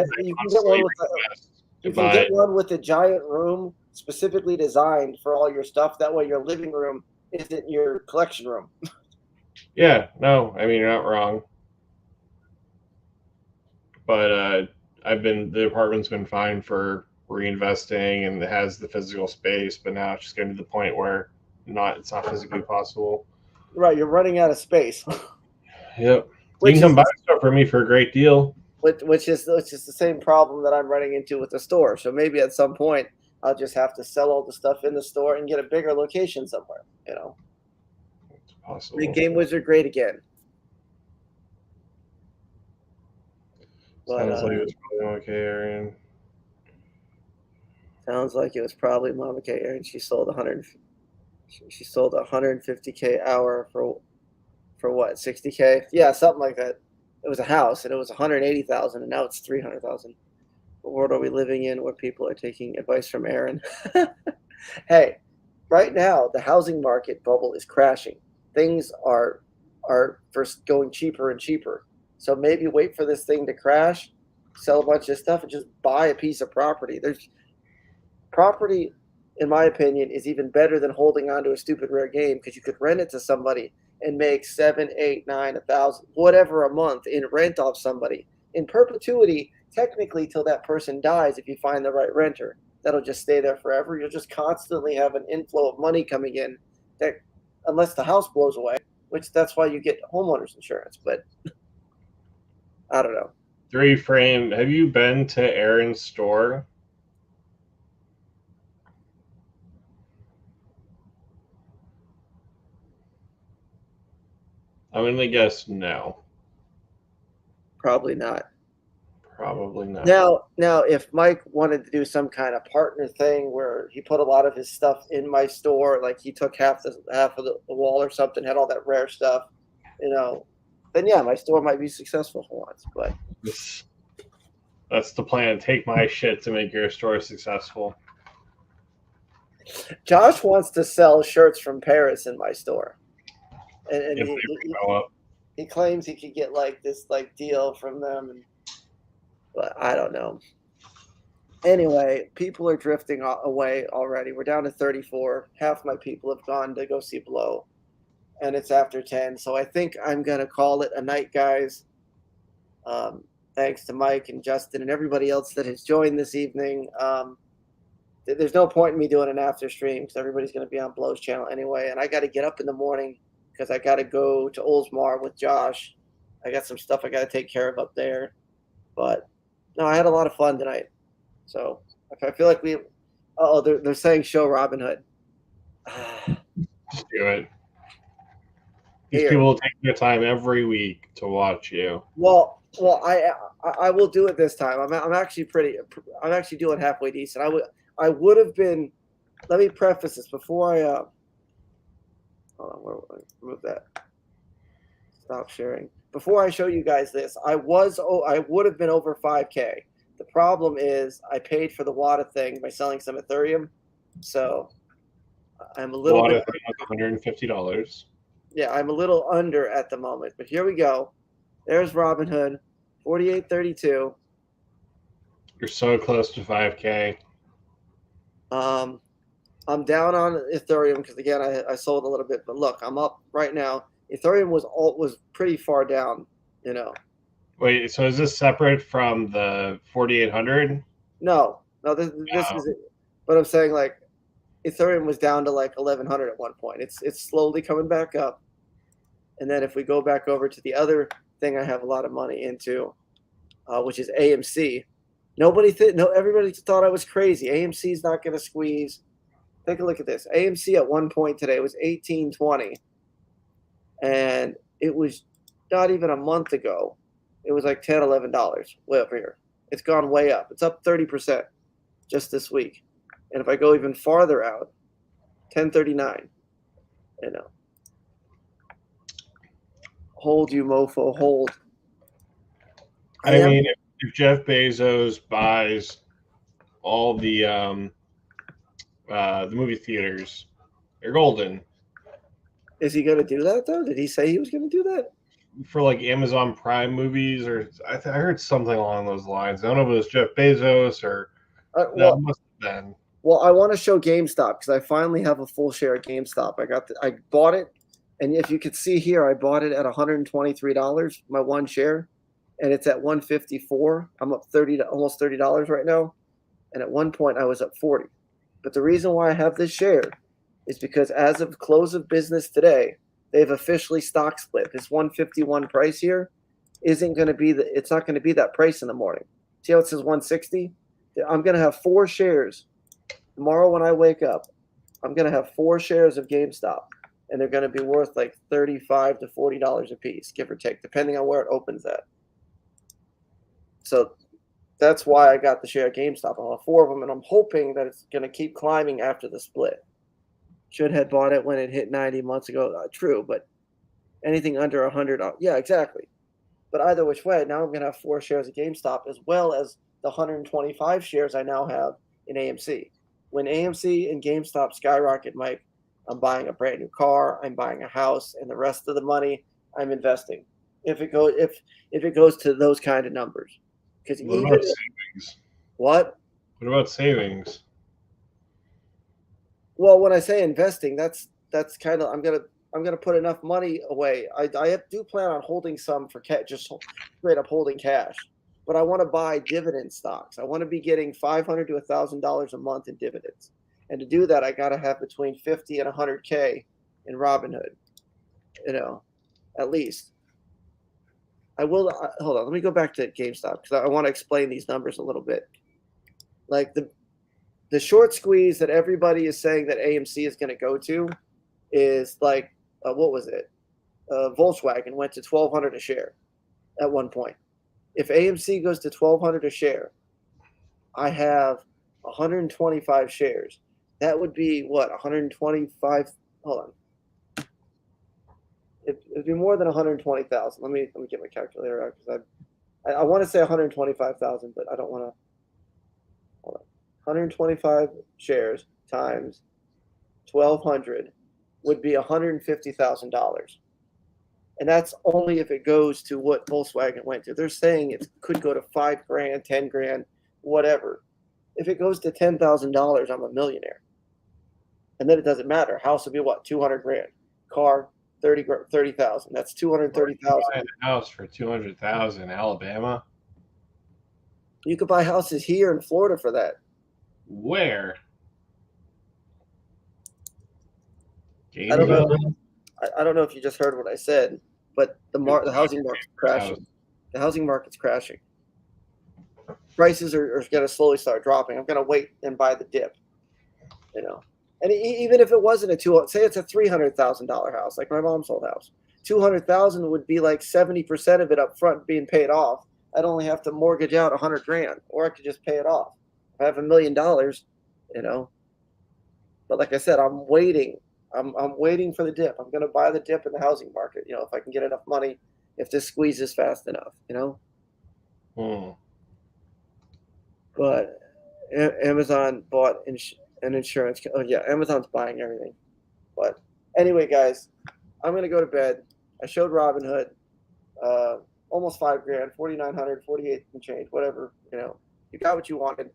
get one with a giant room specifically designed for all your stuff. That way, your living room isn't your collection room. Yeah, no, I mean, you're not wrong. But the apartment's been fine for reinvesting, and it has the physical space, but now it's just getting to the point where it's not physically possible. Right, you're running out of space. Yep. You can come buy stuff for me for a great deal. Which is the same problem that I'm running into with the store. So maybe at some point I'll just have to sell all the stuff in the store and get a bigger location somewhere, you know. It's possible. Make Game Wizard great again. Sounds like it was probably Mama K, Aaron. Sounds like it was probably Mama K, Aaron. She sold 150K hour for what, 60K? Yeah, something like that. It was a house, and it was 180,000, and now it's 300,000. What world are we living in where people are taking advice from Aaron? Hey, right now the housing market bubble is crashing. Things are first going cheaper and cheaper. So maybe wait for this thing to crash, sell a bunch of stuff, and just buy a piece of property. There's property, in my opinion, is even better than holding on to a stupid rare game, because you could rent it to somebody and make 7, 8, 9, 1,000, whatever a month in rent off somebody in perpetuity, technically till that person dies. If you find the right renter, that'll just stay there forever. You'll just constantly have an inflow of money coming in, that unless the house blows away, which that's why you get homeowners insurance. But I don't know. 3 Frame, have you been to Aaron's store? I'm going to guess no. Probably not. Probably not. Now, if Mike wanted to do some kind of partner thing where he put a lot of his stuff in my store, like he took half of the wall or something, had all that rare stuff, you know, then yeah, my store might be successful for once. But that's the plan. Take my shit to make your store successful. Josh wants to sell shirts from Paris in my store. And he claims he could get like this deal from them, but I don't know. Anyway, people are drifting away already. We're down to 34. Half my people have gone to go see Blow, and it's after 10. So I think I'm gonna call it a night, guys. Thanks to Mike and Justin and everybody else that has joined this evening. There's no point in me doing an after stream because everybody's gonna be on Blow's channel anyway, and I got to get up in the morning, because I got to go to Oldsmar with Josh. I got some stuff I got to take care of up there. But, no, I had a lot of fun tonight. So, I feel like they're saying show Robin Hood. Just do it. These people will take their time every week to watch you. Well, I will do it this time. I'm actually doing halfway decent. I would have been. Let me preface this before I. Hold on, remove that. Stop sharing. Before I show you guys this, I would have been over 5K. The problem is I paid for the Wata thing by selling some Ethereum, so I'm a little Wata thing was $150. Yeah, I'm a little under at the moment, but here we go. There's Robinhood, 48.32. You're so close to 5K. I'm down on Ethereum because again I sold a little bit, but look, I'm up right now. Ethereum was pretty far down, you know. Wait, so is this separate from the 4,800? No, this is it. But I'm saying like Ethereum was down to like 1,100 at one point. It's slowly coming back up, and then if we go back over to the other thing I have a lot of money into, which is AMC. Everybody thought I was crazy. AMC is not going to squeeze. Take a look at this. AMC at one point today was 18.20, and it was not even a month ago. It was like $10, $11 way over here. It's gone way up. It's up 30% just this week. And if I go even farther out, 10.39. You know, hold you mofo, hold. I mean, if Jeff Bezos buys all the movie theaters, they're golden. Is he going to do that though? Did he say he was going to do that? For like Amazon Prime movies, or I heard something along those lines. I don't know if it was Jeff Bezos or that must have been. Well, I want to show GameStop because I finally have a full share of GameStop. I bought it, and if you could see here, I bought it at $123, my one share, and it's at $154. I'm up almost $30 right now, and at one point I was up 40. But the reason why I have this share is because as of close of business today, they've officially stock split. This 151 price here isn't going to be it's not going to be that price in the morning. See how it says 160? I'm going to have 4 shares. Tomorrow when I wake up, I'm going to have 4 shares of GameStop, and they're going to be worth like $35 to $40 a piece, give or take, depending on where it opens at. So that's why I got the share of GameStop. I'll have 4 of them, and I'm hoping that it's going to keep climbing after the split. Should have bought it when it hit 90 months ago. True, but anything under 100, yeah, exactly. But either which way, now I'm going to have 4 shares of GameStop as well as the 125 shares I now have in AMC. When AMC and GameStop skyrocket, Mike, I'm buying a brand new car, I'm buying a house, and the rest of the money I'm investing. If it goes to those kind of numbers, because what about savings? What about savings? Well, when I say investing, that's kind of I'm gonna put enough money away. I do plan on holding some for cash, just straight up holding cash. But I want to buy dividend stocks. I want to be getting $500 to $1,000 a month in dividends, and to do that, I got to have between 50 and 100K in Robinhood. You know, at least. I will hold on. Let me go back to GameStop because I want to explain these numbers a little bit. Like the short squeeze that everybody is saying that AMC is going to go to is like what was it? Volkswagen went to $1,200 a share at one point. If AMC goes to $1,200 a share, I have 125 shares. That would be what, 125? Hold on. It'd be more than 120,000. Let me get my calculator out because I want to say 125,000, but I don't want to. Hold on. 125 shares times 1,200 would be $150,000. And that's only if it goes to what Volkswagen went to. They're saying it could go to $5 grand, 10 grand, whatever. If it goes to $10,000, I'm a millionaire. And then it doesn't matter. House would be what, 200 grand. Car, 30,000. That's 230,000. Buy a house for 200,000, Alabama. You could buy houses here in Florida for that. Where? I don't know. I don't know if you just heard what I said, but the housing market's crashing. The housing market's crashing. Prices are going to slowly start dropping. I'm going to wait and buy the dip. You know, and even if it wasn't say it's a $300,000 house, like my mom's old house, $200,000 would be like 70% of it up front being paid off. I'd only have to mortgage out 100 grand, or I could just pay it off. If I have $1 million, you know. But like I said, I'm waiting. I'm waiting for the dip. I'm going to buy the dip in the housing market. You know, if I can get enough money, if this squeezes fast enough, you know. But Amazon bought an insurance. Oh yeah, Amazon's buying everything. But anyway, guys, I'm going to go to bed. I showed Robinhood, almost $5 grand, 4,900, 48 and change, whatever, you know. You got what you wanted.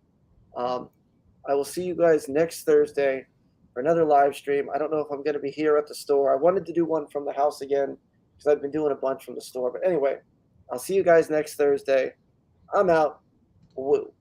I will see you guys next Thursday for another live stream. I don't know if I'm going to be here at the store. I wanted to do one from the house again because I've been doing a bunch from the store. But anyway, I'll see you guys next Thursday. I'm out. Woo.